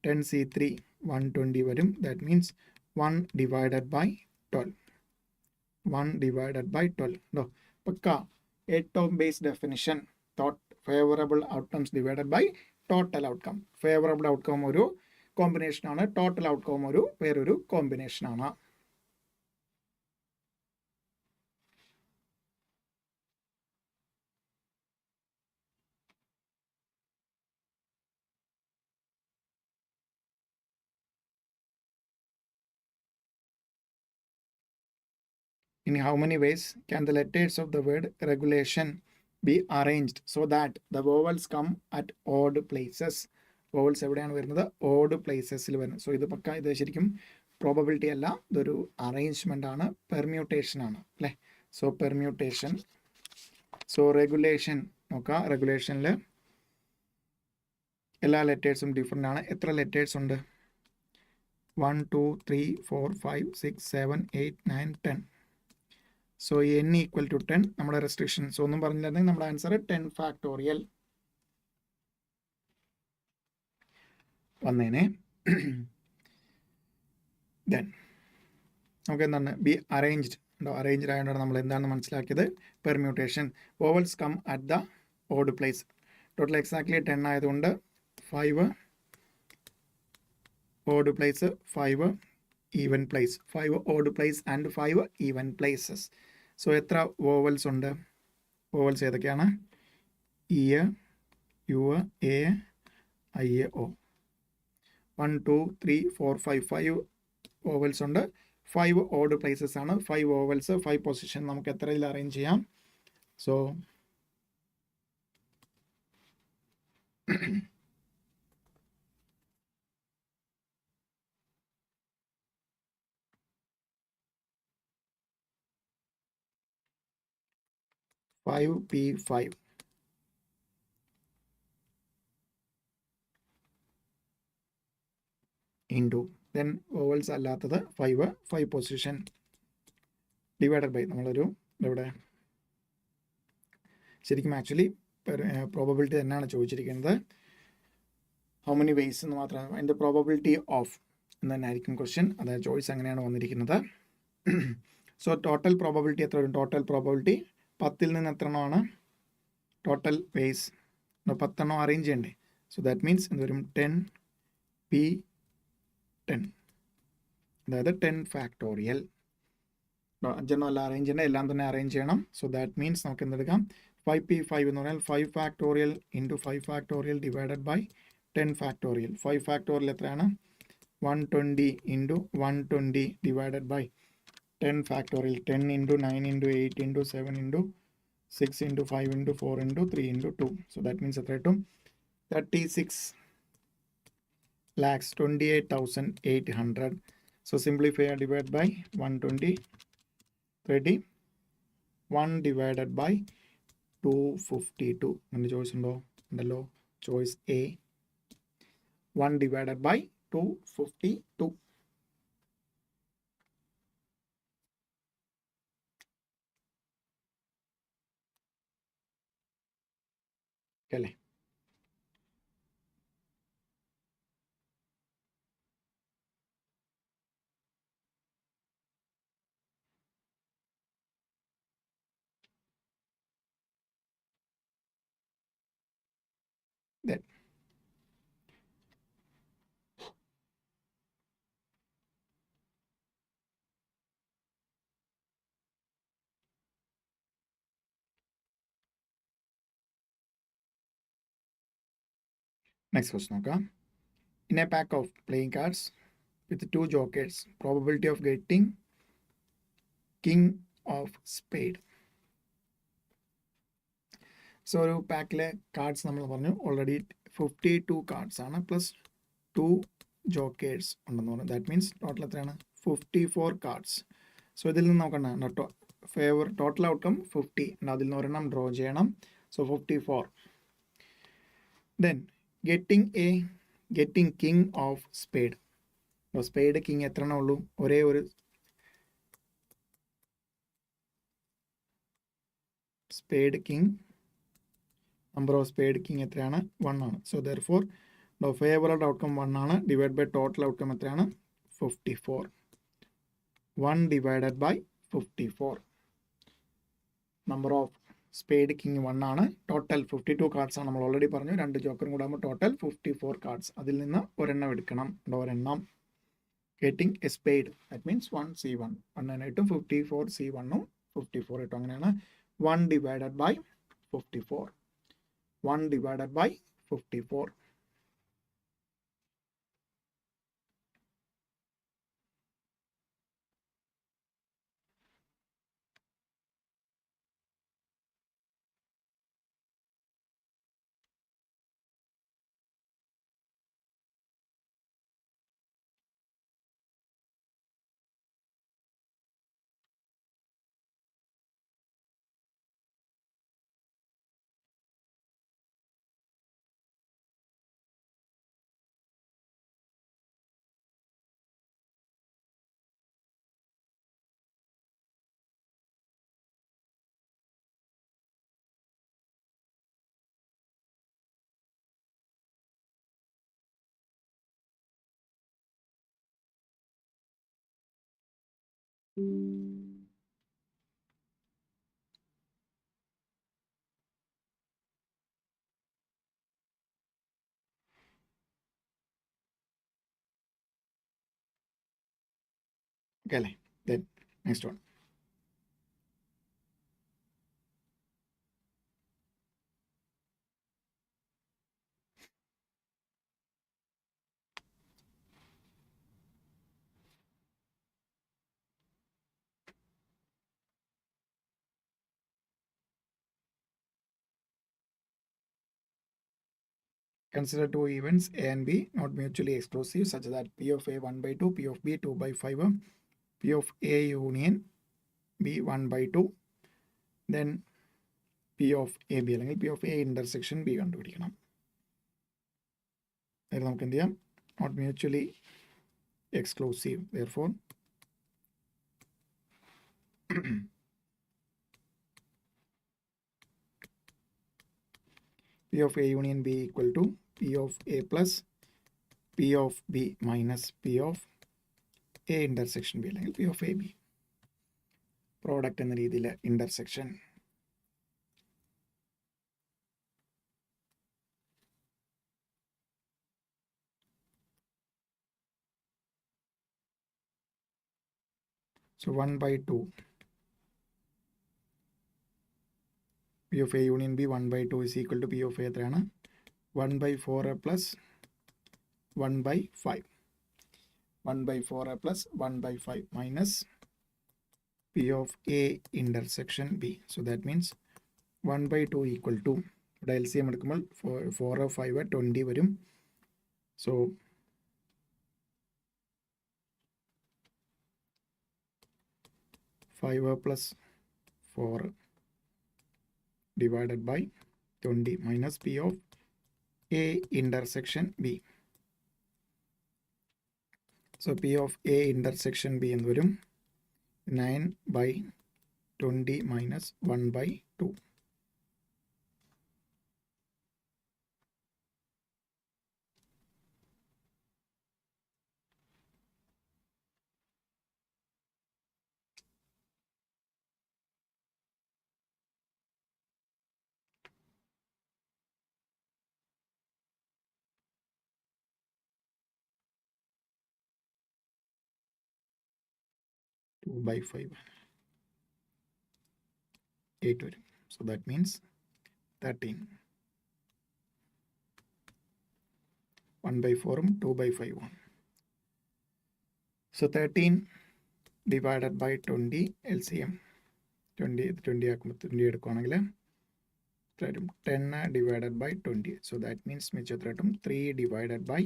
10 C3 120 വരും. That means 1 divided by 12. 1 divided by 12. No, pakka 8 term based definition. Thought favorable outcomes divided by total outcome. Favorable outcome ഒരു കോമ്പിനേഷൻ ആണ്, ടോട്ടൽ ഔട്ട്കം ഒരു വേറൊരു കോമ്പിനേഷൻ ആണ്. In how many ways can the letters of the word regulation be arranged so that the vowels come at odd places? Vowels എവിടെയാണ് വരുന്നത്? ഓഡ് പ്ലേസസിൽ വരുന്നത്. സോ ഇത് പക്ക ഇത് ശരിക്കും പ്രോബബിലിറ്റി അല്ല, ഇതൊരു അറേഞ്ച്മെൻ്റ് ആണ്, പെർമ്യൂട്ടേഷൻ ആണ് അല്ലേ. So permutation. സോ റെഗുലേഷൻ നോക്കാം. റെഗുലേഷനിൽ എല്ലാ ലെറ്റേഴ്സും ഡിഫറെൻ്റ് ആണ്. എത്ര ലെറ്റേഴ്സ് ഉണ്ട്? 1 2 3 4 5 6 7 8 9 10. സോ n ഈക്വൽ ടു 10 നമ്മുടെ റെസ്ട്രിക്ഷൻ. സോ ഒന്നും പറഞ്ഞിട്ടുണ്ടെങ്കിൽ നമ്മുടെ ആൻസർ 10 ഫാക്ടോറിയൽ വന്നേനെ. ദെൻ നമുക്ക് എന്താണ് ബി അറേഞ്ച്ഡ് ഉണ്ടോ? അറേഞ്ച്ഡ് ആയതുകൊണ്ടാണ് നമ്മൾ എന്താണെന്ന് മനസ്സിലാക്കിയത്. Permutation. Vowels come at the odd place. Total exactly 10 ആയതുകൊണ്ട് 5 odd place 5 even place, 5 odd place and 5 even places. So എത്ര vowels ഉണ്ട്? Vowels ഏതൊക്കെയാണ്? E, U, A, I, O. 1 2 3 4 5 5 vowels ഉണ്ട്. 5 odd places ആണ്. 5 vowels, 5 പൊസിഷൻ നമുക്ക് എത്രയിൽ അറേഞ്ച് ചെയ്യാം? So 5p5 into then vowels അല്ലാത്തത് 5 പൊസിഷൻ ഡിവൈഡഡ് ബൈ നമ്മളൊരു ഇവിടെ ശരിക്കും ആക്ച്വലി പ്രോബബിലിറ്റി തന്നെയാണ് ചോദിച്ചിരിക്കുന്നത്. ഹൗ മെനി വേസ് എന്ന് മാത്രമാണ് അതിൻ്റെ പ്രോബബിലിറ്റി ഓഫ് എന്ന് തന്നെ ആയിരിക്കും ക്വസ്റ്റ്യൻ. അതായത് ചോയ്സ് അങ്ങനെയാണ് വന്നിരിക്കുന്നത്. സോ ടോട്ടൽ പ്രോബബിലിറ്റി എത്ര വരും? ടോട്ടൽ പ്രോബബിലിറ്റി 10ൽ നിന്ന് എത്ര എണ്ണമാണ് ടോട്ടൽ വേസ്? 10 എണ്ണം അറേഞ്ച് ചെയ്യണ്ടേ? സോ ദാറ്റ് മീൻസ് എന്ത് വരും? 10p10, അതായത് 10 ഫാക്ടോറിയൽ. 5 എണ്ണം അല്ല അറേഞ്ച് ചെയ്യണം, എല്ലാം തന്നെ അറേഞ്ച് ചെയ്യണം. സോ ദാറ്റ് മീൻസ് നമുക്ക് എന്തെടുക്കാം? 5p5 എന്ന് പറഞ്ഞാൽ 5 factorial into 5 factorial divided by 10 factorial. 5 factorial എത്രയാണ്? 120 into 120 divided by 10 factorial. 10 into 9 into 8 into 7 into 6 into 5 into 4 into 3 into 2. So that means എത്ര കിട്ടും? 36,28,800. So simplify and divide by 120, 30, 1 divided by 252. And choice undo? Undallo. Choice A. 1 divided by 252. Okay. Then next question. Okay. In a pack of playing cards with 2 jokers, probability of getting king of spade. So ഒരു പാക്കിലെ കാർഡ്സ് നമ്മൾ പറഞ്ഞു ഓൾറെഡി 52 കാർഡ്സ് ആണ്, പ്ലസ് 2 ജോക്കേഴ്സ് ഉണ്ടെന്ന് പറഞ്ഞു. ദാറ്റ് മീൻസ് ടോട്ടൽ എത്രയാണ്? 54 കാർഡ്സ്. സോ ഇതിൽ നിന്ന് നോക്കണ്ട ഫേവർ ടോട്ടൽ ഔട്ട്കം 50, അതിൽ നിന്ന് ഒരെണ്ണം ഡ്രോ ചെയ്യണം. So 54. Then getting king of spade. Spade king എത്ര എണ്ണം ഉള്ളൂ? ഒരേ ഒരു spade king, number of spade king എത്രയാണ്? 1 ആണ്. സോ ദെർഫോർ ഫേവറബിൾ ഔട്ട്കം 1 ആണ്. ഡിവൈഡ് ബൈ ടോട്ടൽ ഔട്ട്കം എത്രയാണ്? 54. 1 divided by 54. Number of spade king 1 ആണ്. ടോട്ടൽ 52 കാർഡ്സ് ആണ്. നമ്മൾ ഓൾറെഡി പറഞ്ഞു 2 ജോക്കറും കൂടെ ആകുമ്പോൾ ടോട്ടൽ 54 കാർഡ്സ്. അതിൽ നിന്ന് ഒരെണ്ണം എടുക്കണം. ഒരെണ്ണം getting A spade, that means 1C1. 1 കിട്ടും. 54 C1ഉം 54 കിട്ടും. അങ്ങനെയാണ് 1 divided by 54. 1 divided by 54. Okay, then next one. Consider two events A and B not mutually exclusive such that P of A 1 by 2, P of B 2 by 5, P of A union B 1 by 2, then P of AB അല്ലെങ്കിൽ P of A intersection B കണ്ടുപിടിക്കണം. അതിൽ നമുക്ക് എന്ത് ചെയ്യാം? Not mutually exclusive. Therefore, P of A union B equal to P of A plus P of B minus P of A intersection B അല്ലെങ്കിൽ P of AB. പ്രോഡക്റ്റ് എന്ന രീതിയിൽ intersection. So 1 by 2 P of A union B 1 by 2 is equal to P of A എത്രയാണ്? 1 by 4A plus 1 by 5. 1 by 4A plus 1 by 5 minus P of A intersection B. So that means 1 by 2 equal to, ഇവിടെ LCM എടുക്കുമ്പോൾ 4 5 20 വരും. So 5 plus 4 divided by 20 minus P of A intersection B. So P of A intersection B എന്ന് വരും 9 by 20 minus 1 by 2. By 5 8 വരും. So that means 13. 1 by 4 2 by 5 1. So 13 divided by 20 LCM 20 ആക്കുമ്പോൾ 20 എടുക്കുകയാണെങ്കിൽ 10 divided by 20. So that means മിച്ചം എത്ര കിട്ടും? 3 divided by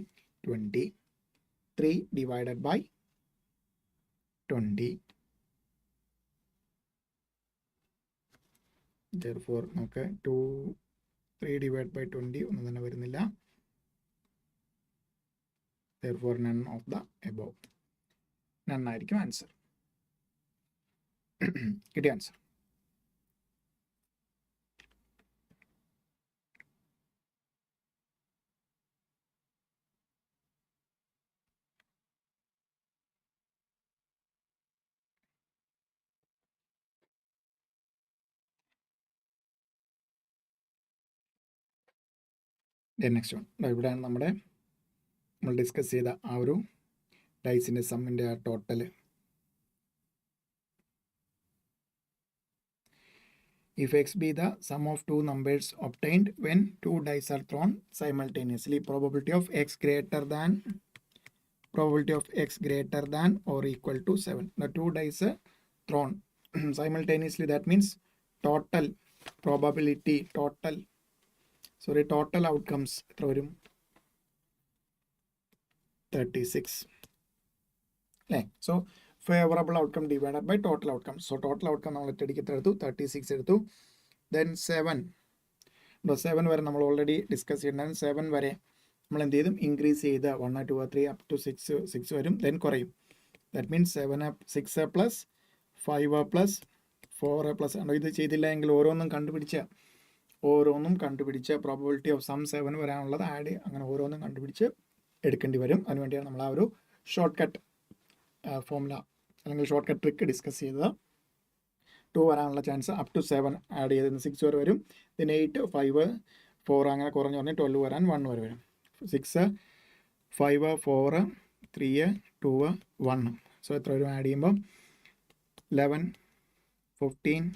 20. 3 divided by 20. Therefore നമുക്ക് 3 divided by 20 ഒന്നും തന്നെ വരുന്നില്ല. Therefore none of the above. None ആയിരിക്കും ആൻസർ. കിട്ടിയ ആൻസർ. നെക്സ്റ്റ് വൺ, ഇവിടെയാണ് നമ്മൾ ഡിസ്കസ് ചെയ്ത ആ ഒരു ഡൈസിൻ്റെ സമ്മിൻ്റെ ആ total. If x be the sum of two numbers obtained when two dice are thrown simultaneously, probability of x greater than or equal to 7. The two dice are thrown simultaneously, that means total probability, total outcomes എത്ര വരും? 36 അല്ലേ? So favourable outcome divided by total outcome. So total outcome നമ്മൾ ഒറ്റയടിക്ക് എടുത്തു 36 എടുത്തു. ദെൻ 7 വരെ നമ്മൾ ഓൾറെഡി ഡിസ്കസ് ചെയ്തിട്ടുണ്ടായിരുന്നു. 7 വരെ നമ്മൾ എന്ത് ചെയ്തും? ഇൻക്രീസ് ചെയ്ത് 1 2 3 അപ് ടു 6 വരും. ദെൻ കുറയും. That means 6 plus 5 plus 4 plus. ഇത് ചെയ്തില്ല എങ്കിൽ ഓരോന്നും കണ്ടുപിടിച്ച് പ്രോബബിലിറ്റി ഓഫ് സം 7 വരാനുള്ളത് ആഡ് അങ്ങനെ ഓരോന്നും കണ്ടുപിടിച്ച് എടുക്കേണ്ടി വരും. അതിനുവേണ്ടിയാണ് നമ്മൾ ആ ഒരു ഷോർട്ട് കട്ട് ഫോർമുല അല്ലെങ്കിൽ ഷോർട്ട് കട്ട് ട്രിക്ക് ഡിസ്കസ് ചെയ്തത്. 2 വരാനുള്ള ചാൻസ് അപ് ടു 7 ആഡ് ചെയ്ത് 6 വരെ വരും. പിന്നെ 8 5 4 അങ്ങനെ കുറഞ്ഞു പറഞ്ഞാൽ 12 വരാൻ 1 വരെ വരും. 6 5 4 3 2 1. സോ എത്ര വരും ആഡ് ചെയ്യുമ്പോൾ 11, 15,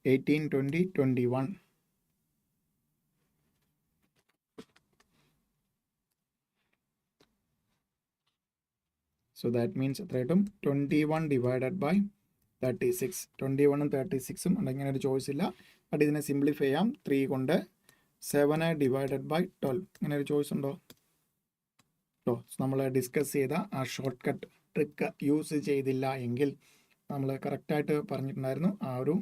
18, 20, 21. So that means എത്ര കിട്ടും 21 ഡിവൈഡഡ് ബൈ 36. 21ഉം 36ഉം ഉണ്ടെങ്കിൽ ഒരു ചോയ്സ് ഇല്ല. ബട്ട് ഇതിനെ സിംപ്ലിഫൈ ചെയ്യാം 3 കൊണ്ട്. 7 ഡിവൈഡഡ് ബൈ 12 ഇങ്ങനെ ഒരു ചോയ്സ് ഉണ്ടോ? നമ്മൾ ഡിസ്കസ് ചെയ്ത ആ ഷോർട്ട് കട്ട് ട്രിക്ക് യൂസ് ചെയ്തില്ല എങ്കിൽ നമ്മൾ കറക്റ്റായിട്ട് പറഞ്ഞിട്ടുണ്ടായിരുന്നു ആ ഒരു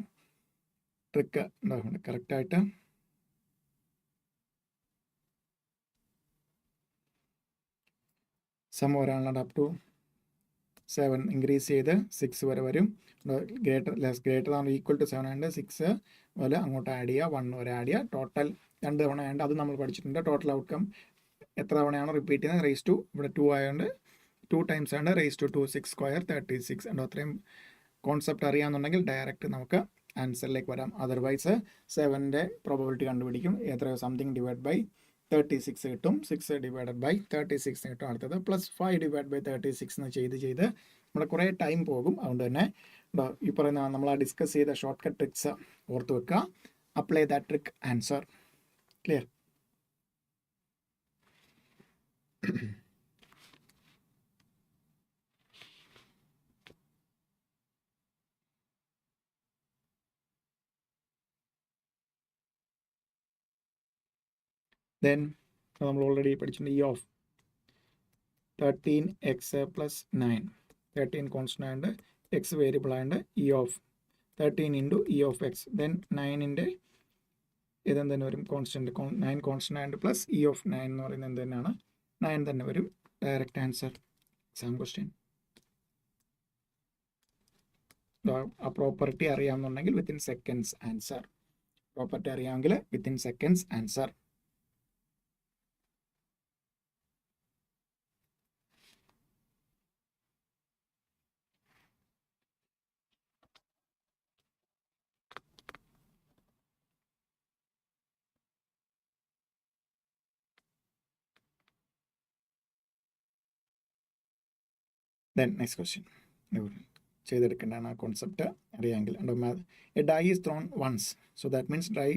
ട്രിക്ക് ഉണ്ടാകുന്നുണ്ട്. കറക്റ്റായിട്ട് സം വരാനുള്ള അപ് ടു 7 ഇൻക്രീസ് ചെയ്ത് 6 വരെ വരും. ഗ്രേറ്റർ ആണ് ഈക്വൽ ടു 7 ആയതുകൊണ്ട് 6 പോലെ അങ്ങോട്ട് ആഡ് ചെയ്യുക, 1 വരെ ആഡ് ചെയ്യുക. ടോട്ടൽ 2 തവണ ആയതുകൊണ്ട് അത് നമ്മൾ പഠിച്ചിട്ടുണ്ട്. ടോട്ടൽ ഔട്ട്കം എത്ര തവണയാണ് റിപ്പീറ്റ് ചെയ്യുന്നത്? റേസ് ടു ഇവിടെ 2 ആയതുകൊണ്ട് 2 ടൈംസ് ആണ് റേസ് ടു 2, 6 സ്ക്വയർ 36. ഉണ്ടോ? അത്രയും കോൺസെപ്റ്റ് അറിയാമെന്നുണ്ടെങ്കിൽ ഡയറക്റ്റ് നമുക്ക് ആൻസറിലേക്ക് വരാം. അതർവൈസ് 7ൻ്റെ പ്രോബബിലിറ്റി കണ്ടുപിടിക്കും. എത്രയോ സംതിങ് ഡിവൈഡ് ബൈ 36 കിട്ടും. 6 ഡിവൈഡഡ് ബൈ 36 കിട്ടും. അടുത്തത് പ്ലസ് 5 ഡിവൈഡ് ബൈ 36 എന്ന് ചെയ്ത് നമ്മുടെ കുറേ ടൈം പോകും. അതുകൊണ്ട് തന്നെ ഈ പറയുന്ന നമ്മൾ ആ ഡിസ്കസ് ചെയ്ത ഷോർട്ട് കട്ട് ട്രിക്സ് ഓർത്ത് വെക്കുക. Apply that trick, answer. Clear? Then നമ്മൾ ഓൾറെഡി പഠിച്ചിട്ടുണ്ട് E of 13x plus 9. 13 constant ആയതുകൊണ്ട് എക്സ് വേരിയബിൾ ആയതുകൊണ്ട് E of 13 into E of X. Then 9ൻ്റെ ഇതെന്ത് തന്നെ വരും? കോൺസ്റ്റൻറ്റ്. 9 കോൺസ്റ്റൻ്റ് ആയതുകൊണ്ട് പ്ലസ് ഇ ഓഫ് 9 എന്ന് പറയുന്നത് എന്ത് തന്നെയാണ്? 9 തന്നെ വരും. Direct answer. Exam question. ആ പ്രോപ്പർട്ടി അറിയാമെന്നുണ്ടെങ്കിൽ വിത്തിൻ സെക്കൻഡ്സ് ആൻസർ. പ്രോപ്പർട്ടി അറിയാമെങ്കിൽ within seconds answer. Then next question ചെയ്തെടുക്കേണ്ടതാണ്. ആ കോൺസെപ്റ്റ് അറിയാമെങ്കിൽ. A die is thrown once. So that means die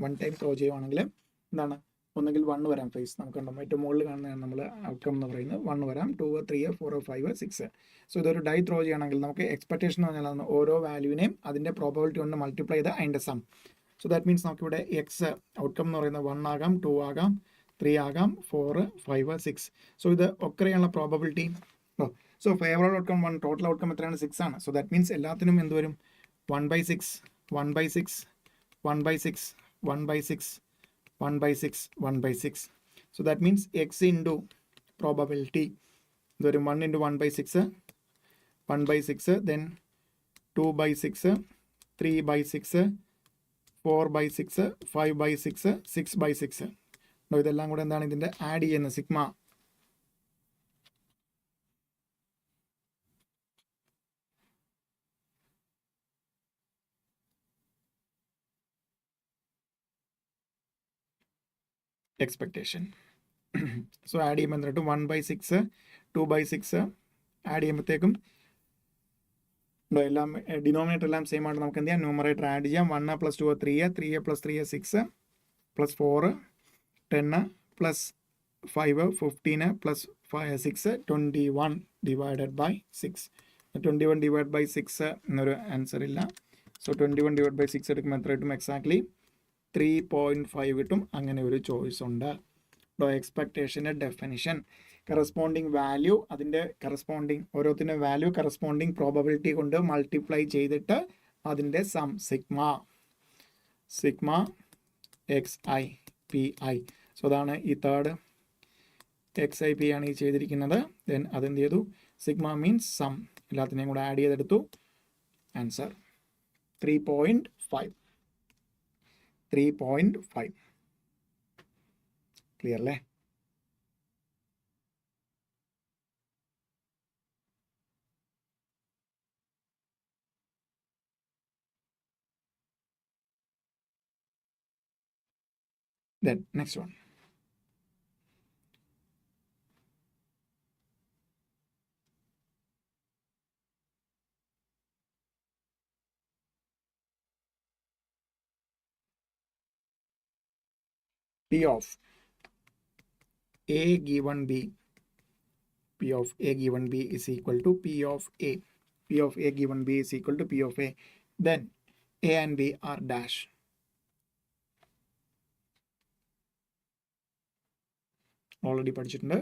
one time throw ചെയ്യുവാണെങ്കിൽ എന്താണ്? ഒന്നെങ്കിൽ 1 വരാം ഫേസ്. നമുക്കുണ്ടോ ഏറ്റവും മുകളിൽ കാണുന്നതാണ് നമ്മൾ ഔട്ട്കം എന്ന് പറയുന്നത്. 1 വരാം, 2, 3, 4, 5, 6. സോ ഇതൊരു ഡൈ ത്രോ ചെയ്യണമെങ്കിൽ നമുക്ക് എക്സ്പെക്ടേഷൻ എന്ന് പറഞ്ഞാൽ ഓരോ വാല്യൂവിനെയും അതിൻ്റെ പ്രോബബിലിറ്റി കൊണ്ട് മൾട്ടിപ്ലൈ ചെയ്ത് അതിൻ്റെ സം. സോ ദാറ്റ് മീൻസ് നമുക്കിവിടെ എക്സ് ഔട്ട്കം എന്ന് പറയുന്നത് 1 ആകാം, 2 ആകാം, 3 ആകാം, 4, 5, 6. സോ ഇത് ഒക്കെയുള്ള probability. So favourable outcome 1, total outcome എത്രയാണ്? 6 ആണ്. സോ ദാറ്റ് മീൻസ് എല്ലാത്തിനും എന്ത് വരും? 1/6, 1/6, 1/6, 1/6, 1/6, 1/6. So that means x into probability. There 1 into 1/6, 1/6, then 2/6, 3/6, 4/6, 5/6, 6/6. ഇതെല്ലാം കൂടെ എന്താണ്? ഇതിൻ്റെ ആഡ് ചെയ്യുന്ന സിഗ്മ. എക്സ്പെക്ടേഷൻ. സോ ആഡ് ചെയ്യുമ്പോൾ എന്നിട്ട് 1/6, 2/6 ആഡ് ചെയ്യുമ്പോഴത്തേക്കും എല്ലാം ഡിനോമിനേറ്റർ എല്ലാം സെയിം ആയിട്ട് നമുക്ക് എന്ത് ചെയ്യാം? ന്യൂമറേറ്റർ ആഡ് ചെയ്യാം. 1 + 2 3, 3 + 3 6, + 4 10, + 5 15, + 6 21 ഡിവൈഡഡ് ബൈ 6. 21 ഡിവൈഡ് ബൈ 6 എന്നൊരു ആൻസർ ഇല്ല. സോ 21 ഡിവൈഡ് ബൈ 6 എടുക്കുമ്പോൾ എത്ര കിട്ടും? എക്സാക്ട്ലി 3.5 കിട്ടും. അങ്ങനെ ഒരു ചോയ്സ് ഉണ്ട്. എക്സ്പെക്ടേഷൻ്റെ ഡെഫിനിഷൻ കറസ്പോണ്ടിങ് വാല്യൂ, അതിൻ്റെ കറസ്പോണ്ടിങ് ഓരോത്തിൻ്റെ വാല്യൂ കറസ്പോണ്ടിങ് പ്രോബബിലിറ്റി കൊണ്ട് മൾട്ടിപ്ലൈ ചെയ്തിട്ട് അതിൻ്റെ സം സിഗ്മ XIPI. സോ അതാണ് ഈ തേർഡ് XIP ആണ് ഈ ചെയ്തിരിക്കുന്നത്. ദെൻ അതെന്ത് ചെയ്തു? Sigma means sum. എല്ലാത്തിനെയും കൂടെ ആഡ് ചെയ്തെടുത്തു. ആൻസർ 3.5. 3.5. ക്ലിയർ അല്ലേ? Then next one. P of A given B, P of A given B is equal to P of A. P of A given B is equal to P of A. Then A and B are dash. Already പഠിച്ചിട്ടുണ്ട്.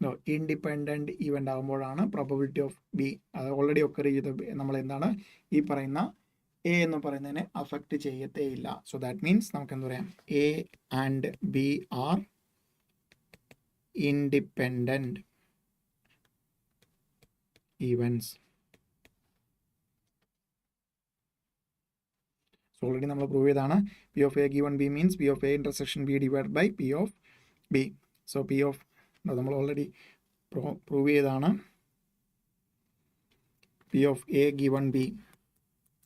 No, ഇൻഡിപെൻഡൻറ്റ് ഇവൻ്റ് ആകുമ്പോഴാണ് പ്രോബബിലിറ്റി ഓഫ് ബി അത് ഓൾറെഡി ഒക്കർ ചെയ്ത് നമ്മൾ എന്താണ് ഈ പറയുന്ന എ എന്ന് പറയുന്നതിനെ അഫക്റ്റ് ചെയ്യത്തേയില്ല. സോ ദാറ്റ് മീൻസ് നമുക്ക് എന്താ പറയാം, A and B are independent events. So already നമ്മൾ പ്രൂവ് ചെയ്താണ് P of A given B means P of A intersection B divide by P of B. So P of നമ്മൾ ഓൾറെഡി പ്രൂവ് ചെയ്താണ് P of A given B.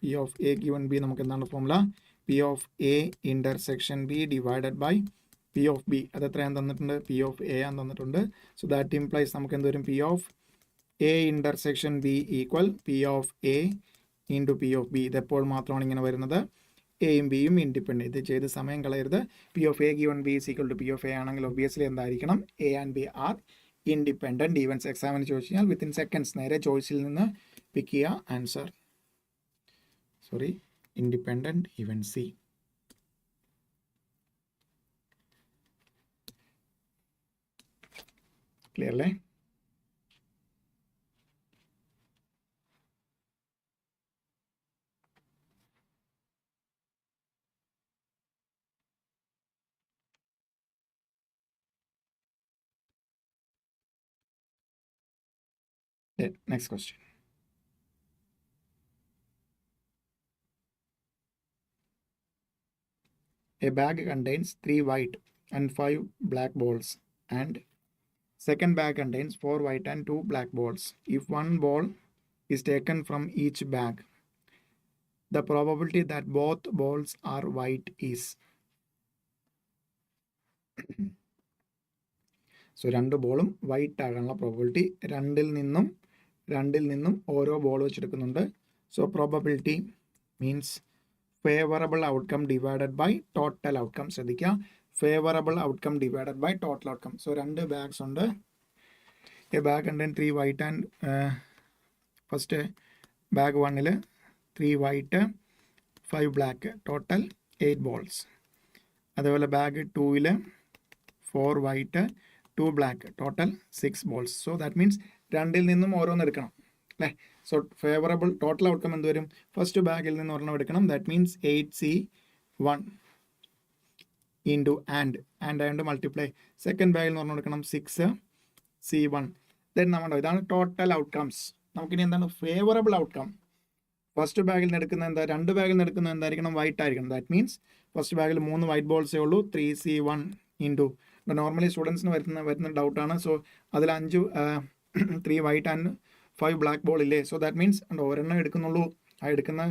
P of A given B നമുക്ക് എന്താണ് formula, P of A intersection B divided by P of B. അത് എത്രയാണ് തന്നിട്ടുണ്ട്, പി ഓഫ് എ ആണ് തന്നിട്ടുണ്ട്. സോ ദാറ്റ് ഇംപ്ലൈസ് നമുക്ക് എന്ത് വരും, P of A intersection B equal P of A into P of B. ഇതെപ്പോൾ മാത്രമാണ് ഇങ്ങനെ വരുന്നത്, എയും ബിയും ഇൻഡിപെൻഡൻറ്റ്. ഇത് ചെയ്ത് സമയം കളയരുത്. P of A given B is equal to P of A ആണെങ്കിൽ ഒബ്വിയസ്ലി എന്തായിരിക്കണം, A and B are independent events. എക്സാമിന് ചോദിച്ചു കഴിഞ്ഞാൽ വിത്തിൻ സെക്കൻഡ്സ് നേരെ ചോയ്സിൽ നിന്ന് പിക്ക് ചെയ്യുക answer. Sorry, independent even C. Clear അല്ലേ? Next question. A bag contains 3 white and 5 black balls, and second bag contains 4 white and 2 black balls. If one ball is taken from each bag, the probability that both balls are white is. So രണ്ട് ബോളും വൈറ്റ് ആകാനുള്ള പ്രോബബിലിറ്റി രണ്ടിൽ നിന്നും ഓരോ ബോൾ വെച്ചെടുക്കുന്നുണ്ട്. So probability means favourable outcome divided by total outcome. ശ്രദ്ധിക്കുക, favourable outcome divided by total outcome. So രണ്ട് ബാഗ്സ് ഉണ്ട്. A bag contain 3 white and first bag 1ൽ 3 വൈറ്റ് 5 ബ്ലാക്ക്, ടോട്ടൽ 8 ബോൾസ്. അതേപോലെ ബാഗ് 2ൽ 4 white 2 black, total 6 balls. So that means രണ്ടിൽ നിന്നും ഓരോന്ന് എടുക്കണം അല്ലേ. സോ ഫേവറബിൾ ടോട്ടൽ ഔട്ട്കം എന്ത് വരും, ഫസ്റ്റ് ബാഗിൽ നിന്ന് ഒരെണ്ണം എടുക്കണം. That means 8C1 into and ആയതുകൊണ്ട് മൾട്ടിപ്ലൈ. സെക്കൻഡ് ബാഗിൽ നിന്ന് ഒരെണ്ണം എടുക്കണം, 6C1. ദെൻ നമ്മുടെ ഇതാണ് ടോട്ടൽ ഔട്ട്കംസ്. നമുക്കിനി എന്താണ് ഫേവറബിൾ ഔട്ട്കം. ഫസ്റ്റ് ബാഗിൽ നിന്ന് എടുക്കുന്ന എന്താ, രണ്ട് ബാഗിൽ നിന്ന് എടുക്കുന്നത് എന്തായിരിക്കണം, വൈറ്റ് ആയിരിക്കണം. ദാറ്റ് മീൻസ് ഫസ്റ്റ് ബാഗിൽ 3 വൈറ്റ് ബോൾസേ ഉള്ളൂ, 3C1 ഇൻറ്റു. നോർമലി സ്റ്റുഡൻസിന് വരുന്ന ഡൗട്ടാണ്. സോ അതിൽ 5 3 വൈറ്റ് ആൻഡ് 5 ബ്ലാക്ക് ബോൾ ഇല്ലേ. സോ ദാറ്റ് മീൻസ് ഒരെണ്ണം എടുക്കുന്നുള്ളൂ. ആ എടുക്കുന്ന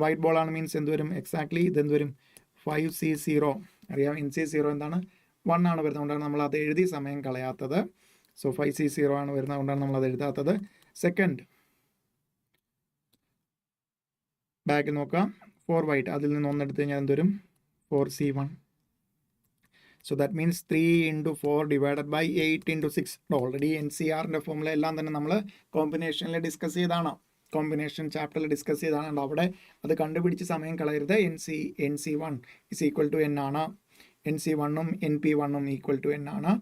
വൈറ്റ് ബോളാണ് മീൻസ് എന്ത് വരും, എക്സാക്ട്ലി ഇതെന്ത് വരും, 5C0. അറിയാം NC0 എന്താണ്, 1 ആണ് വരുന്നത്. കൊണ്ടാണ് നമ്മൾ അത് എഴുതി സമയം കളയാത്തത്. സോ 5C0 ആണ് വരുന്നത്, കൊണ്ടാണ് നമ്മൾ അത് എഴുതാത്തത്. സെക്കൻഡ് ബാഗ് നോക്കാം, 4 വൈറ്റ്, അതിൽ നിന്ന് ഒന്നെടുത്ത് കഴിഞ്ഞാൽ എന്ത് വരും, 4C1. So that means 3 into 4 divided by 8 into 6. Already NCRൻ്റെ ഫോമുല എല്ലാം തന്നെ നമ്മൾ കോമ്പിനേഷനിൽ ഡിസ്കസ് ചെയ്താണ്, കോമ്പിനേഷൻ ചാപ്റ്ററിൽ ഡിസ്കസ് ചെയ്താണ്. അവിടെ അത് കണ്ടുപിടിച്ച് സമയം കളയരുത്. NC1 is equal to N ആണ്. NC1ഉം NP1ഉം ഈക്വൽ ടു N ആണ്,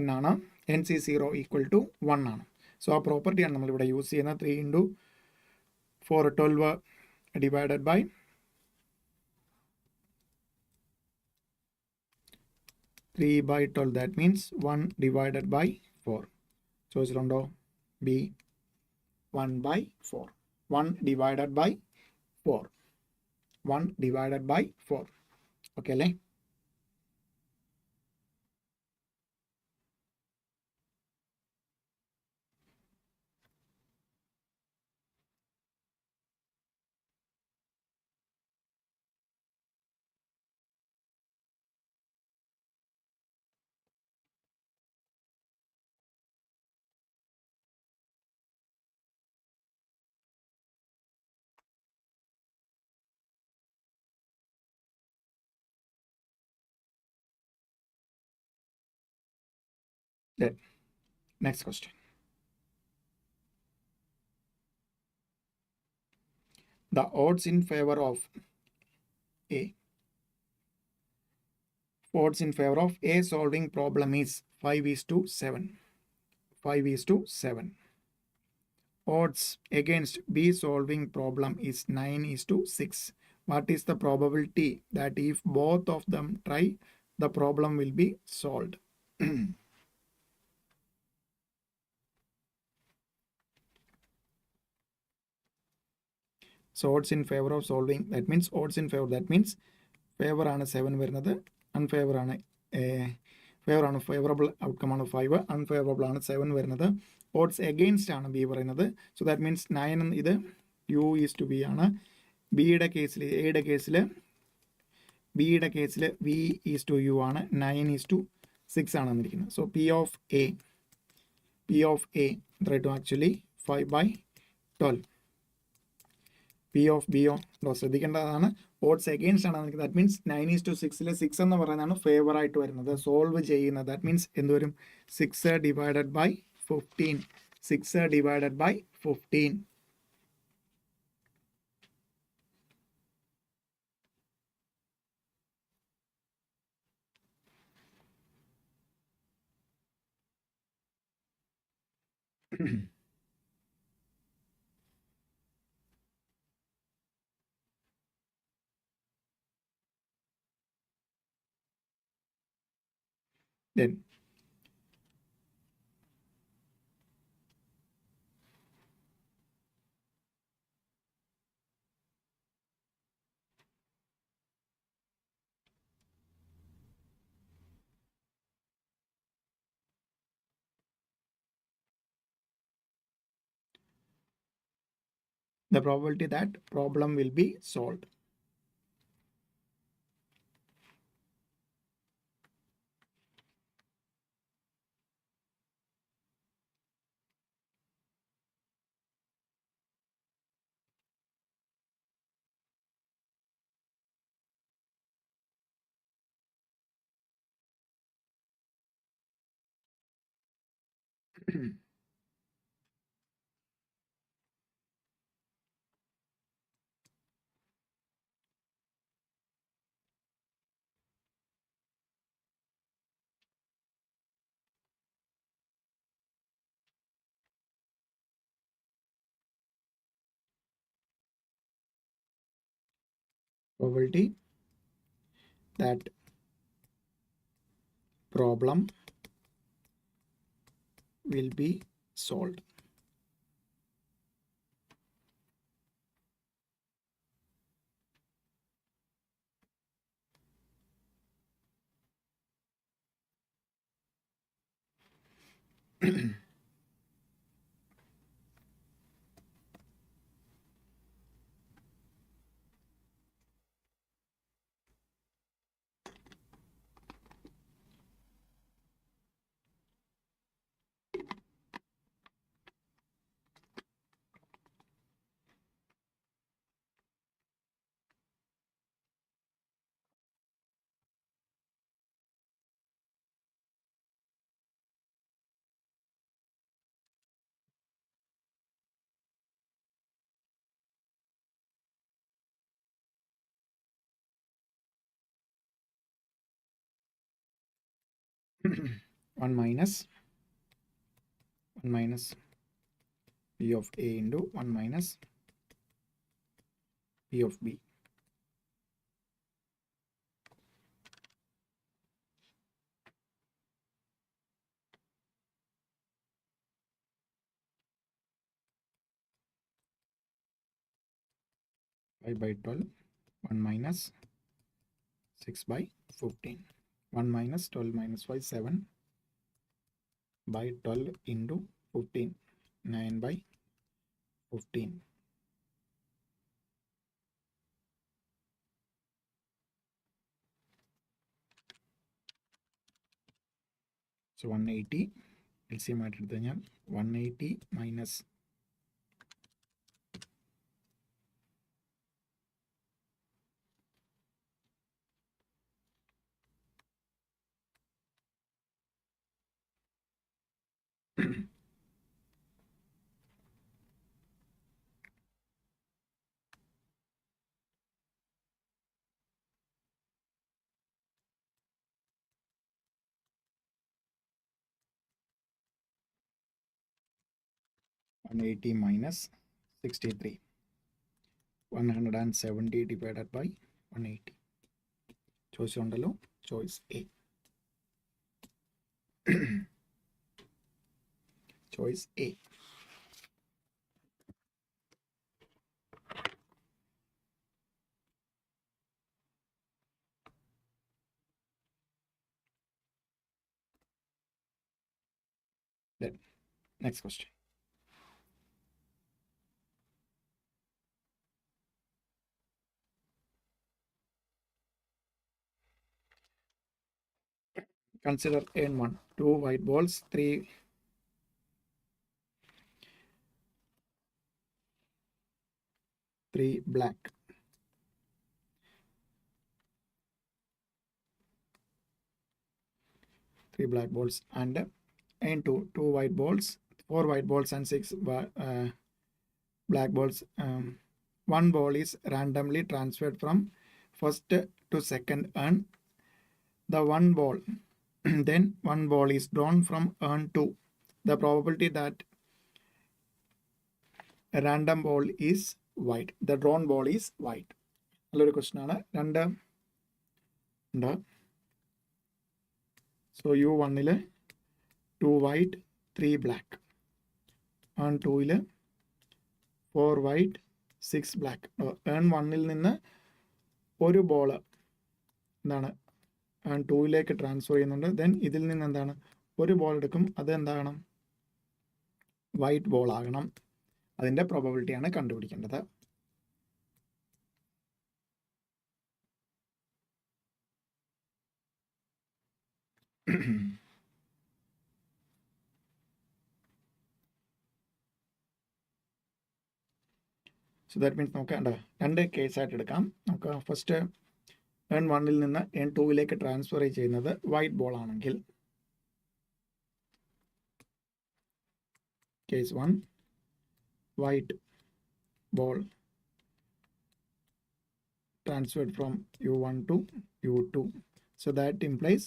N ആണ്. NC0 ഈക്വൽ ടു 1 ആണ്. സോ ആ പ്രോപ്പർട്ടിയാണ് നമ്മളിവിടെ യൂസ് ചെയ്യുന്നത്. 3 into 4 12 divided by 3/12. That means 1 divided by 4. ചോദിച്ചിട്ടുണ്ടോ, B 1/4. 1 divided by 4. 1 divided by 4. Okay അല്ലേ? Then next question. The odds in favor of A. Odds in favor of A solving problem is 5 is to 7. 5 is to 7. Odds against B solving problem is 9 is to 6. What is the probability that if both of them try, the problem will be solved? So odds in favor of solving, that means odds in favor, that means favor ആണ് 7 വരുന്നത്, unfavor ആണ് ഫേവർ ആണ്, ഫേവറബിൾ ഔട്ട്കം ആണ് 5, അൺഫേവറബിൾ ആണ് 7 വരുന്നത്. ഓഡ്സ് എഗെയിൻസ്റ്റ് ആണ് ബി പറയുന്നത്. സോ ദാറ്റ് മീൻസ് 9 ഇത് യു ഈസ് ടു ബി ആണ്. ബിയുടെ കേസിൽ ബിയുടെ കേസിൽ വി ഈസ് ടു യു ആണ്. 9 ഈസ് ടു 6 ആണ് വന്നിരിക്കുന്നത്. So P of A right actually 5/12. P of B ശ്രദ്ധിക്കേണ്ടതാണ്, ഓഡ്സ് എഗെയിൻസ്റ്റ് ആണ്. ദാറ്റ് മീൻസ് 9 is to 6 6 എന്ന് പറയുന്നതാണ് ഫേവർ ആയിട്ട് വരുന്നത്, സോൾവ് ചെയ്യുന്നത്. ദാറ്റ് മീൻസ് എന്തുവരും 6 divided by 15. 6 divided by 15. Then the probability that problem will be solved. Probability that problem will be solved. one minus P of A into 1 minus P of B. Five by 12, 1 minus 6 by 15. 1 minus 12 minus 5, 7 by 12 into 15, 9 by 15. So 180, LCM ആയിട്ട് 180 minus 180 minus 63. 170 divided by 180. Choice ഉണ്ടല്ലോ, choice A. Choice A. Then next question. Consider N1, 2 white balls, 3 black. 3 black balls, and N2, 2 white balls, 4 white balls and 6 black balls. One ball is randomly transferred from first to second urn. The one ball then one ball is drawn from urn 2. The probability that a random ball is white. The drawn ball is white. നല്ലൊരു ക്വസ്റ്റൻ ആണ്. രണ്ട് ഉണ്ട്. So U1 2 white 3 black. urn 2 4 white 6 black. urn 1 നിന്ന് ഒരു ബോൾ എന്താണ് urn 2 ട്രാൻസ്ഫർ ചെയ്യുന്നുണ്ട്. ദെൻ ഇതിൽ നിന്ന് എന്താണ് ഒരു ബോൾ എടുക്കും, അത് എന്താകണം, വൈറ്റ് ബോൾ ആകണം. അതിൻ്റെ പ്രോബബിലിറ്റിയാണ് കണ്ടുപിടിക്കേണ്ടത്. സോ ദാറ്റ് മീൻസ് നമുക്ക് രണ്ട് കേസായിട്ട് എടുക്കാം. നമുക്ക് ഫസ്റ്റ് urn 1 നിന്ന് urn 2 ട്രാൻസ്ഫർ ചെയ്യുന്നത് വൈറ്റ് ബോൾ ആണെങ്കിൽ, case 1, white ball transferred from U1 to U2. So that implies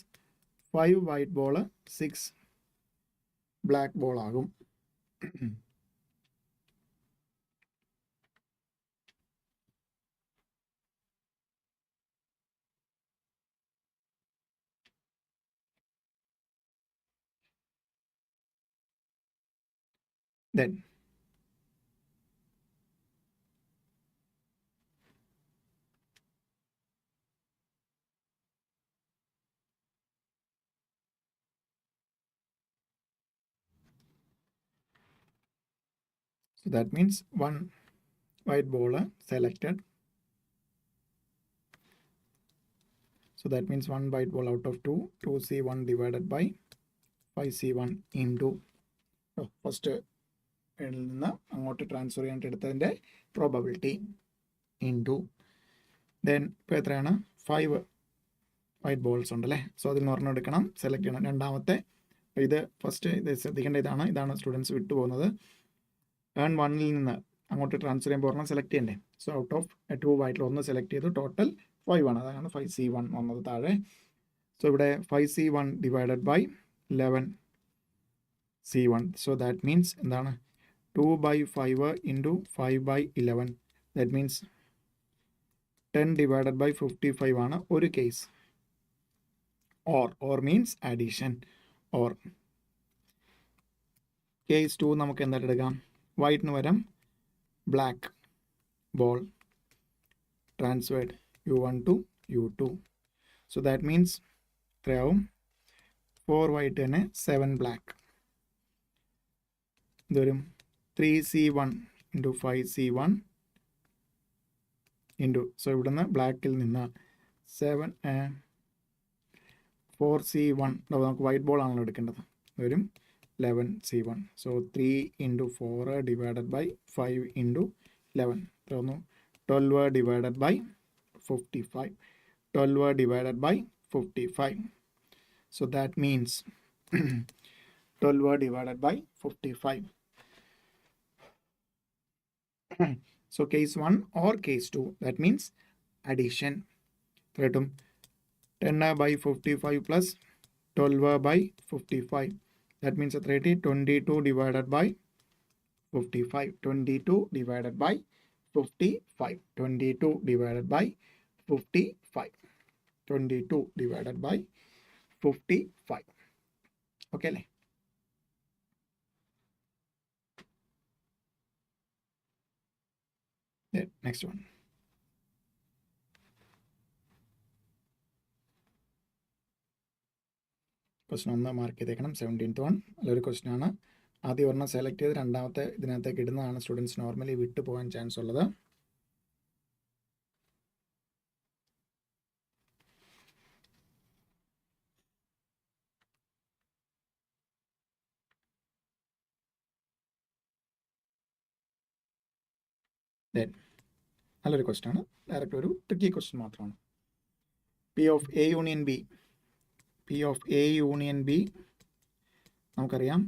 5 white ball, 6 black ball ആകും. Then so that means one white ball selected. So that means one white ball out of 2, 2C1 divided by 5C1 into first നിന്ന് അങ്ങോട്ട് ട്രാൻസ്ഫർ ചെയ്യാനായിട്ട് എടുത്തതിൻ്റെ പ്രോബബിലിറ്റി ഇൻറ്റു ദെൻ ഇപ്പോൾ എത്രയാണ് 5 വൈറ്റ് ബോൾസ് ഉണ്ടല്ലേ. സോ അതിൽ നിന്ന് ഒരെണ്ണം എടുക്കണം, സെലക്ട് ചെയ്യണം. രണ്ടാമത്തെ ഇത് ഫസ്റ്റ് ഇത് ശ്രദ്ധിക്കേണ്ട ഇതാണ് സ്റ്റുഡൻസ് വിട്ടുപോകുന്നത്. urn 1 നിന്ന് അങ്ങോട്ട് ട്രാൻസ്ഫർ ചെയ്യുമ്പോൾ ഒരെണ്ണം സെലക്ട് ചെയ്യണ്ടേ. സോ ഔട്ട് ഓഫ് 2 വൈറ്റിൽ ഒന്ന് സെലക്ട് ചെയ്തു, ടോട്ടൽ 5 ആണ്. അതാണ് 5C1 വന്നത് താഴെ. സോ ഇവിടെ 5C1 divided by 11C1. So that means എന്താണ് 2/5 into 5/11. That means 10 divided by 55 ആണ് ഒരു case. or means addition. or case 2 നമുക്ക് എന്തായിട്ട് എടുക്കാം, വൈറ്റിന് പകരം black ball transferred U1 to U2. So that means എത്രയാവും, 4 വൈറ്റ് തന്നെ 7 ബ്ലാക്ക്. ഇതൊരു 3C1 into 5C1 into, so ഇവിടുന്ന് ബ്ലാക്കിൽ നിന്ന് 4C1 നമുക്ക് വൈറ്റ് ബോൾ ആണല്ലോ എടുക്കേണ്ടത്, വരും 11C1. So 3 into 4 divided by 5 into 11 തോന്നുന്നു 12 divided by 55. 12 divided by 55. So that means 12 divided by 55. So case 1 or case 2, that means addition. 10 by 55 plus 12 by 55. That means 22 divided by 55. 22 divided by 55. 22 divided by 55. 22 divided by 55. Okay. Then next one. Question 1 mark ചെയ്തേക്കണം. 17th one. നല്ലൊരു ക്വസ്റ്റൻ ആണ്. ആദ്യം ഒരെണ്ണം സെലക്ട് ചെയ്ത് രണ്ടാമത്തെ ഇതിനകത്തേക്ക് ഇടുന്നതാണ് സ്റ്റുഡൻസ് നോർമലി വിട്ടു പോകാൻ ചാൻസ് ഉള്ളത്. നല്ലൊരു ക്വസ്റ്റൻ ആണ്. ഡയറക്റ്റ് ഒരു ട്രിക്കി ക്വസ്റ്റൻ മാത്രമാണ്. P of A union B. P of A union B നമുക്കറിയാം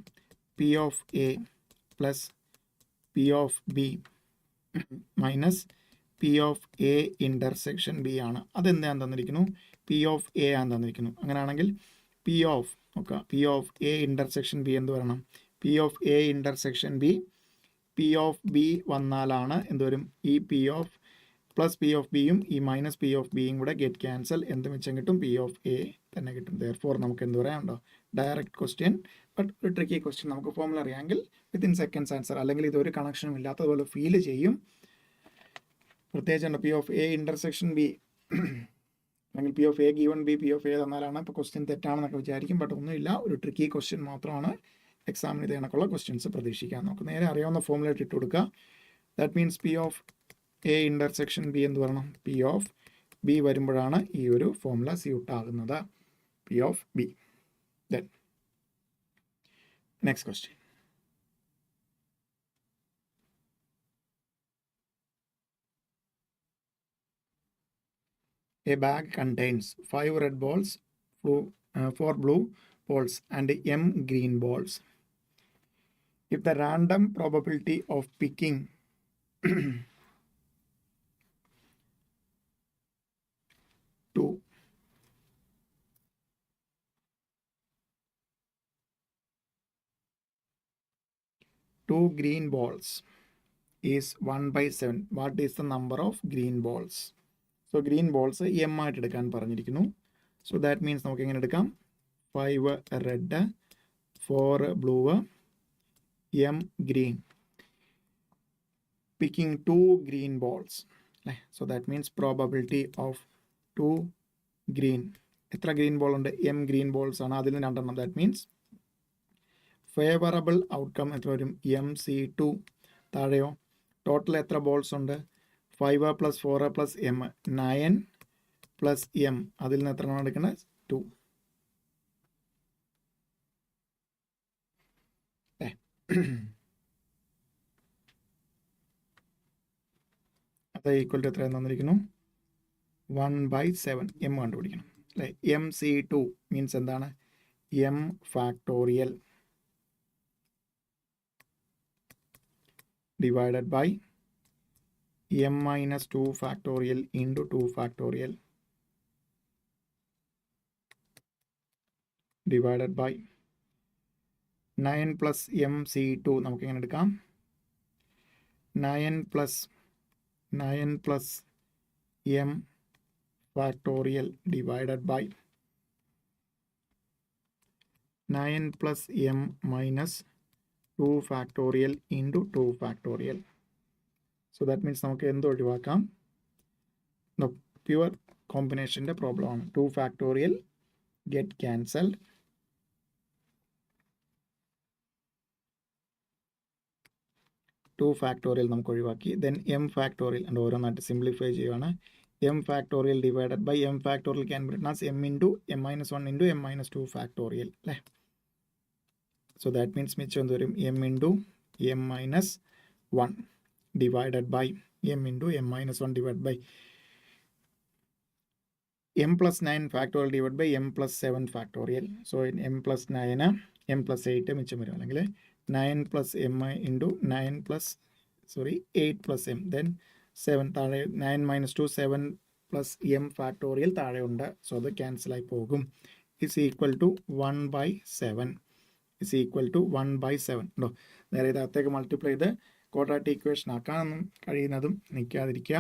P of A plus P of B minus P of A intersection B ആണ്. അതെന്താണെന്ന് തന്നിരിക്കുന്നു? പി ഓഫ് എ ആണെന്ന് തന്നിരിക്കുന്നു. അങ്ങനെയാണെങ്കിൽ പി ഓഫ് നോക്കുക, P of A intersection B എന്ത് വരണം? P of A intersection B P of B വന്നാലാണ് എന്ത് വരും? ഈ P of plus P of ബിയും ഈ മൈനസ് പി ഓഫ് ബിയും കൂടെ ഗെറ്റ് ക്യാൻസൽ, എന്ത് മിച്ചം കിട്ടും? പി ഓഫ് എ തന്നെ കിട്ടും. ദെയർഫോർ നമുക്ക് എന്ത് പറയാനുണ്ടോ? ഡയറക്റ്റ് ക്വസ്റ്റ്യൻ, ബട്ട് ഒരു ട്രിക്കി ക്വസ്റ്റ്യൻ. നമുക്ക് ഫോർമുല അറിയാമെങ്കിൽ വിത്തിൻ സെക്കൻഡ്സ് ആൻസർ. അല്ലെങ്കിൽ ഇതൊരു കണക്ഷനും ഇല്ലാത്തതുപോലെ ഫീൽ ചെയ്യും. പ്രത്യേകിച്ചുണ്ട് P of A intersection B അല്ലെങ്കിൽ P of A given B P of A തന്നാലാണ് ഇപ്പോൾ ക്വസ്റ്റ്യൻ തെറ്റാണെന്നൊക്കെ വിചാരിക്കും. ബട്ട് ഒന്നുമില്ല, ഒരു ട്രിക്കി ക്വസ്റ്റ്യൻ മാത്രമാണ്. എക്സാമിന് ഇത് കണക്കുള്ള ക്വസ്റ്റ്യൻസ് പ്രതീക്ഷിക്കാം. നമുക്ക് നേരെ അറിയാവുന്ന ഫോർമുല ഇട്ട് കൊടുക്കുക. That means P of A intersection B എന്ത് പറയണം? പി ഓഫ് ബി വരുമ്പോഴാണ് ഈ ഒരു ഫോർമുല സ്യൂട്ട് ആകുന്നത്. P of B. Then next question. A bag contains 5 red balls, 4 blue balls and m green balls. If the random probability of picking two green balls is 1/7, what is the number of green balls? So green balls m ആയിട്ട് എടുക്കാൻ പറഞ്ഞിരിക്കുന്നു. So that means നമുക്ക് എങ്ങനെ എടുക്കാം? 5 red, 4 blue, m green. Picking 2 green balls. So that means probability of 2 green. എത്ര ഗ്രീൻ ബോൾ ഉണ്ട്? m ഗ്രീൻ ബോൾസ് ആണ്. അതിൽ 2 that means ഫേവറബിൾ ഔട്ട്കം എത്ര വരും? MC2. താഴെയോ ടോട്ടൽ എത്ര ബോൾസ് ഉണ്ട്? 5 + 4 + m 9 + m. അതിൽ നിന്ന് എത്ര എടുക്കുന്നത്? 2. അത് ഈക്വൽ ടു എത്ര തന്നിരിക്കുന്നു? 1/7. m കണ്ടുപിടിക്കണം അല്ലേ? MC2 മീൻസ് എന്താണ്? m factorial divided by m minus 2 factorial into 2 factorial divided by 9 plus MC2. നമുക്ക് എങ്ങനെ എടുക്കാം? 9 plus m factorial divided by 9 plus m minus 2 factorial into 2 factorial. So that means നമുക്ക് എന്ത് ഒഴിവാക്കാം? പ്യുവർ കോമ്പിനേഷൻ്റെ പ്രോബ്ലം ആണ്. 2 factorial get cancelled. 2 factorial നമുക്ക് ഒഴിവാക്കി. Then m factorial and ഓരോന്നായിട്ട് സിംപ്ലിഫൈ ചെയ്യുകയാണ്. m factorial divided by m factorial can be written as m into m minus 1 into m minus 2 factorial അല്ലേ? So that means മിച്ചം എന്ത് വരും? m into m minus 1 divided by m into m minus 1 divided by m plus 9 factorial divided by m plus 7 factorial. So in m plus 9 M plus 8 മിച്ചം വരും. അല്ലെങ്കിൽ 9 plus M into 9 plus 8 plus M then 7 താഴെ 9 മൈനസ് 2 7 പ്ലസ് എം ഫാക്ടോറിയൽ താഴെ ഉണ്ട്. സോ അത് ക്യാൻസലായി പോകും. Is equal to 1/7 is equal to 1/7 ഉണ്ടോ. നേരെ ഇതിനകത്തേക്ക് മൾട്ടിപ്ലൈ ചെയ്ത് ക്വാഡ്രാറ്റിക് ഇക്വേഷൻ ആക്കാനൊന്നും കഴിയുന്നതും നിൽക്കാതിരിക്കുക.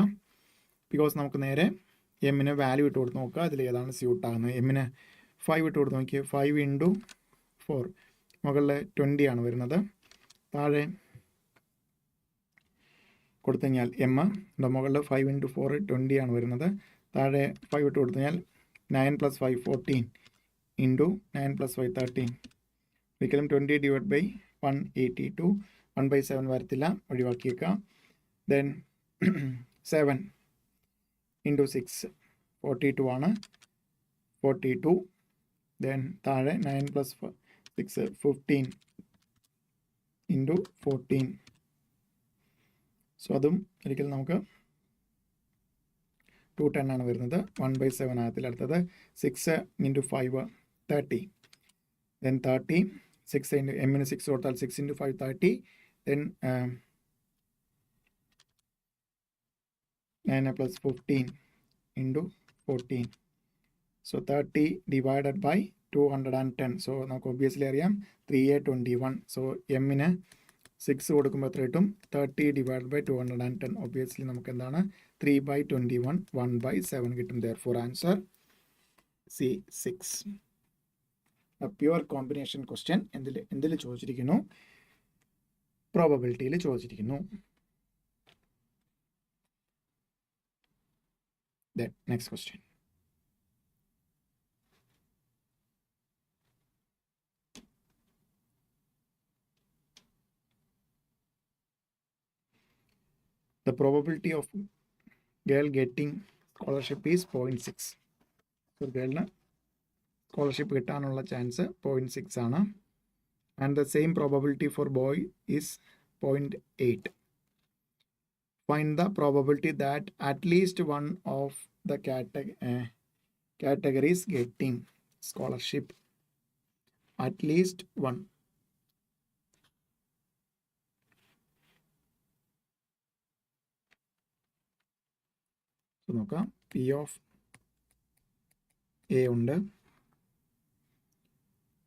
ബിക്കോസ് നമുക്ക് നേരെ എമ്മിന് വാല്യൂ ഇട്ട് കൊടുത്ത് നോക്കുക, അതിൽ ഏതാണ് സ്യൂട്ട് ആകുന്നത്. എമ്മിന് 5 ഇട്ട് കൊടുത്ത് നോക്കിയാൽ 5 ഇൻറ്റു 4 മുകളിൽ 20 ആണ് വരുന്നത്. താഴെ കൊടുത്തു കഴിഞ്ഞാൽ എം മുകളിൽ 5 ഇൻറ്റു 4 20 ആണ് വരുന്നത്. താഴെ 5 ഇട്ട് കൊടുത്തു കഴിഞ്ഞാൽ 9 പ്ലസ് 5 14 ഇൻറ്റു 9 പ്ലസ് 5 13. ഒരിക്കലും 20 ഡിവൈഡ് ബൈ 182 1/7 വരത്തില്ല, ഒഴിവാക്കിയേക്കാം. ദെൻ 7 ഇൻറ്റു 6 42 ആണ്, 42. ദെൻ താഴെ 9 പ്ലസ് 6 15 ഇൻറ്റു 14. സോ അതും ഒരിക്കലും നമുക്ക് 210 ആണ് വരുന്നത്. 1/7 ആകത്തിൽ. അടുത്തത് 6 ഇൻറ്റു 5 30. ദെൻ 30 6 ഇൻറ്റു എമ്മിന് 6 കൊടുത്താൽ 6 into 5 30. Then 9 plus 15 into 14. So 30 divided by 210. So നമുക്ക് ഒബ്വിയസ്ലി അറിയാം 3/21. സോ എമ്മിന് 6 കൊടുക്കുമ്പോൾ എത്ര കിട്ടും? 30 ഡിവൈഡ് ബൈ 210. ഒബ്വിയസ്ലി നമുക്ക് എന്താണ് 3/21 1/7 കിട്ടും. Therefore answer C6. Pure combination question എന്തിൽ ചോദിച്ചിരിക്കുന്നു? പ്രോബബിലിറ്റിയിൽ ചോദിച്ചിരിക്കുന്നു. Then next question. The probability of girl getting scholarship is 0.6. So girl scholarship കിട്ടാനുള്ള ചാൻസ് 0.6 ആണ്. And the same probability for boy is 0.8. Find the probability that at least one of the categories getting scholarship. At least one. So നോക്കാം. P of A ഉണ്ട്.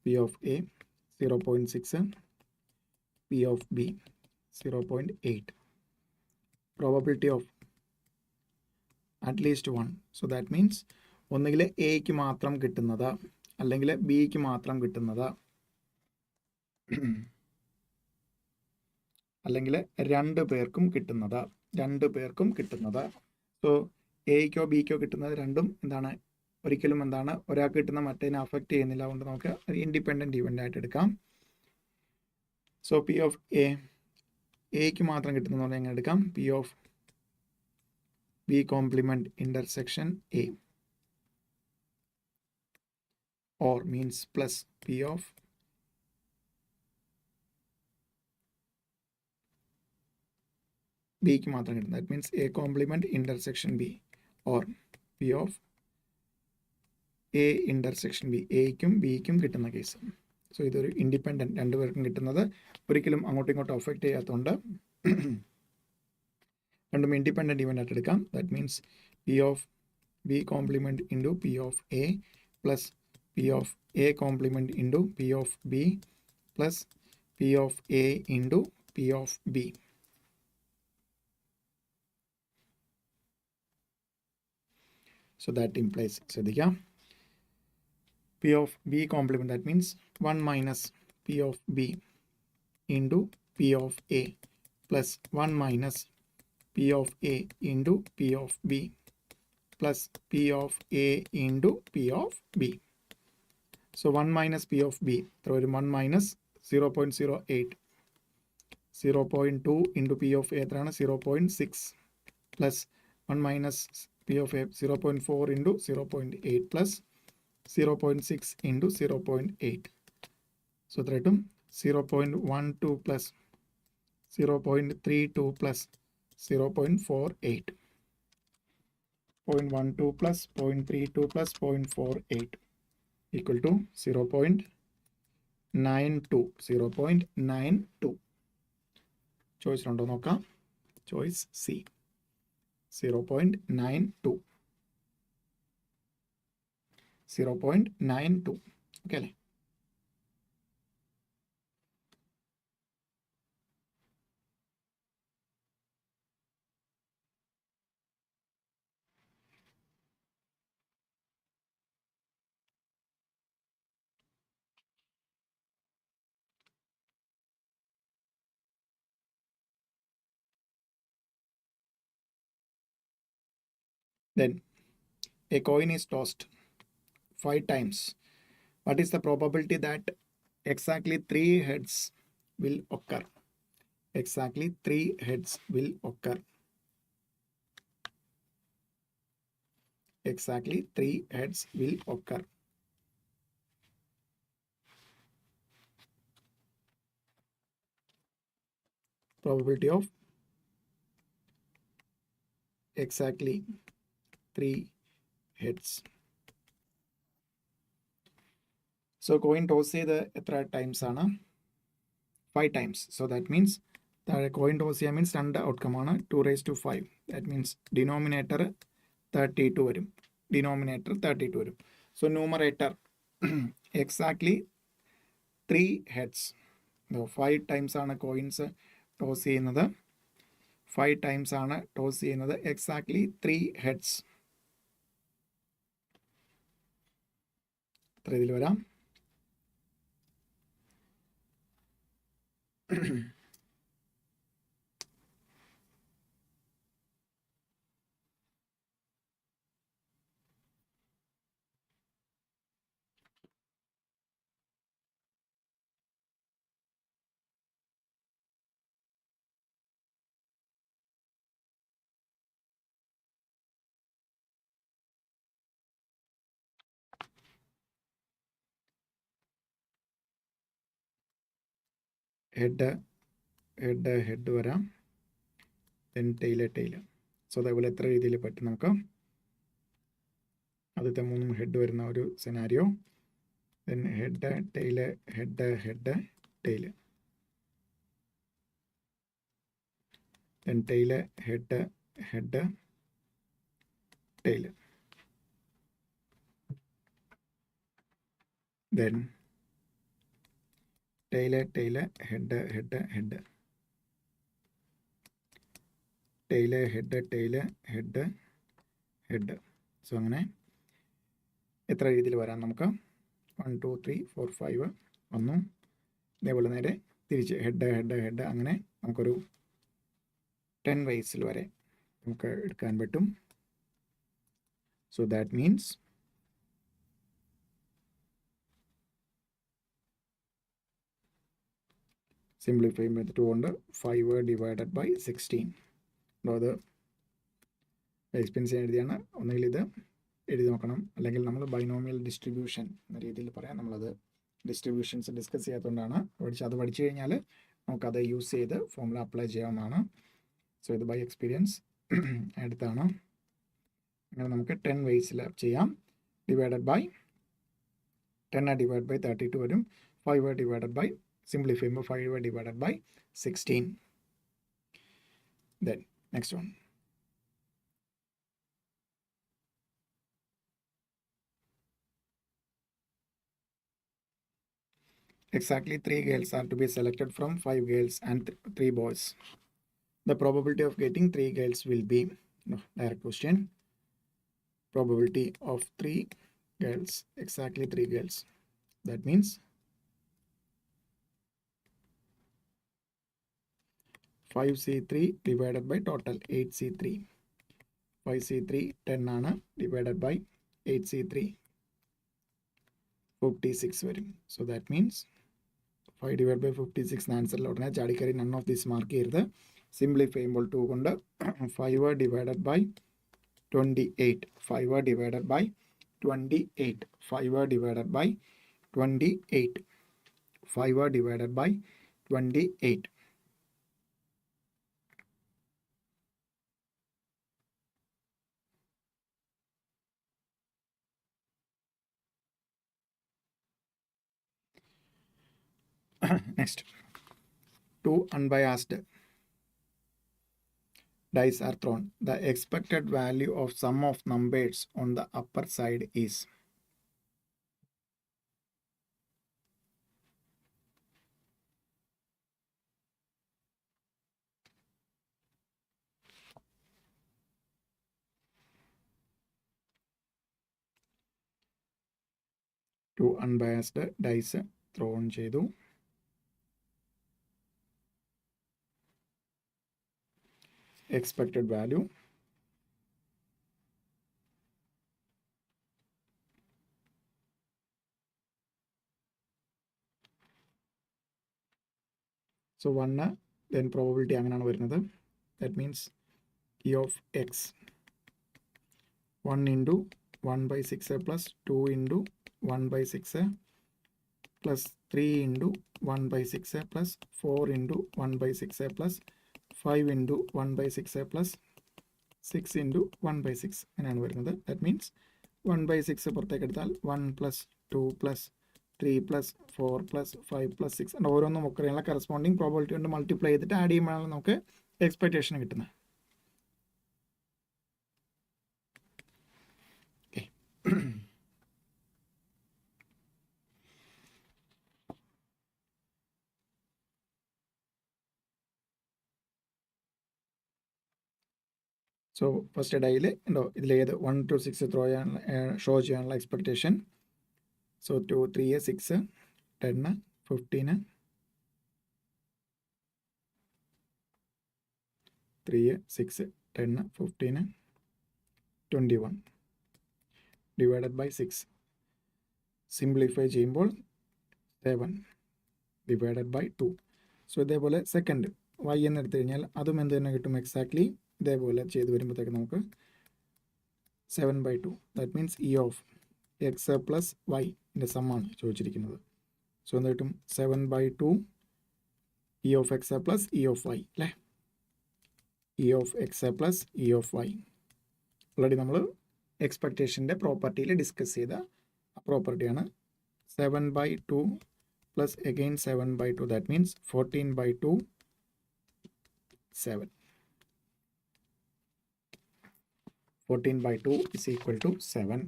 P of A 0.6. P of B 0.8. Probability of at least one. So that means ഒന്നുകിൽ എക്ക് മാത്രം കിട്ടുന്നത് അല്ലെങ്കിൽ ബിക്ക് മാത്രം കിട്ടുന്നത് അല്ലെങ്കിൽ രണ്ട് പേർക്കും കിട്ടുന്നത്. സോ എക്കോ ബിക്കോ കിട്ടുന്നത് രണ്ടും എന്താണ് ഒരിക്കലും എന്താണ് ഒരാൾക്ക് കിട്ടുന്ന മറ്റേതിനെ അഫക്റ്റ് ചെയ്യുന്നില്ല. അതുകൊണ്ട് നമുക്ക് ഇൻഡിപെൻഡൻറ്റ് ഇവൻ്റ് ആയിട്ട് എടുക്കാം. സോ പി ഓഫ് എക്ക് മാത്രം കിട്ടുന്നതെന്ന് പറഞ്ഞാൽ എങ്ങനെ എടുക്കാം? P of B compliment intersection A or means plus P of B ക്ക് മാത്രം കിട്ടും. That means A complement intersection B or P of A intersection B. എക്കും ബിക്കും കിട്ടുന്ന കേസ്. സോ ഇതൊരു ഇൻഡിപെൻഡൻറ്റ് രണ്ടുപേർക്കും കിട്ടുന്നത് ഒരിക്കലും അങ്ങോട്ടും ഇങ്ങോട്ടും അഫക്റ്റ് ചെയ്യാത്തതുകൊണ്ട് രണ്ടും ഇൻഡിപെൻഡൻറ്റ് ഇവൻ്റ് ആയിട്ട് എടുക്കാം. That means P of B complement into P of A plus P of A complement into P of B plus P of A into P of B. So that implies, ശ്രദ്ധിക്കുക, P of B complement, that means 1 minus P of B into P of A plus 1 minus P of A into P of B plus P of A into P of B. So 1 minus P of B, throw in 1 minus 0.08, 0.2 into P of A 0.6 plus 1 minus P of A 0.4 into 0.8 plus 0.6 into 0.8. So 0.12 plus 0.32 plus 0.48. 0.12 plus 0.32 plus 0.48 equal to 0.48. 0.92 ചോയ്സിലുണ്ടോ നോക്കാം. ചോയ്സ് സി 0.92 ഓക്കെ അല്ലേ. Then a coin is tossed 5 times. What is the probability that exactly 3 heads will occur? Exactly 3 heads will occur. Exactly 3 heads will occur. Probability of exactly 3 heads. So coin toss ചെയ്ത് എത്ര ടൈംസ് ആണ്? 5 times. So that means the coin toss ചെയ്യാൻ means 2 outcome ആണ്. 2 raised to 5. That means denominator 32 വരും. Denominator 32 വരും. So numerator exactly 3 heads. 5 times ആണ് കോയിൻസ് ടോസ് ചെയ്യുന്നത്. 5 times ആണ് ടോസ് ചെയ്യുന്നത്. Exactly 3 heads. എത്ര ഇതിൽ വരാം? ഹെഡ് വരാം. Then tail. സോ അതേപോലെ എത്ര രീതിയിൽ പറ്റും നമുക്ക്? ആദ്യത്തെ 3 ഹെഡ് വരുന്ന ഒരു scenario. Then head tail. Then tail head tail. Then tail head tail head. So അങ്ങനെ എത്ര രീതിയിൽ വരാം നമുക്ക്? 1 2 3 4 5 വന്നു. ഇതേപോലെ നേരെ തിരിച്ച് ഹെഡ് അങ്ങനെ നമുക്കൊരു 10 വൈസിൽ വരെ നമുക്ക് എടുക്കാൻ പറ്റും. So that means simplify method കൊണ്ട് 5 ഡിവൈഡഡ് ബൈ 16. അത് എക്സ്പെൻസ് എഴുതിയാണ്. ഒന്നുകിൽ ഇത് എഴുതി നോക്കണം, അല്ലെങ്കിൽ നമ്മൾ ബൈനോമിയൽ ഡിസ്ട്രിബ്യൂഷൻ എന്ന രീതിയിൽ പറയാം. നമ്മളത് ഡിസ്ട്രിബ്യൂഷൻസ് ഡിസ്കസ് ചെയ്യാത്തതുകൊണ്ടാണ്. അത് പഠിച്ചു കഴിഞ്ഞാൽ നമുക്കത് യൂസ് ചെയ്ത് ഫോമുല അപ്ലൈ ചെയ്യാവുന്നതാണ്. സോ ഇത് ബൈ എക്സ്പീരിയൻസ് എടുത്താണ്. അങ്ങനെ നമുക്ക് 10 വേസിൽ ചെയ്യാം. ഡിവൈഡഡ് ബൈ 10 ഡിവൈഡ് ബൈ 32 വരും. 5 ഡിവൈഡഡ് ബൈ സിംപ്ലിഫൈ ചെയ്യുമ്പോൾ 5 divided by 16. Then next one. Exactly 3 girls are to be selected from 5 girls and 3 boys. The probability of getting 3 girls will be, direct question. Probability of 3 girls, exactly 3 girls. That means 5C3 divided by total 8C3. 5C3 10 ആണ്, divided by 8C3 56 വരും. So that means 5 divided by 56 ആൻസറിൽ ഉടനെ ചാടിക്കറി നൺ ഓഫ് ദിസ് മാർക്ക് ചെയ്യരുത്. സിംപ്ലിഫൈ ചെയ്യുമ്പോൾ 2 കൊണ്ട് 5 divided by 28. 5 divided by 28. 5 divided by 28. 5 divided by 28. Next, 2 unbiased dice are thrown. The expected value of sum of numbers on the upper side is. Two unbiased dice thrown ചെയ്തു. Expected value so 1 then probability അങ്ങനെയാണ് വരുന്നത്. That means E of x 1 into 1 by 6 plus 2 into 1 by 6 plus 3 into 1 by 6 plus 4 into 1 by 6 plus 5 into 1 by 6 plus 6 into 1 by 6 അങ്ങനെയാണ് വരുന്നത്. That means 1 by 6 പുറത്തേക്ക് എടുത്താൽ 1 plus 2 plus 3 plus 4 plus 5 plus 6 and ഓരോന്നും ഒക്കെ കറസ്പോണ്ടിങ് പ്രോബിലിറ്റി കൊണ്ട് മൾട്ടിപ്ലൈ ചെയ്തിട്ട് ആഡ് ചെയ്യുമ്പോഴാണ് നമുക്ക് എക്സ്പെക്ടേഷൻ കിട്ടുന്നത്. സോ ഫസ്റ്റ് ഡൈയിൽ ഉണ്ടോ ഇതിലേത് 1 to 6 ത്രോ ചെയ്യാനുള്ള ഷോ ചെയ്യാനുള്ള expectation. So 2 3 6 10 15 3 6 10 15 21 divided by 6 simplify ചെയ്യുമ്പോൾ 7 ഡിവൈഡഡ് ബൈ 2. സോ ഇതേപോലെ സെക്കൻഡ് y എന്ന് എടുത്തു കഴിഞ്ഞാൽ അതും എന്ത് തന്നെ കിട്ടും, എക്സാക്ട്ലി ഇതേപോലെ ചെയ്ത് വരുമ്പോഴത്തേക്ക് നമുക്ക് 7/2. That means E of X plus വൈൻ്റെ സമ്മാണ് ചോദിച്ചിരിക്കുന്നത്. സോ എന്ത് കിട്ടും, 7/2 E of X plus E of Y അല്ലേ. E of X plus E of Y already നമ്മൾ എക്സ്പെക്റ്റേഷൻ്റെ പ്രോപ്പർട്ടിയിൽ ഡിസ്കസ് ചെയ്ത പ്രോപ്പർട്ടിയാണ്. 7/2 plus again 7/2, that means 14/2 7. 14/2 is equal to 7.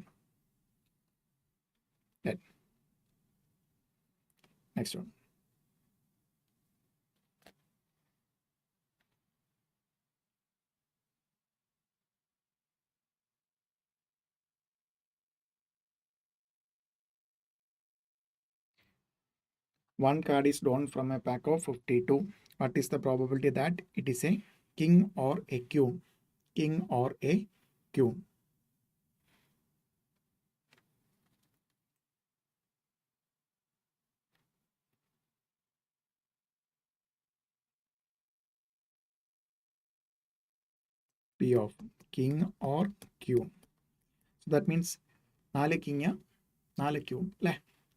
Then next one. One card is drawn from a pack of 52. What is the probability that it is a king or a queen? King or a queen? P of king or queen. So that means 4 king 4 queen.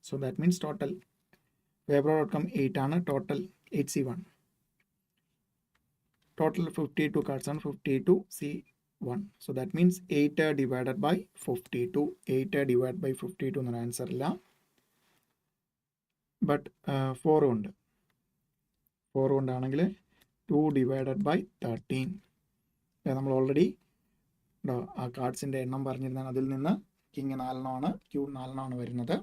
So that means total favorable outcome 8 ആണ്, total 8C1. Total 52 cards on 52C1. So that means 8 divided by 52. 8 divided by 52 എന്നൊരു ആൻസർ ഇല്ല. ബട്ട് 4 ഉണ്ട്. 4 കൊണ്ടാണെങ്കിൽ 2 divided by 13. നമ്മൾ ഓൾറെഡി ആ കാർഡ്സിൻ്റെ എണ്ണം പറഞ്ഞിരുന്നാൽ അതിൽ നിന്ന് കിങ് 4 ക്യൂൺ 4 വരുന്നത്.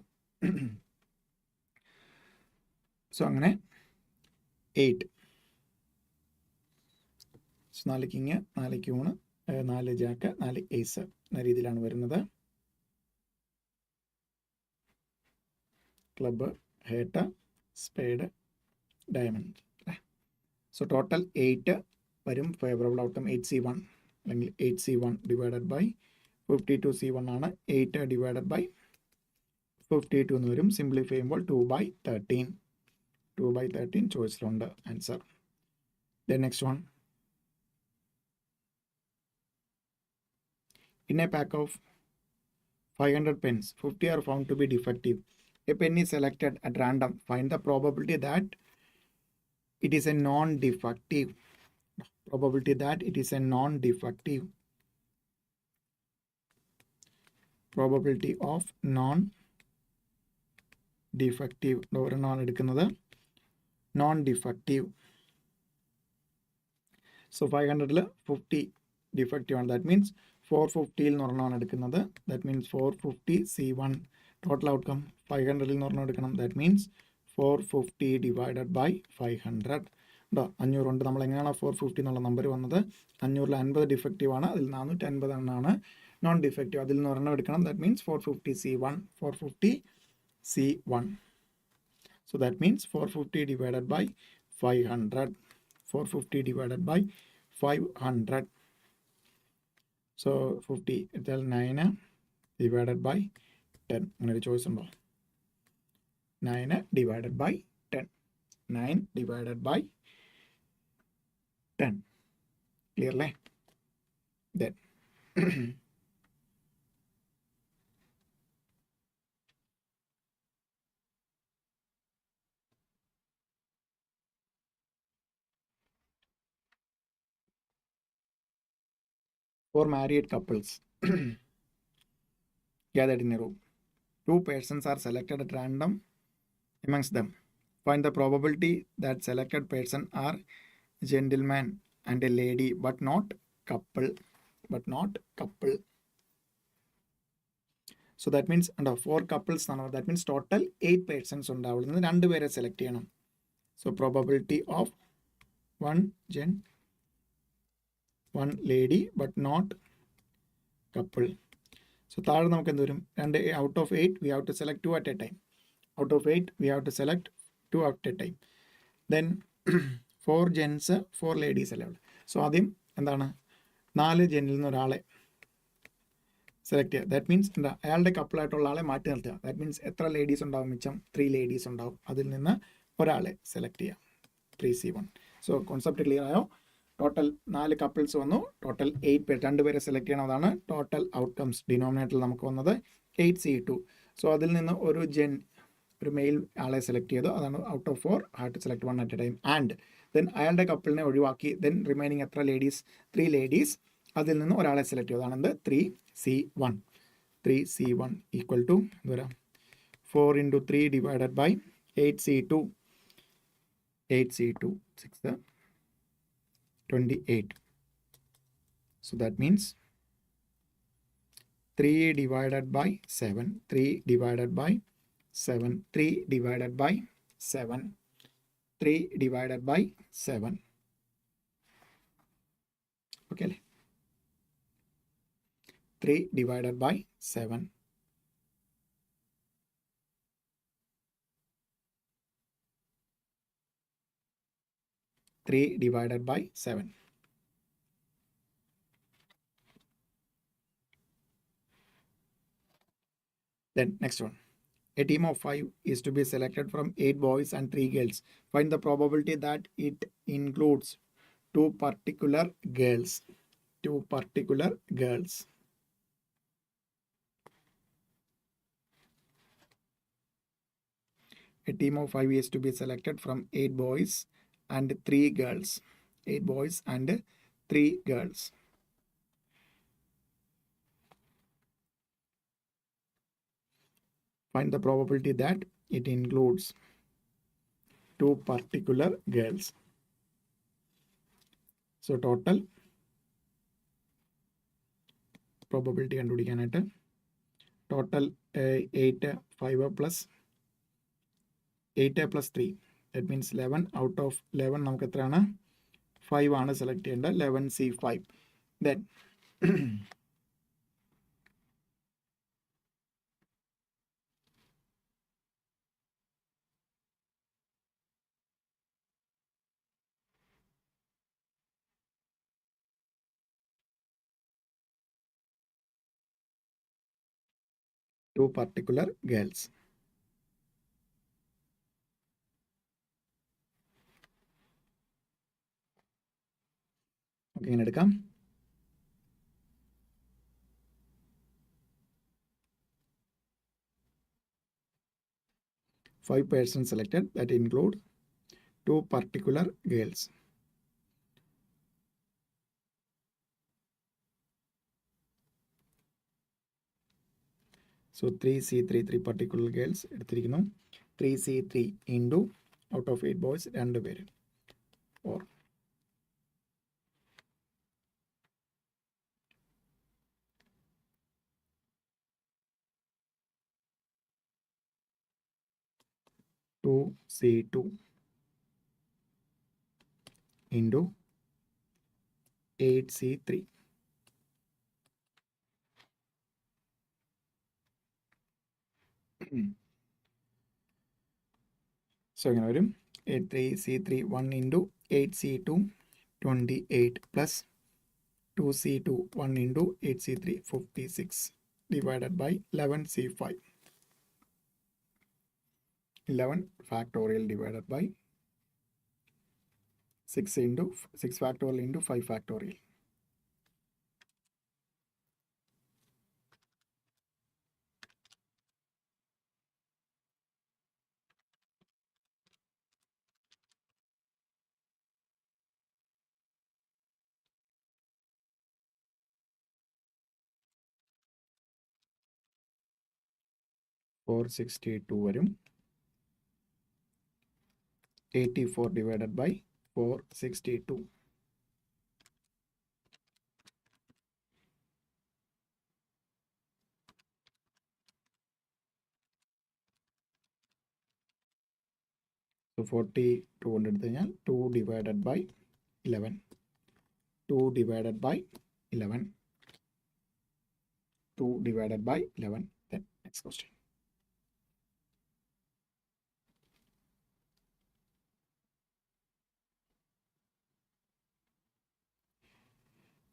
സോ അങ്ങനെ 8. 4 കിങ് 4 ക്യൂണ് 4 ജാക്ക് 4 ഏസ് എന്ന രീതിയിലാണ് വരുന്നത്. Club, heart, spade, diamond. So total 8 വരും. ഫേവറബിൾ ഔട്ട്കം 8C1 അല്ലെങ്കിൽ 8C1 ഡിവൈഡഡ് ബൈ 52C1 ആണ്. 8 ഡിവൈഡഡ് ബൈ 52 എന്ന് വരും. സിംപ്ലിഫൈ ചെയ്യുമ്പോൾ 2/13. 2/13 ചോയ്സിലുണ്ട് answer. Then next one. In a pack of 500 pens, 50 are found to be defective. A pen is selected at random. Find the probability that it is a non-defective. Probability that it is a non-defective. Probability of non-defective. ഒരെണ്ണമാണ് എടുക്കുന്നത്. non-defective. So 500-ൽ 50 defective ആണ്. That means 450-ൽ നിന്ന് ഒരെണ്ണമാണ് എടുക്കുന്നത്. That means 450 C1. Total outcome 500-ൽ നിന്ന് ഒരെണ്ണം എടുക്കണം. That means 450 divided by 500. ഉണ്ടോ? 500 ഉണ്ട്. നമ്മൾ എങ്ങനെയാണ് 450 എന്നുള്ള നമ്പർ വന്നത്? 500-ൽ 50 ഡിഫക്റ്റീവ് ആണ്. അതിൽ 450 എണ്ണമാണ് നോൺ ഡിഫക്റ്റീവ്. അതിൽ നിന്ന് ഒരെണ്ണം എടുക്കണം. That means 450 C1. 450 C1. So that means 450 divided by 500. 450 divided by 500. So 50 ഇതാൽ 9 divided by 10. അങ്ങനെ ഒരു ചോയ്സ് ഉണ്ടോ? 9 divided by 10. 9 divided by 10. Clear അല്ലേ? Then for married couples gathered in a room. Two persons are selected at random amongst them. Find the probability that selected person are gentleman and a lady, but not couple. But not couple. So that means under 4 couples, that means total 8 persons ഉണ്ടാവുന്നത്. 2 പേരെ സെലക്ട് ചെയ്യണം. So probability of one lady but not couple. So താഴെ നമുക്ക് എന്ത് വരും? 2 out of 8 we have to select 2 at a time. Out of 8 we have to select 2 at a time. Then 4 gents 4 ladies അല്ലേ ഉള്ളൂ. സോ ആദ്യം എന്താണ്? 4 ജെന്നിൽ നിന്ന് ഒരാളെ സെലക്ട് ചെയ്യുക. ദാറ്റ് മീൻസ് എന്താ? അയാളുടെ കപ്പിളായിട്ടുള്ള ആളെ മാറ്റി നിർത്തുക. ദാറ്റ് മീൻസ് എത്ര ലേഡീസ് ഉണ്ടാവും? മിച്ചം 3 ലേഡീസ് ഉണ്ടാവും. അതിൽ നിന്ന് ഒരാളെ സെലക്ട് ചെയ്യാം. 3C1. സോ കോൺസെപ്റ്റ് ക്ലിയർ ആയോ? ടോട്ടൽ 4 കപ്പിൾസ് വന്നു. ടോട്ടൽ 8 പേര്, 2 പേരെ സെലക്ട് ചെയ്യണതാണ്. ടോട്ടൽ ഔട്ട്കംസ് ഡിനോമിനേറ്ററിൽ നമുക്ക് വന്നത് 8C2. സോ അതിൽ നിന്ന് ഒരു മെയിൽ ആളെ സെലക്ട് ചെയ്തു. അതാണ് out of 4 had to select 1 at a time. And then അയാളുടെ കപ്പിളിനെ ഒഴിവാക്കി. ദെൻ റിമൈനിങ് എത്ര ലേഡീസ്? 3 ലേഡീസ്. അതിൽ നിന്ന് ഒരാളെ സെലക്ട് ചെയ്തു. അതാണ് എന്ത്? 3C1. 3C1 ഈക്വൽ ടു എന്ത് വരാം? 4 into 3 divided by 8C2. 8C2 6 28. So that means 3 divided by 7. 3 divided by 7. 3 divided by 7. 3 divided by 7. Okay. 3 divided by 7. 3 divided by 7. Then next one. A team of 5 is to be selected from 8 boys and 3 girls. Find the probability that it includes 2 particular girls. 2 particular girls. A team of 5 is to be selected from 8 boys and 3 girls. 8 boys and 3 girls. Find the probability that it includes 2 particular girls. So total probability കണ്ടുപിടിക്കാനായിട്ട് total 8 5 plus 8 plus 3. That means 11. Out of 11 നമുക്ക് എത്രയാണ്? 5 ആണ് സെലക്ട് ചെയ്യേണ്ടത്. 11C5. Then 2 particular girls. Okay, ഇങ്ങനെ എടുക്കാം. Five persons selected that include 2 particular girls. So 3C3 3 particular girls എടുത്തിരിക്കുന്നു. 3C3 into out of 8 boys 2 പേര് 4. Two C2 into 8C3. So ഇങ്ങനെ വരും 8C3 1 into 8C2 28 plus 2C2 1 into 8C3 56 divided by 11C5. 11 factorial divided by 6 into 6 factorial into 5 factorial. Four 62 വരും 84 divided by 462. So 42 കൊണ്ടെടുത്ത് കഴിഞ്ഞാൽ 2 divided by 11. 2 divided by 11. 2 divided by 11. Then next question.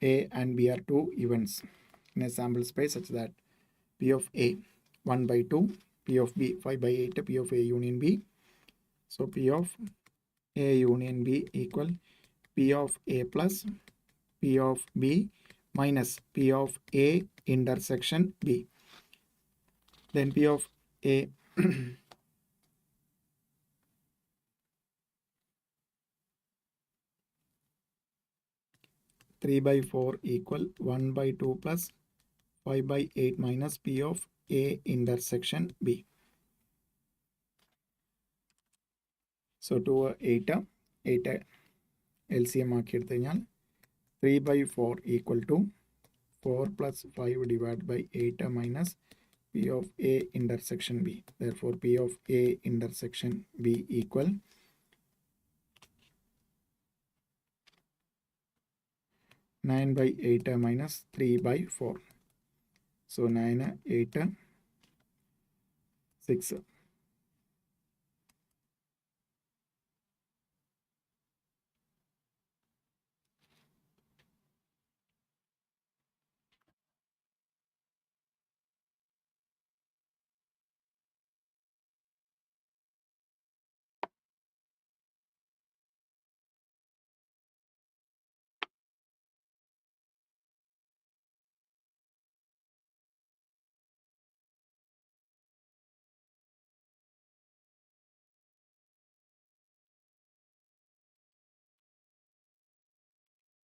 A and B are two events in a sample space such that P of A 1 by 2, P of B 5 by 8, P of A union B. So P of A union B equal P of A plus P of B minus P of A intersection B. Then P of A 3 by 4 equal 1 by 2 plus 5 by 8 minus P of A intersection B. So 2 8 LCM ആക്കി എടുത്തു കഴിഞ്ഞാൽ 3 by 4 equal to 4 plus 5 divided by 8 minus P of A intersection B. Therefore P of A intersection B equal 9 by 8 minus 3 by 4. So 9 8 6.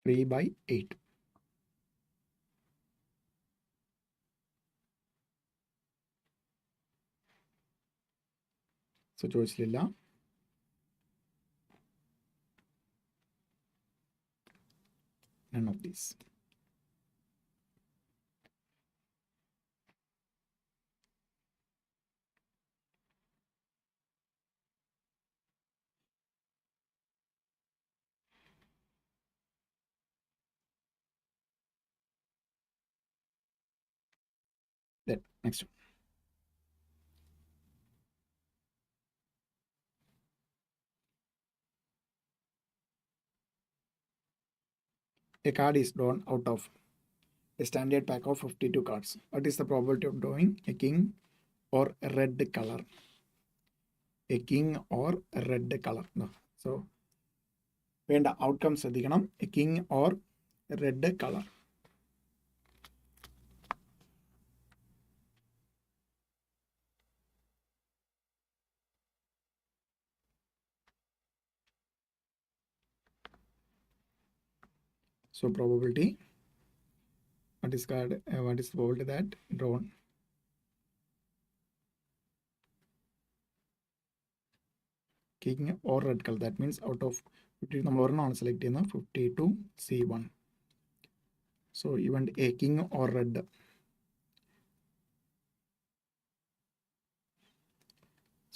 Three by 8. So ചോദിച്ചില്ല. None of these. Then next one. A card is drawn out of a standard pack of 52 cards. What is the probability of drawing a king or a red color? A king or a red color. No. So വേണ്ട ഔട്ട്കം ശ്രദ്ധിക്കണം. A king or a red color. So probability, what is card? What is the probability that drawn? king or red color. That means out of 50 നമ്മൾ ഒരെണ്ണമാണ് സെലക്ട് ചെയ്യുന്നത് 52 C1. So even a king or red.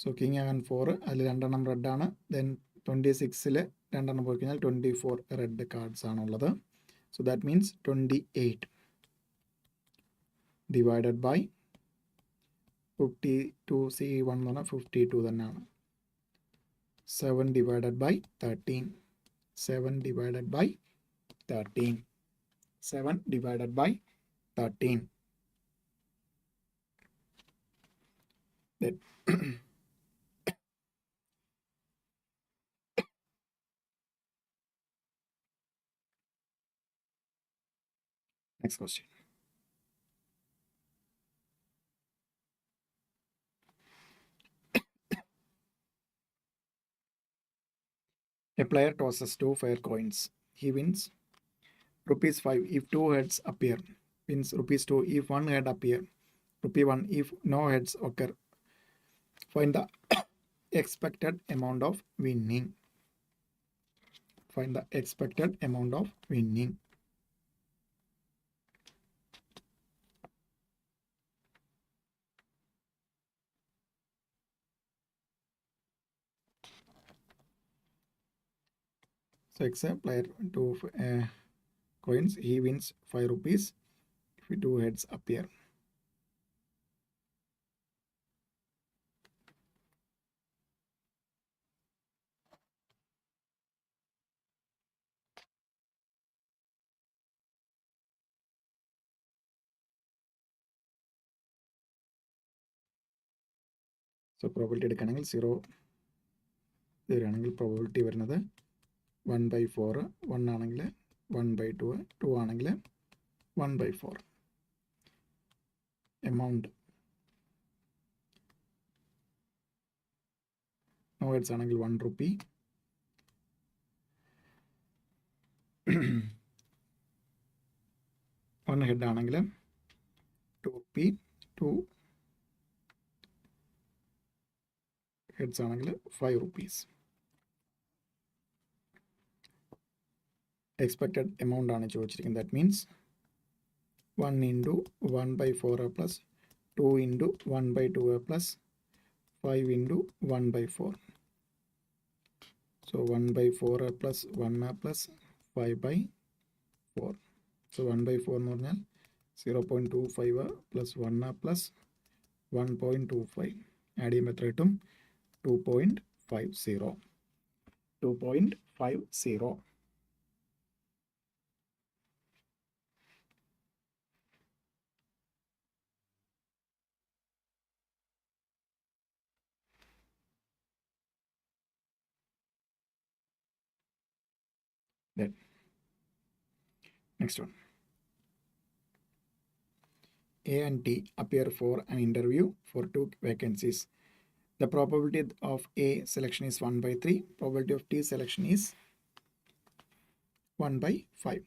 So king ആകാൻ 4, അതിൽ 2 റെഡ് ആണ്. ദെൻ 26ൽ 2 പോയി കഴിഞ്ഞാൽ 24 റെഡ് കാർഡ്സ് ആണുള്ളത്. So that means 28 divided by 52 C1 എന്ന് പറഞ്ഞാൽ 52 തന്നെയാണ്. 7 divided by 13. 7 divided by 13. 7 divided by 13. Then next question. A player tosses 2 fair coins. He wins ₹5 if 2 heads appear. Wins ₹2 if 1 head appear. ₹1 if no heads occur. Find the expected amount of winning. Find the expected amount of winning. So example, player 2 coins, he wins ₹5 if 2 heads appear. So probability എടുക്കുകയാണെങ്കിൽ 0 വരികയാണെങ്കിൽ probability വരുന്നത് 1/4, 1 ആണെങ്കിൽ 1/2, 2 ആണെങ്കിൽ 1/4. Amount no heads ആണെങ്കിൽ ₹1. 1 head ആണെങ്കിൽ ₹2. 2 heads ആണെങ്കിൽ ₹5. Expected amount ആണ് ചോദിച്ചിരിക്കുന്നത്. That means 1 into 1/4 plus 2 into 1/2 plus 5 into 1/4. So 1/4 plus 1 plus 5/4. So 1/4 എന്ന് പറഞ്ഞാൽ 0.25 plus 1 plus 1.25. ആഡ് ചെയ്യുമ്പോൾ എത്ര കിട്ടും? 2.50. 2.50. Then next one. A and T appear for an interview for 2 vacancies. The probability of A selection is 1/3. Probability of T selection is 1/5.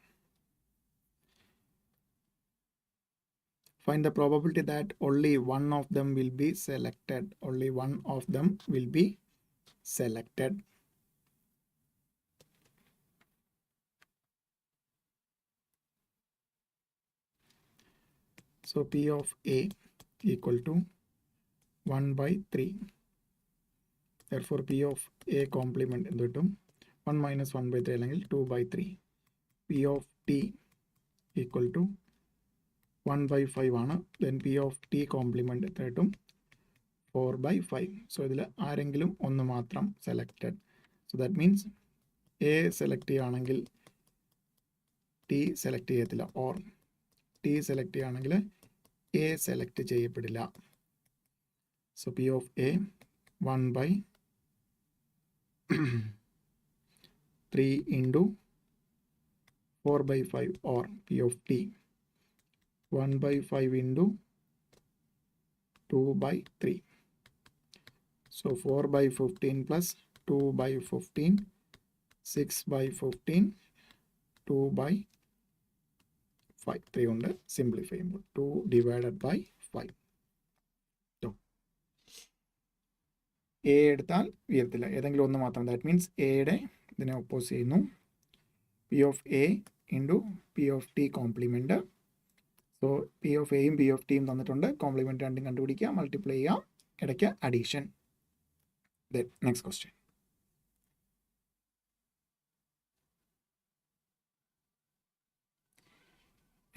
Find the probability that only one of them will be selected. Only one of them will be selected. So P of A equal to 1/3. Therefore P of A complement എന്ത് കിട്ടും? 1 minus 1/3 അല്ലെങ്കിൽ 2/3. P of T equal to 1/5 ആണ്. Then P of T complement എത്ര കിട്ടും? 4/5. So ഇതിൽ ആരെങ്കിലും ഒന്ന് മാത്രം selected. So that means A select ചെയ്യുകയാണെങ്കിൽ T select ചെയ്യത്തില്ല, or T select ചെയ്യുകയാണെങ്കിൽ A select ചെയ്യപ്പെടില്ല. So P of A 1/3 into 4/5, or P of T 1/5 into 2/3. So 4/15 plus 2/15, 6/15, 2/5. 3 ഉണ്ട് സിംപ്ലിഫൈ ചെയ്യുമ്പോൾ 2 divided by 5. എ എടുത്താൽ വീഴത്തില്ല, ഏതെങ്കിലും ഒന്ന് മാത്രം. ദാറ്റ് മീൻസ് എയുടെ ഇതിനെ ഒപ്പോസ് ചെയ്യുന്നു. P of A into P of T complement. So P of എയും പി ഓഫ് ടിയും തന്നിട്ടുണ്ട്, കോംപ്ലിമെൻറ്റ് രണ്ടും കണ്ടുപിടിക്കുക, മൾട്ടിപ്ലൈ ചെയ്യാം, ഇടയ്ക്ക് addition. Then next question.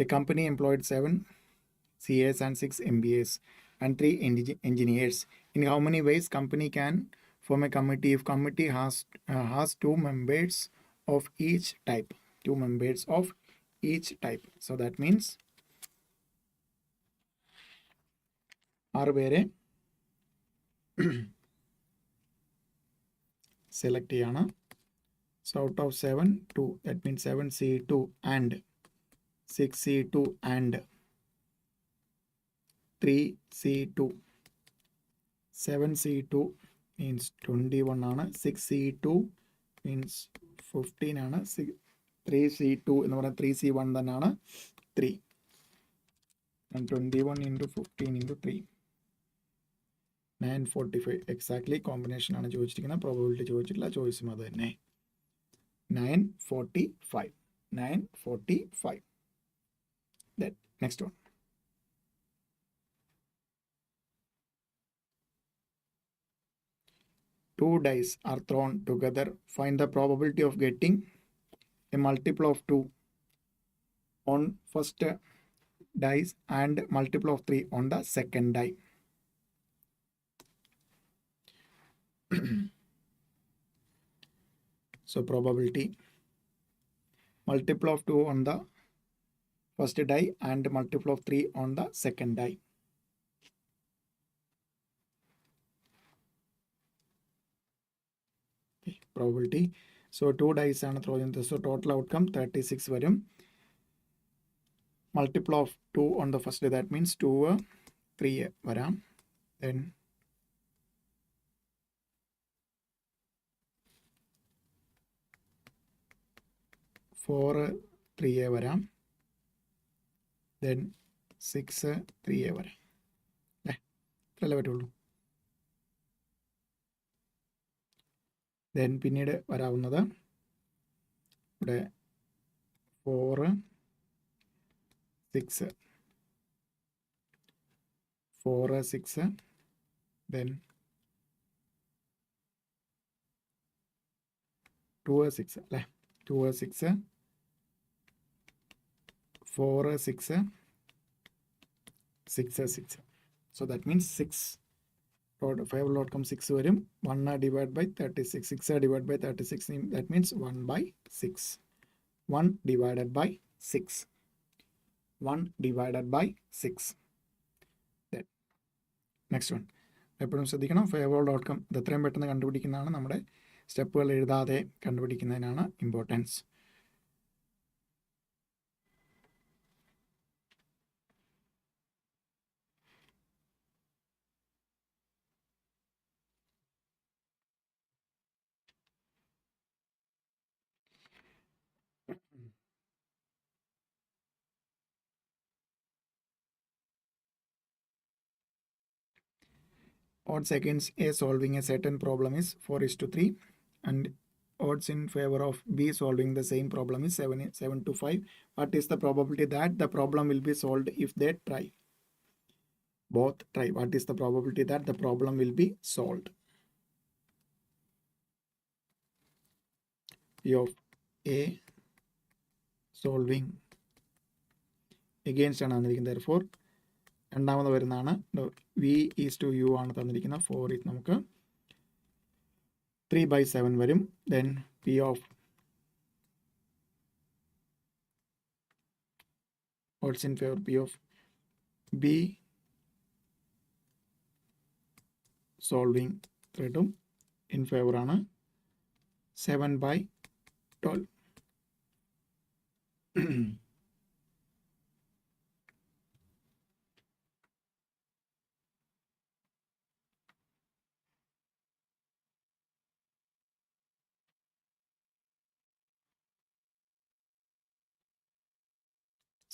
A company employed 7 CAs and 6 MBAs and 3 engineers. In how many ways company can form a committee if committee has 2 members of each type? 2 members of each type. So that means 6 പേരെ select ചെയ്യാണ്. So out of 7, 2. That means 7C2 and 6C2 and 3C2. 7C2 means 21 ആണ്. 6C2 means 15 ആണ്. 3C2 എന്ന് പറഞ്ഞാൽ 3C1 തന്നെയാണ് 3. And 21 into 15 into 3. 945. Exactly combination ആണ് ചോദിച്ചിരിക്കുന്നത്, പ്രോബബിലിറ്റി ചോദിച്ചിട്ടില്ല, ചോയ്സും അത് തന്നെ. 945. 945. Then next one. Two dice are thrown together. Find the probability of getting a multiple of 2 on first dice and multiple of 3 on the second die. So probability, multiple of 2 on the first die and multiple of 3 on the second die. Okay, probability. So 2 dice ആണ് throw ചെയ്യുന്നത്. So total outcome 36 വരും. Multiple of 2 on the first day, that means 2 3 വരാം. Then 4 3 വരാം. Then 6 3 വരാം. അല്ലേ, ഇത്രയല്ലേ പറ്റുള്ളൂ. ദെൻ പിന്നീട് വരാവുന്നത് ഇവിടെ 4 6 4 6, then 2 6 അല്ലേ, 2 6 4 6 6 6. So that means 6. Favorable outcome 6 വരും. 1 divided by 36. 6 divided by 36, that means 1 by 6. 1 divided by 6. 1 divided by 6. Then next one. എപ്പോഴും ശ്രദ്ധിക്കണം, ഫേവറബിൾ ഔട്ട്കം ഇത് എത്രയും പെട്ടെന്ന് കണ്ടുപിടിക്കുന്നതാണ്, നമ്മുടെ സ്റ്റെപ്പുകൾ എഴുതാതെ കണ്ടുപിടിക്കുന്നതിനാണ് importance. Odds against A solving a certain problem is 4:3, and odds in favor of B solving the same problem is 7:5. What is the probability that the problem will be solved if they try? Both try. What is the probability that the problem will be solved? P of A solving against ആണ് തന്നിരിക്കുന്നത്. Therefore രണ്ടാമത് വരുന്നതാണ് വി ഈസ് ടു യു ആണ് തന്നിരിക്കുന്നത്. 4 ഇത് നമുക്ക് 3/7 വരും. Then P of odds in favor, P of B solving ത്രെഡും ഇൻ ഫേവർ ആണ് 7/12.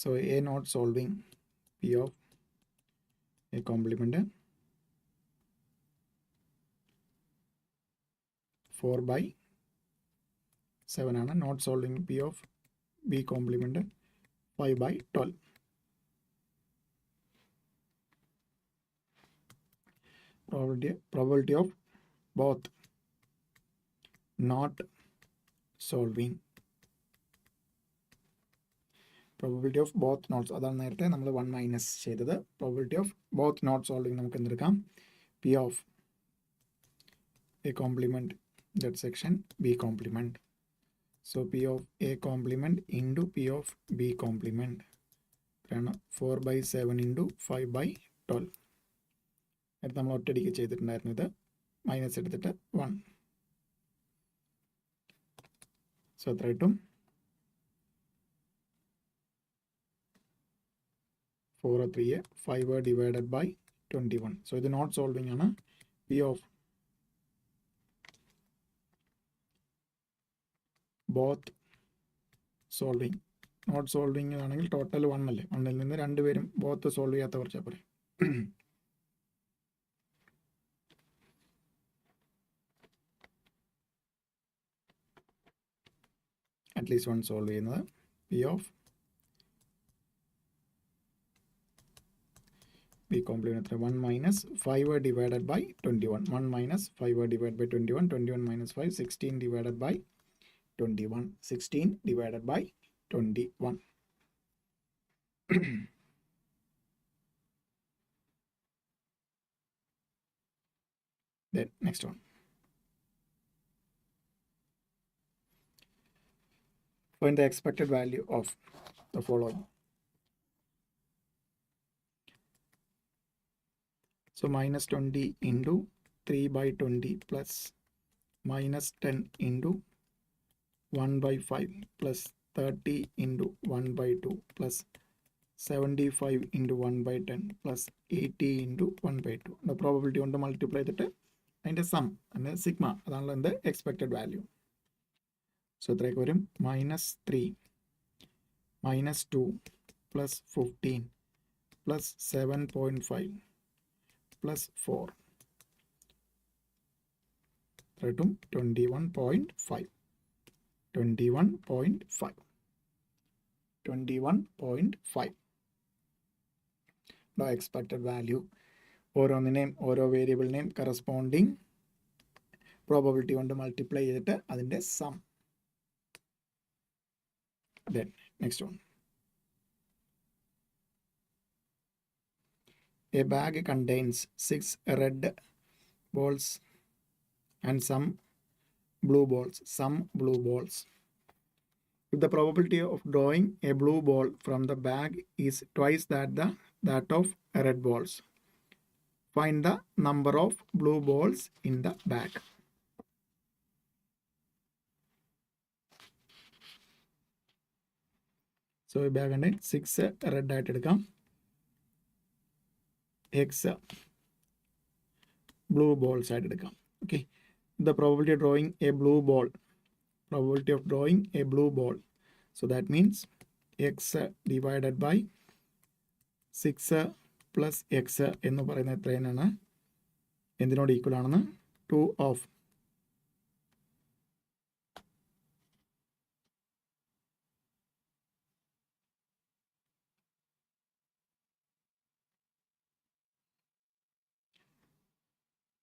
So A not solving P of A complement 4/7 ആണ്. Not solving P of B complement 5/12. Probability of both not solving. Probability of both not, അതാണ് നേരത്തെ നമ്മൾ 1 മൈനസ് ചെയ്തത്. Probability of both not solving നമുക്ക് എന്തെടുക്കാം? P of A complement that section B complement. So P of A complement into P of B complement 4/7 into 5/12. അത് നമ്മൾ ഒറ്റയടിക്ക് ചെയ്തിട്ടുണ്ടായിരുന്നത് മൈനസ് എടുത്തിട്ട് 1. സോ എത്ര കിട്ടും? 4 3 5 ഡിവൈഡഡ് ബൈ 21. സോ ഇത് നോട്ട് സോൾവിങ് ആണ്. P of both solving. Not solving ആണെങ്കിൽ ടോട്ടൽ 1 അല്ലേ, 1ൽ നിന്ന് രണ്ടുപേരും ബോത്ത് സോൾവ് ചെയ്യാത്ത കുറച്ചാൽ പോലെ. അറ്റ്ലീസ്റ്റ് 1 സോൾവ് ചെയ്യുന്നത്. പി ഓഫ് ബി കോംപ്ലിമെന്റ് എത്ര? 1 minus 5 divided by 21. 1 minus 5 divide by 21. 21 minus 5 16 divided by 21. 16 divided by 21. Then next one. Find the expected value of the following. So minus 20 into 3/20 plus minus 10 into 1/5 plus 30 into 1/2 plus 75 into 1/10 plus 80 into 1/2. The probability കൊണ്ട് multiply ചെയ്തിട്ട് അതിൻ്റെ സം and സിഗ്മ, അതാണല്ലോ എന്ത് എക്സ്പെക്റ്റഡ് വാല്യൂ. സോ എത്രയൊക്കെ വരും? -3 -2 plus 15 plus 7.5 plus 4 കിട്ടും 21.5. 21.5 എക്സ്പെക്റ്റഡ് വാല്യൂ. ഓരോന്നിനെയും ഓരോ വേരിയബിളിനെയും കറസ്പോണ്ടിങ് പ്രോബബിലിറ്റി കൊണ്ട് മൾട്ടിപ്ലൈ ചെയ്തിട്ട് അതിൻ്റെ sum. Then next one. A bag contains 6 red balls and some blue balls. If the probability of drawing a blue ball from the bag is twice that of red balls, find the number of blue balls in the bag. So ഈ ബാഗ് ഉണ്ട് 6 റെഡ് ആയിട്ട് എടുക്കാം, എക്സ് ബ്ലൂ ബോൾസ് ആയിട്ട് എടുക്കാം. Okay, the probability of drawing A blue ball, so that means x divided by 6 plus x എന്ന് പറയുന്നത് എത്രയാണ്? എന്തിനോട് ഈക്വൽ ആണെന്ന്? 2 of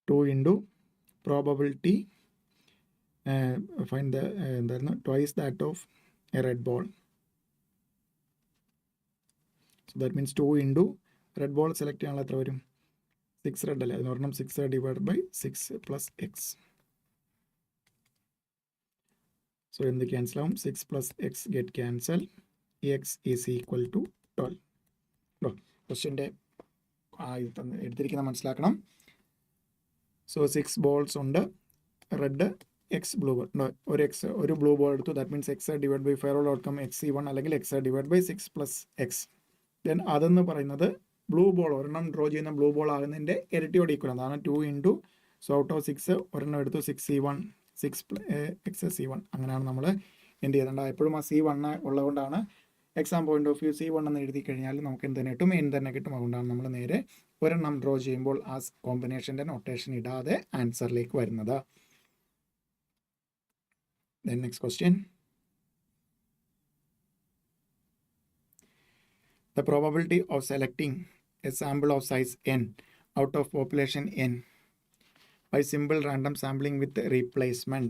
2 into probability, find the twice that of a red ball. So that means 2 into red ball select ചെയ്യാനുള്ള എത്ര വരും? 6 red അല്ലേ, അതിന് ഒരെണ്ണം 6 divided by 6 plus x. So എന്ത് ക്യാൻസൽ ആവും? 6 plus x get cancel. x is equal to 12. ക്വസ്റ്റ്യൻ്റെ എടുത്തിരിക്കുന്ന മനസ്സിലാക്കണം. സോ 6 ബോൾസ് ഉണ്ട്, റെഡ് എക്സ് ബ്ലൂ ബോൾ, ഒരു ബ്ലൂ ബോൾ എടുത്തു. That means X divide by 5 outcome XC1 അല്ലെങ്കിൽ X divide by 6 plus x. ദെൻ അതെന്ന് പറയുന്നത് ബ്ലൂ ബോൾ, ഒരെണ്ണം ഡ്രോ ചെയ്യുന്ന ബ്ലൂ ബോൾ ആകുന്നതിൻ്റെ ഇരട്ടിയോട് ഈക്വൽ. അതാണ് 2 into, സോ ഔട്ട് ഓഫ് 6 ഒരെണ്ണം എടുത്തു 6C1, 6 XC1. അങ്ങനെയാണ് നമ്മൾ എന്ത് ചെയ്തേണ്ട. എപ്പോഴും ആ C1 ഉള്ളതുകൊണ്ടാണ് exam point of view C1 എന്ന് എഴുതി കഴിഞ്ഞാൽ നമുക്ക് എന്ത് തന്നെ കിട്ടും? തന്നെ കിട്ടും. അതുകൊണ്ടാണ് നമ്മൾ നേരെ ഒരെണ്ണം ഡ്രോ ചെയ്യുമ്പോൾ ആ കോമ്പിനേഷൻ്റെ നൊട്ടേഷൻ ഇടാതെ ആൻസറിലേക്ക് വരുന്നത്. Then next question. The probability of selecting a sample of size n out of population n by simple random sampling with replacement.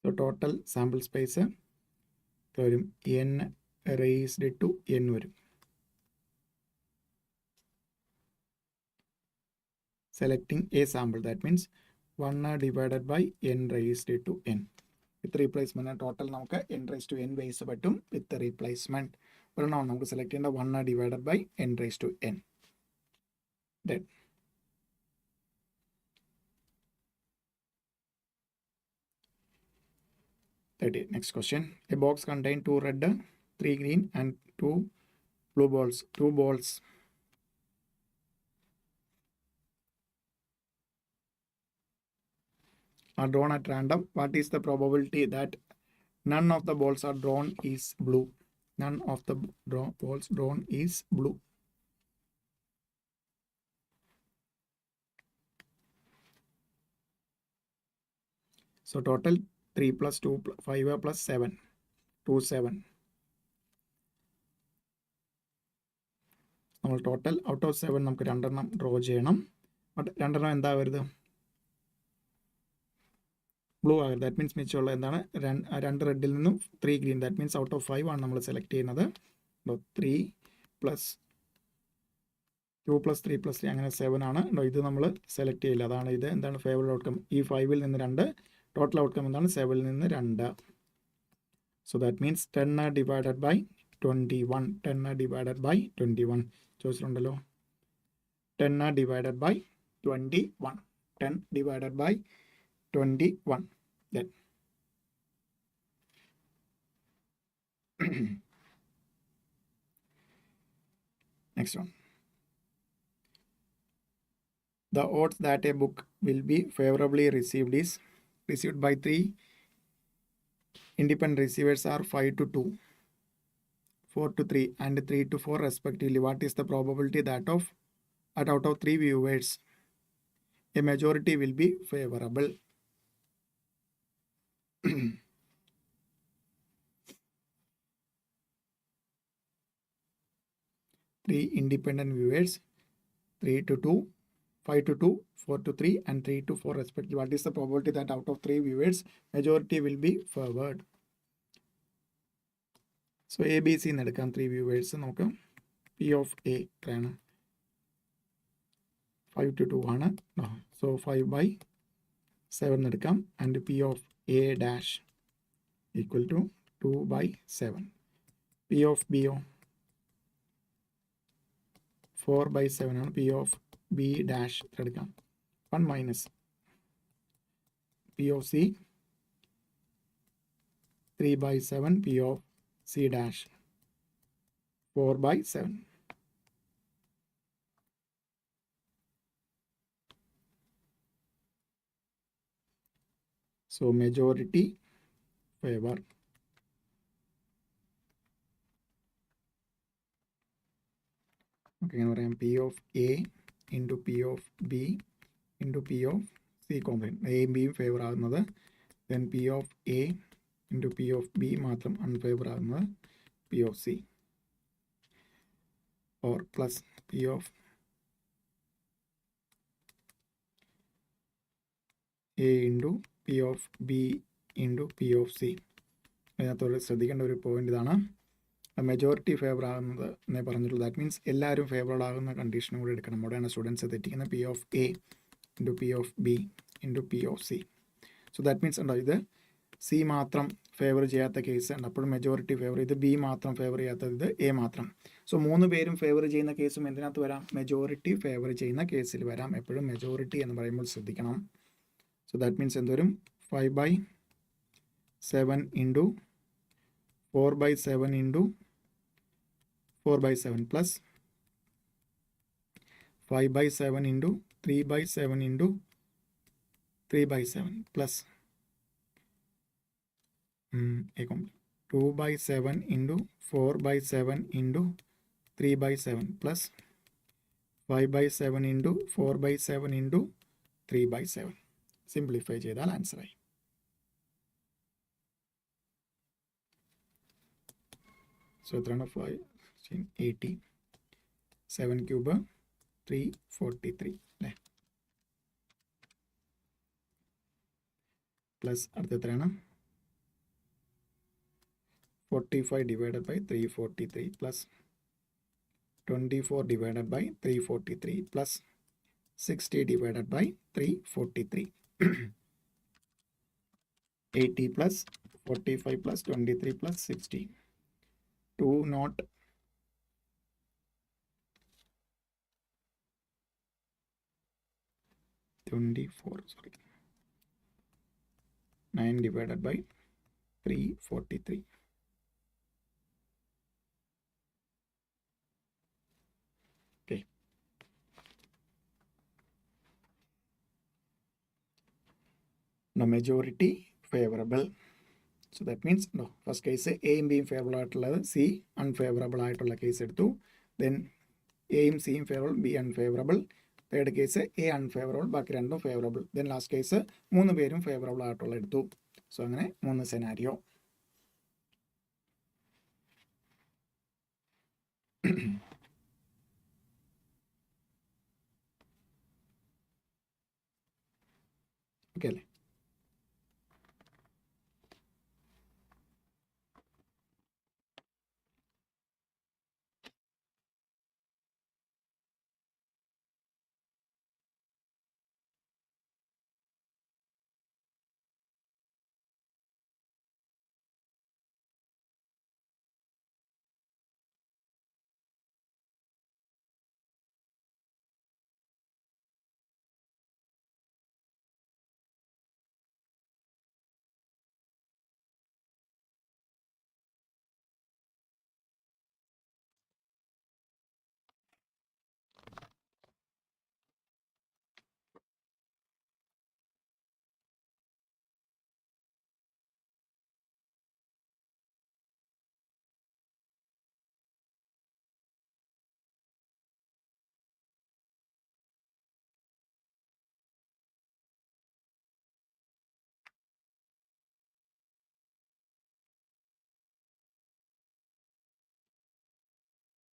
So total sample space n raised to n varum. Selecting a sample, that means 1 divided by n raised to n. With replacement, total നമുക്ക് n raised to n base പറ്റും. With the replacement, ഒരെണ്ണം നമുക്ക് സെലക്ട് ചെയ്യേണ്ട 1 divided by n raised to n. Then 30. Next question. A box contains 2 red, 3 green and 2 blue balls. 2 balls are drawn at random. What is the probability that none of the balls are drawn is blue? None of the balls drawn is blue. So total 3 plus 2, 5 plus 7, 2, 7. നമ്മൾ ടോട്ടൽ ഔട്ട് ഓഫ് 7 നമുക്ക് 2 ഡ്രോ ചെയ്യണം. ബട്ട് 2 എന്താ വരുത്? ബ്ലൂ ആകരുത്. ദാറ്റ് മീൻസ് മിച്ചമുള്ള എന്താണ്? 2 റെഡിൽ നിന്നും 3 green. That means out of 5 ആണ് നമ്മൾ സെലക്ട് ചെയ്യുന്നത്. 3 പ്ലസ് 2 പ്ലസ് 3 പ്ലസ് 3 അങ്ങനെ 7 ആണ്. ഇത് നമ്മൾ സെലക്ട് ചെയ്യില്ല. അതാണ് ഇത് എന്താണ് ഫേവറബിൾ ഔട്ട്കം. ഈ 5ൽ നിന്ന് 2, ടോട്ടൽ ഔട്ട്കം എന്താണ്? 7ൽ നിന്ന് 2. So that means 10 divided by 21. 10 divided by 21 ചോദിച്ചിട്ടുണ്ടല്ലോ. 10 divided by 21. 10 divided by 21. Then next one. The odds that a book will be favorably received by 3 independent receivers are 5 to 2, 4 to 3 and 3 to 4 respectively. What is the probability that out of 3 viewers a majority will be favorable? 3 independent viewers, 3 to 2, 5 to 2, 4 to 3 and 3 to 4 respectively. What is the probability that out of 3 viewers majority will be favored? So A, B, C എടുക്കാം. 3 viewers നോക്കാം. P of A എത്രയാണ്? 5 to 2 ആണ്. So 5 by 7 എടുക്കാം. And P of A dash equal to 2 by 7. P of B 4 by 7 ആണ്. P of B dash എടുക്കാം. 1 minus P of C 3 by 7. P of C dash 4 by 7. So majority favor. Okay, now I am P of A into P of B into P of C component. A and B favor ആകുന്നത്. Then P of A into P of B മാത്രം unfavor ആകുന്നത് P of C. Or plus P of A into P of B into P of C. അതിനകത്തോടെ ശ്രദ്ധിക്കേണ്ട ഒരു പോയിന്റ് ഇതാണ്. മെജോറിറ്റി ഫേവർ ആകുന്നത് എന്നേ പറഞ്ഞിട്ടുള്ളൂ. ദാറ്റ് മീൻസ് എല്ലാവരും ഫേവറബിൾ ആകുന്ന കണ്ടീഷനും കൂടി എടുക്കണം. അവിടെയാണ് students തെറ്റിക്കുന്നത്. P of A into P of B into P of C. So that means ഉണ്ടോ ഇത് സി മാത്രം ഫേവർ ചെയ്യാത്ത കേസ് ഉണ്ട്. അപ്പോഴും മെജോറിറ്റി ഫേവർ. ഇത് ബി മാത്രം ഫേവർ ചെയ്യാത്തത് ഇത് എ മാത്രം. സോ 3 പേരും ഫേവർ ചെയ്യുന്ന കേസും എന്തിനകത്ത് വരാം? മെജോറിറ്റി ഫേവർ ചെയ്യുന്ന കേസിൽ വരാം. എപ്പോഴും മെജോറിറ്റി എന്ന് പറയുമ്പോൾ ശ്രദ്ധിക്കണം. സോ ദാറ്റ് മീൻസ് എന്തോരും 5 by 7 into 4 by 7 into 4 by 7 plus 5 by 7 into 3 by 7 into 3 by 7 plus 2 2 by 7 into 4 by 7 into 3 by 7 plus 5 by 7 into 4 by 7 into 3 by 7. Simplify ചെയ്താൽ ആൻസർ ആയി. സോ എത്രയാണ് 5 80 7 ക്യൂബ് 343 അല്ലേ. പ്ലസ് അടുത്ത എത്രയാണ് 45 divided by 343 plus 24 divided by 343 plus 60 divided by 343. 80 plus 45 plus 23 plus 60. 2 not 24, sorry. 9 divided by 343. Okay. Now majority favorable. So that means no, first case A and B favorable ആയിട്ടുള്ളത് C unfavorable ആയിട്ടുള്ള കേസ് എടുത്തു. Then A യും C യും favorable, B unfavorable. Third case A unfavorable, ബാക്കി രണ്ടും ഫേവറബിൾ. ദെൻ ലാസ്റ്റ് കേസ് 3 പേരും ഫേവറബിൾ ആയിട്ടുള്ള എടുത്തു. സോ അങ്ങനെ 3 സെനാരിയോ. ഓക്കെ അല്ലേ.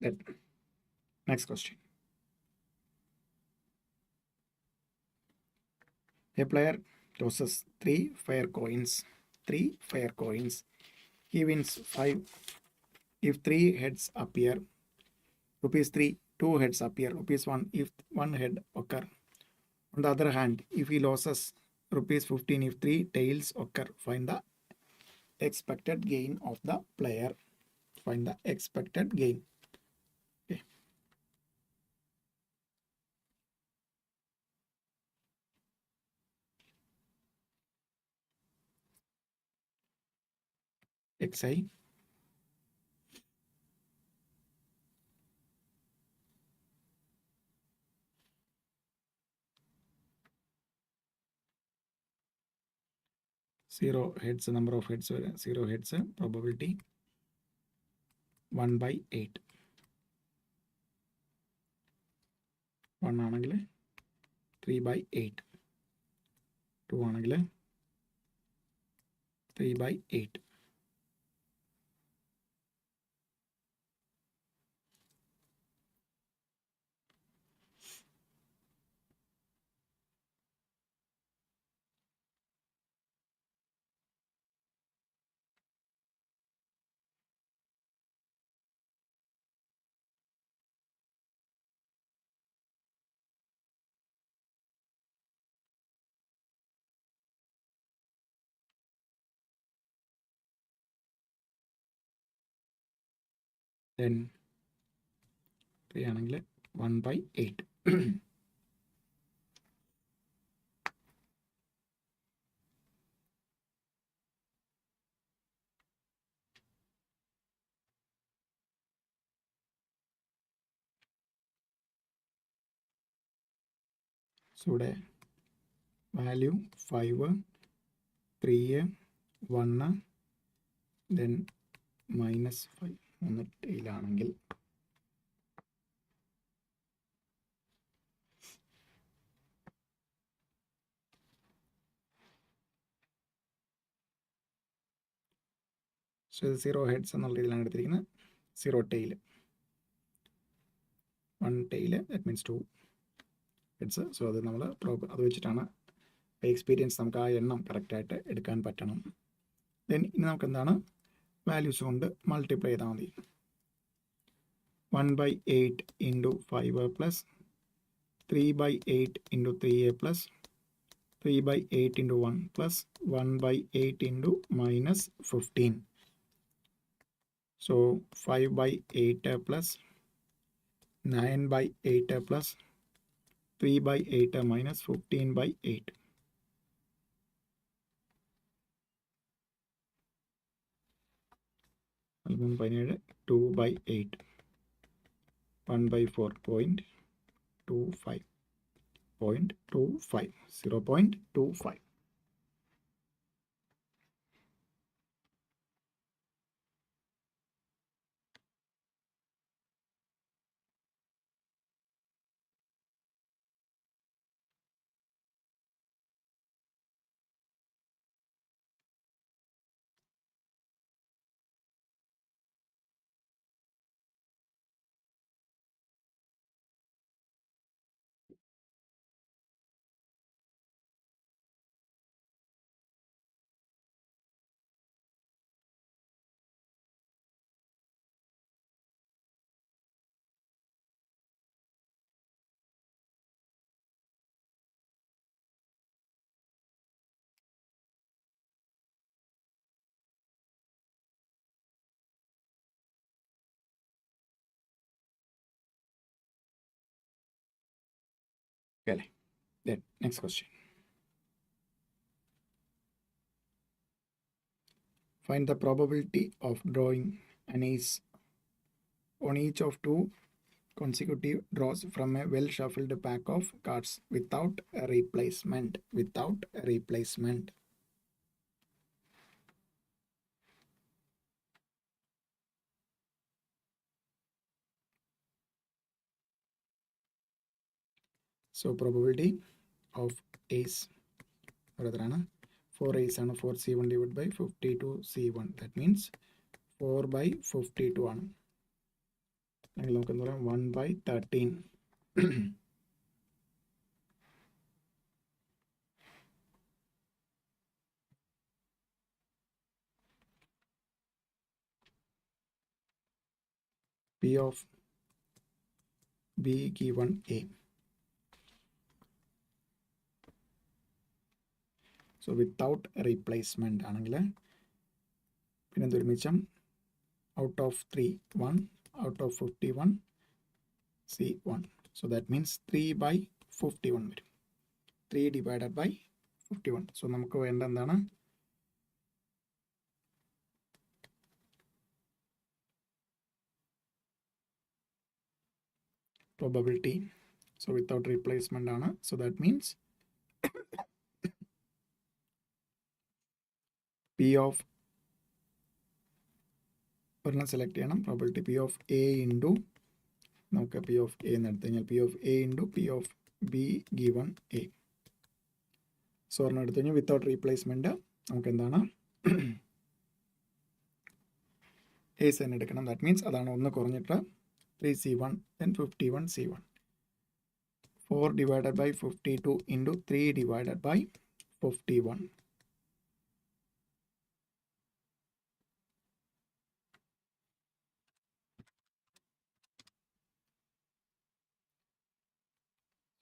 Then next question. A player tosses 3 fair coins. 3 fair coins. He wins 5 if 3 heads appear. Rupees 3, 2 heads appear. Rupees 1 if 1 head occur. On the other hand, if he loses rupees 15 if 3 tails occur. Find the expected gain of the player. Find the expected gain. Okay. XI. Zero heads, number of heads, 0 heads, probability 1 by 8. 1 ആണെങ്കിൽ 3 by 8. 2 ആണെങ്കിൽ 3 by 8. Then 3 ആണെങ്കിൽ 1 by 8. So ഇവിടെ value 5, 3, 1, then -5 3 ടെയിലാണെങ്കിൽ സോ ഇത് 0 ഹെഡ്സ് എന്നുള്ള രീതിയിലാണ് എടുത്തിരിക്കുന്നത്. 0 tail, 1 tail, that means 2 heads. So അത് നമ്മൾ അത് വെച്ചിട്ടാണ് എക്സ്പീരിയൻസ് നമുക്ക് ആ എണ്ണം കറക്റ്റായിട്ട് എടുക്കാൻ പറ്റണം. ദെൻ ഇനി നമുക്ക് എന്താണ് വാല്യൂസ് കൊണ്ട് മൾട്ടിപ്ലൈ ചെയ്താൽ മതി. 1/8 into 5 plus 3/8 into 3a plus 3/8 into 1 plus 1/8 into -15. So 5/8 plus 9/8 plus 3/8 minus 15/8. Almost 2/8. 1/4.25. 0.25. Okay. Then next question. Find the probability of drawing an ace on each of 2 consecutive draws from a well-shuffled pack of cards without a replacement. So probability of ace, 4 ace ആണ്. 4c1 divided by 52c1, that means 4/52 ആണ്. അല്ലെങ്കിൽ നമുക്ക് എന്താ പറയാം 1/13. P of B given A. So without replacement ആണെങ്കിൽ പിന്നെ എന്തൊരു മിച്ചം, out of 3 1, out of 51 C1. So that means 3/51 വരും. 3 divided by 51. So നമുക്ക് വേണ്ട എന്താണ്, probability. So without replacement ആണ്. So that means P of ഒരെണ്ണം സെലക്ട് ചെയ്യണം. Probability P of A into, നമുക്ക് P of A എന്ന് എടുത്തു കഴിഞ്ഞാൽ P of A into P of B given A. So ഒരെണ്ണം എടുത്തു കഴിഞ്ഞാൽ വിത്തൗട്ട് റീപ്ലേസ്മെൻറ്റ് നമുക്ക് എന്താണ് ഏസ് തന്നെ എടുക്കണം. ദാറ്റ് മീൻസ് അതാണ് ഒന്ന് കുറഞ്ഞിട്ട് 3c1 then 51c1. 4 divided by 52 into 3 divided by 51.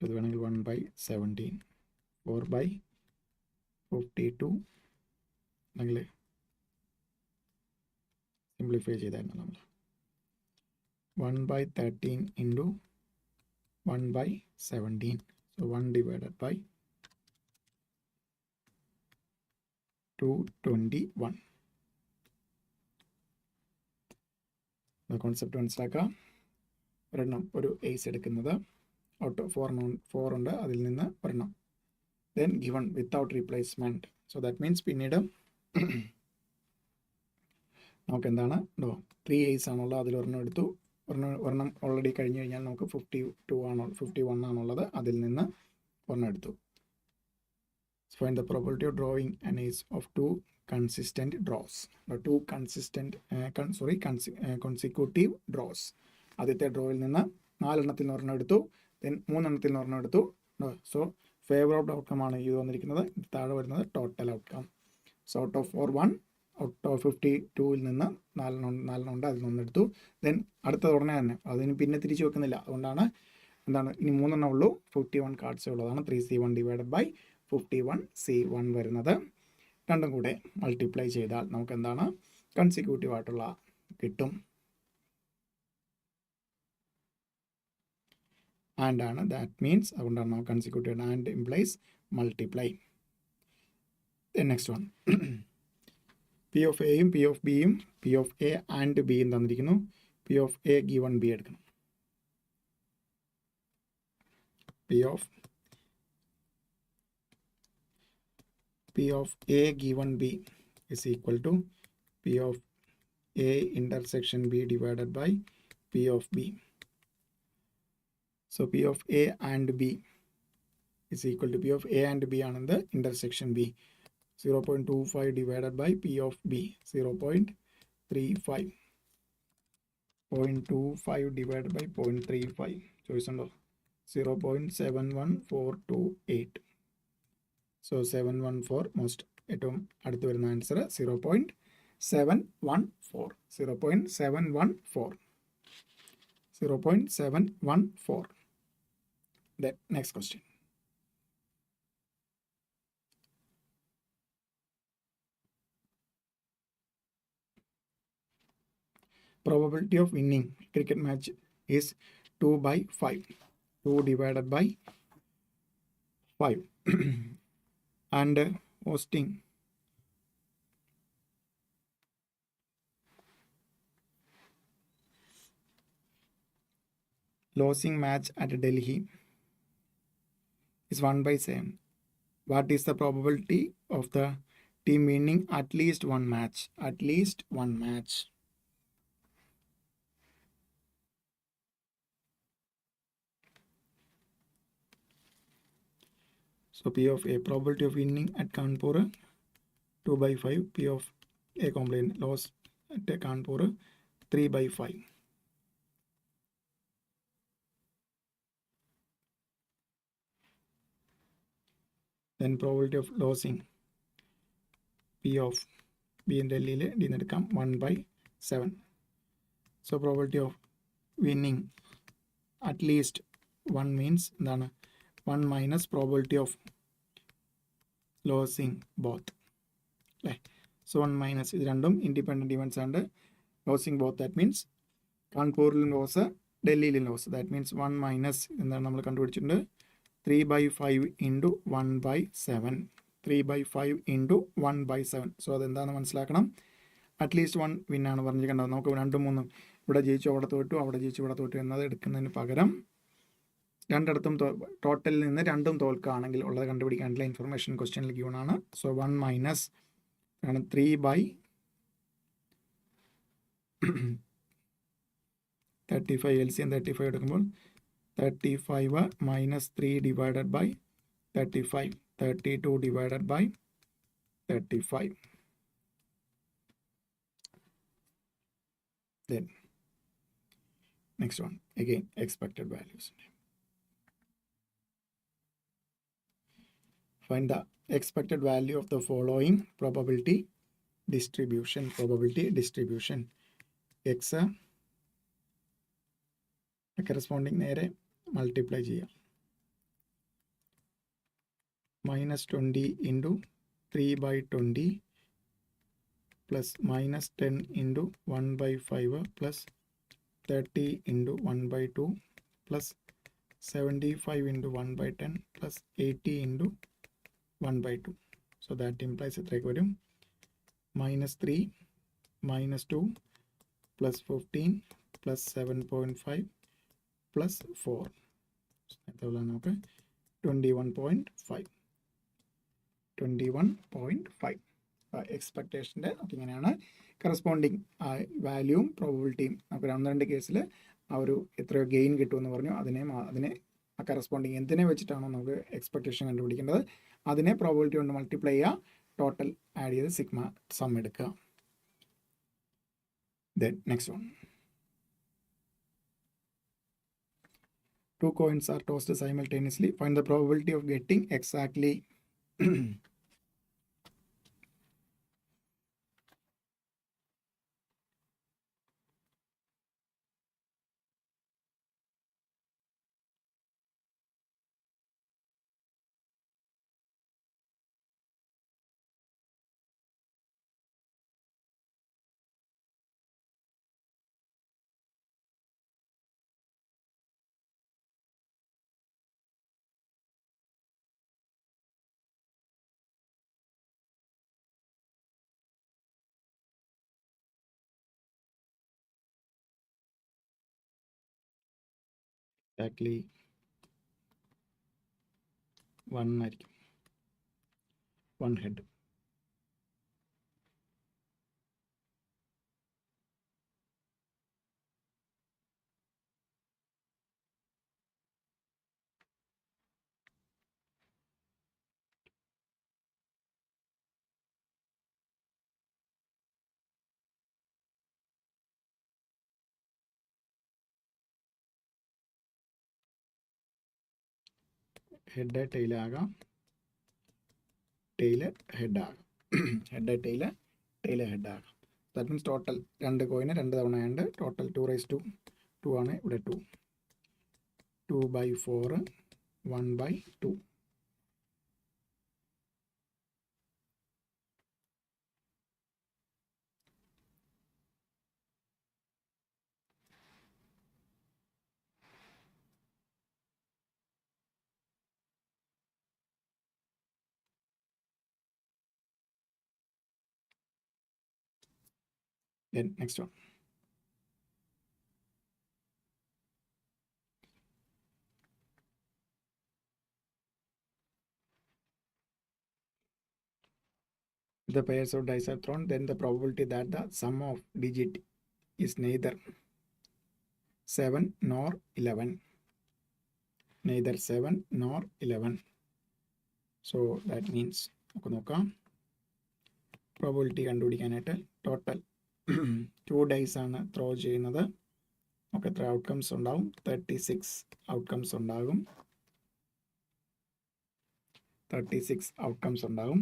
ഇത് വേണമെങ്കിൽ 1/17. 4/52 അല്ലെങ്കിൽ സിംപ്ലിഫൈ ചെയ്തായിരുന്നു നമ്മൾ 1/13 into 1/17. So 1 divided by 221. Concept മനസ്സിലാക്കുക. ഒരെണ്ണം ഒരു ഏസ് എടുക്കുന്നത്, ഔട്ട് 4 ഉണ്ട്, അതിൽ നിന്ന് ഒരെണ്ണം, then given without replacement. So that means പിന്നീട് നമുക്ക് എന്താണ് 3 A's ആണുള്ളത്, അതിലൊരെണ്ണം എടുത്തു, ഒരെണ്ണം ഓൾറെഡി കഴിഞ്ഞ് കഴിഞ്ഞാൽ നമുക്ക് 51 ആണുള്ളത്, അതിൽ നിന്ന് ഒരെണ്ണം എടുത്തു. Find the probability of drawing an ace of two consistent draws. Consecutive draws. ആദ്യത്തെ ഡ്രോയിൽ നിന്ന് 4 എണ്ണത്തിൽ നിന്ന് ഒരെണ്ണം എടുത്തു, ദെൻ 3 എണ്ണത്തിൽ നിന്ന് ഒരെണ്ണം എടുത്തു. സോ ഫേവറബിൾ ഔട്ട്കം ആണ് ഇത് വന്നിരിക്കുന്നത്. താഴെ വരുന്നത് total outcome. So out of 52ൽ നിന്ന് 4 ഉണ്ട്, അതിൽ നിന്ന് എടുത്തു. ദെൻ അടുത്തത് ഉടനെ തന്നെ, അതിന് പിന്നെ തിരിച്ചു വെക്കുന്നില്ല, അതുകൊണ്ടാണ് എന്താണ് ഇനി 3 എണ്ണം ഉള്ളൂ, 51 കാർഡ്സ് ഉള്ളതാണ്. 3C1 ഡിവൈഡഡ് ബൈ 51C1 വരുന്നത്. രണ്ടും കൂടെ മൾട്ടിപ്ലൈ ചെയ്താൽ നമുക്ക് എന്താണ് കൺസിക്യൂട്ടീവ് ആയിട്ടുള്ള കിട്ടും. ആൻഡ് ആണ്, ദാറ്റ് മീൻസ് അതുകൊണ്ടാണ് നമുക്ക് consecutive. And implies multiply. Next one, P of എയും പി ഓഫ് ബിയും, പി ഓഫ് എ ആൻഡ് ബിയും തന്നിരിക്കുന്നു. P of A given B എടുക്കണം. P of A given B is equal to P of A intersection B divided by P of B. So P of A and B is equal to P of A and B and the intersection B. 0.25 divided by P of B, 0.35. 0.25 divided by 0.35. Choice undo. 0.71428. So 714 most ഏറ്റവും അടുത്ത് വരുന്ന answer 0.714. 0.714. 0.714. Then next question. Probability of winning cricket match is 2/5. 2 divided by 5. And hosting losing match at Delhi is 1/7. What is the probability of the team winning at least one match? At least one match. So P of A, probability of winning at Kanpur 2/5. P of A complaint loss at Kanpur 3/5. Then probability of losing P of B in Delhi didn't come 1/7. So probability of winning at least one means 1 minus probability of losing both. So 1 minus is random independent events and losing both. That means Kanpur loss, Delhi loss. That means 1 minus 3/5 into 1/7. 3/5 into 1/7. So അതെന്താണെന്ന് മനസ്സിലാക്കണം. അറ്റ്ലീസ്റ്റ് 1 വിന്നാണ് പറഞ്ഞിരിക്കേണ്ടത്. നമുക്ക് 2, 3 ഇവിടെ ജയിച്ചു അവിടെ തോറ്റു, അവിടെ ജയിച്ചു ഇവിടെ തോറ്റു എന്നത് എടുക്കുന്നതിന് പകരം രണ്ടിടത്തും ടോട്ടലിൽ നിന്ന് 2ഉം തോൽക്കുകയാണെങ്കിൽ ഉള്ളത് കണ്ടുപിടിക്കാനുള്ള ഇൻഫർമേഷൻ ക്വസ്റ്റ്യനിൽ ഗിവൺ ആണ്. So 1 minus 3/35. LCM 35 എടുക്കുമ്പോൾ 35 minus 3 divided by 35. 32 divided by 35. Then next one, again expected values. Find the expected value of the following probability distribution. Probability distribution. X corresponding നേരെ മൾട്ടിപ്ലൈ ചെയ്യാം. -20 into 3/20 plus -10 into 1/5 plus 30 into 1/2 plus 75 into 1/10 plus 80 into 1/2. So that implies എത്രയൊക്കെ വരും? -3 -2 plus 15 plus 7.5 plus 4. നമുക്ക് 21.5. 21.5. എക്സ്പെക്റ്റേഷൻ്റെ ഇങ്ങനെയാണ് കറസ്പോണ്ടിങ് വാല്യൂവും പ്രോബബിലിറ്റിയും നമുക്ക് 2 കേസിൽ ആ ഒരു എത്രയോ ഗെയിൻ കിട്ടുമെന്ന് പറഞ്ഞു. അതിനെ ആ കറസ്പോണ്ടിങ് എന്തിനെ വെച്ചിട്ടാണോ നമുക്ക് എക്സ്പെക്റ്റേഷൻ കണ്ടുപിടിക്കേണ്ടത് അതിനെ പ്രോബബിലിറ്റി കൊണ്ട് മൾട്ടിപ്ലൈ ചെയ്യുക, ടോട്ടൽ ആഡ് ചെയ്ത് സിഗ്മ സം എടുക്കുക. Then next one. 2 coins are tossed simultaneously. Find the probability of getting exactly exactly 1 ആയിരിക്കും, 1 ഹെഡ്. ഹെഡ് ടെയിൽ ആകാം, ടെയിൽ ഹെഡ് ആകാം, ഹെഡ് ടെയിൽ ടെയിൽ ഹെഡ് ആകാം. That means total 2 കോയിന് 2 തവണയുണ്ട്. ടോട്ടൽ 2/2 ആണ് ഇവിടെ. 2/4 1/2. Then next one. The pairs of dice are thrown, then the probability that the sum of digit is neither 7 nor 11. Neither 7 nor 11. So that means നമുക്ക് നോക്കാം, പ്രോബിലിറ്റി കണ്ടുപിടിക്കാനായിട്ട് ടോട്ടൽ 2 ഡൈസ് ആണ് ത്രോ ചെയ്യുന്നത്. നമുക്ക് എത്ര ഔട്ട്കംസ് ഉണ്ടാവും? 36 ഔട്ട്കംസ് ഉണ്ടാകും. 36 ഔട്ട്കംസ് ഉണ്ടാകും.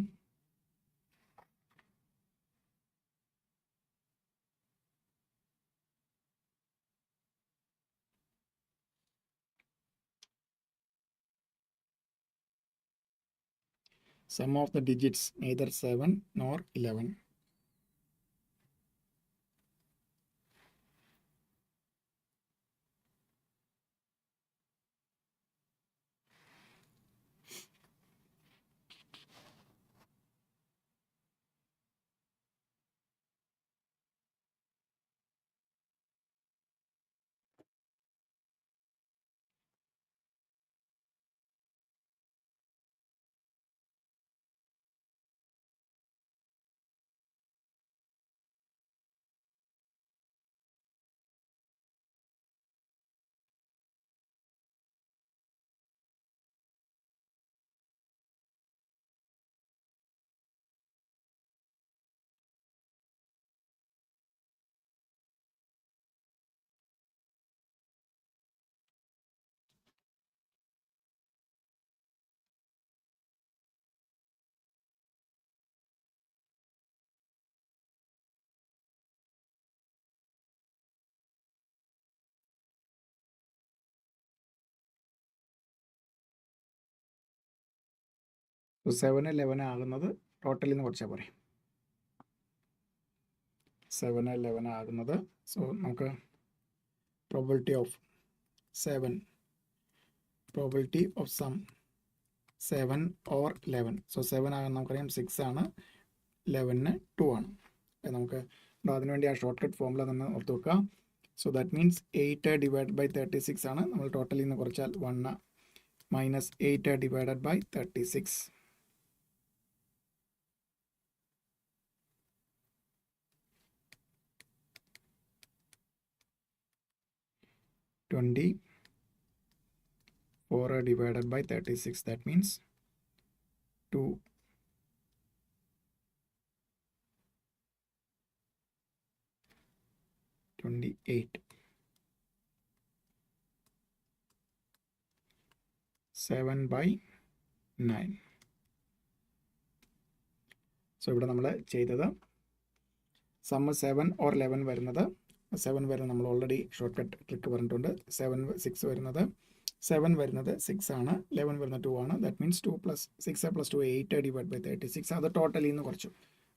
Sum of the digits neither 7 nor 11. So 7 11 ആകുന്നത് ടോട്ടലിൽ നിന്ന് കുറച്ചാൽ പോരെ. 7 11 ആകുന്നത്. സോ നമുക്ക് probability of 7, probability of sum 7 or 11. So 7 ആകുന്ന നമുക്കറിയാം 6 ആണ്, 11 2 ആണ്. നമുക്ക് അതിനുവേണ്ടി ആ ഷോർട്ട് കട്ട് ഫോമുല തന്നെ ഓർത്ത് വെക്കുക. So that means 8 divide by 36 ആണ്. നമ്മൾ ടോട്ടലിൽ നിന്ന് കുറച്ചാൽ 1 minus 8 divided by 36. 24 divided by 36, that means 2. 28. 7 by 9. So ഇവിടെ നമ്മൾ ചെയ്തത് സം 7 or 11 വരുന്നത് 7 വരുന്നത് നമ്മൾ ഓൾറെഡി ഷോർട്ട് കട്ട് ട്രിക്ക് പറഞ്ഞിട്ടുണ്ട്. 6 വരുന്നത് 7 വരുന്നത് 6 ആണ്, 11 വരുന്നത് 2 ആണ്. That means 2 + 6 + 2 8 divide by 36. അത് ടോട്ടലിൽ നിന്ന് കുറച്ചു.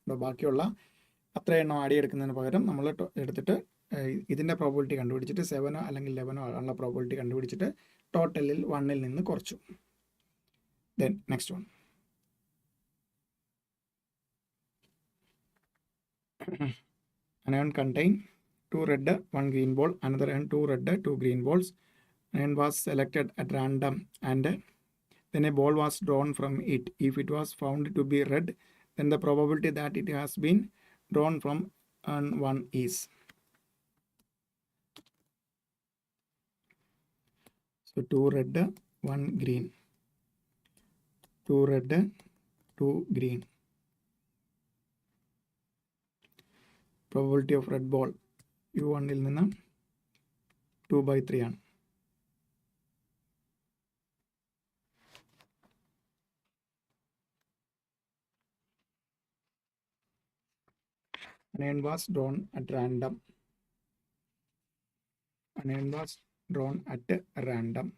അപ്പോൾ ബാക്കിയുള്ള അത്ര എണ്ണം ആഡ് എടുക്കുന്നതിന് പകരം നമ്മൾ എടുത്തിട്ട് ഇതിൻ്റെ പ്രോബിലിറ്റി കണ്ടുപിടിച്ചിട്ട് 7 അല്ലെങ്കിൽ 11 ആകാനുള്ള പ്രോബിലിറ്റി കണ്ടുപിടിച്ചിട്ട് ടോട്ടലിൽ 1ൽ നിന്ന് കുറച്ചു. Then next one. An iron contain 2 red, 1 green ball. Another iron 2 red, 2 green balls. An iron was selected at random and then a ball was drawn from it. If it was found to be red, then the probability that it has been drawn from one is. So 2 red, 1 green. 2 red, 2 green. Probability of red ball u1ൽ നിന്ന് 2/3 ആണ്. An iron was drawn at random. An iron was drawn at random.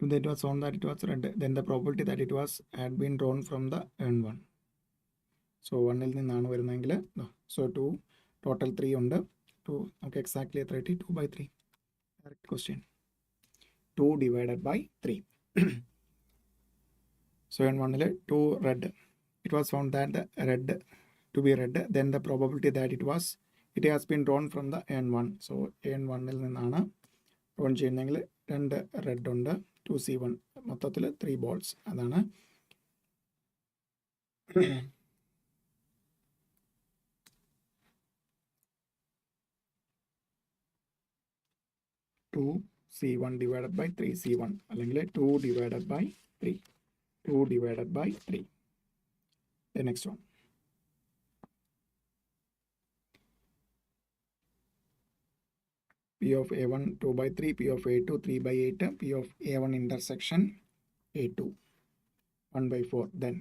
If it was found that it was red, then the probability that it had been drawn from the iron one. So 1ൽ നിന്നാണ് വരുന്നതെങ്കിൽ so 2 ടോട്ടൽ 3 ഉണ്ട്. 2 നമുക്ക് എക്സാക്ട്ലി എത്ര കിട്ടി? 2/3. Correct question. 2 divided by 3. So iron 1ൽ 2 red. It was found that the red to be red, then the probability that it has been drawn from the iron 1. So iron 1ൽ നിന്നാണ് ഡ്രോൺ ചെയ്യുന്നതെങ്കിൽ 2 റെഡ് ഉണ്ട്, 2C1, മൊത്തത്തിൽ 3 balls. അതാണ് 2C1 divided by 3C1 അല്ലെങ്കിൽ 2 divided by 3. 2 divided by 3. The next one. P of A1 2/3, P of A2 3/8, P of A1 intersection A2 1/4. Then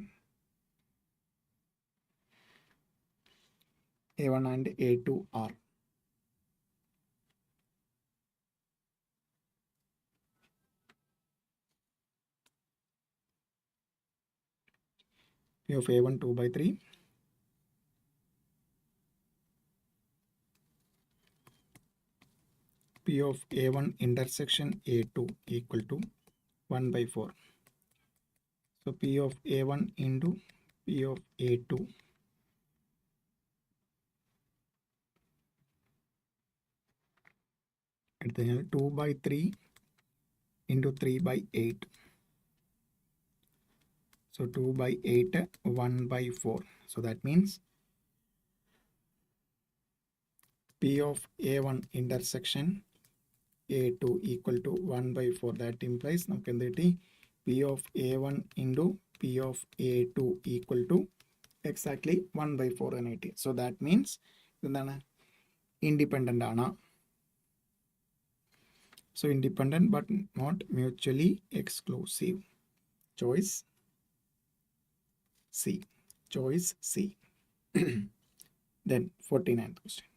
A1 and A2 are P of A1 2/3, P of A1 intersection A2 equal to 1/4. So P of A1 into P of A2 എടുത്തുകഴിഞ്ഞാൽ 2/3 into 3/8. So 2/8, 1/4. So that means P of A1 intersection A2 equal to 1/4. That implies നമുക്ക് എന്ത് കിട്ടി? P of A1 into P of A2 equal to exactly 1/4 എന്ന് കിട്ടി. So that means എന്താണ്? ഇൻഡിപെൻഡൻ്റ് ആണ്. So independent but not mutually exclusive. Choice C. Choice C. Then 49th question.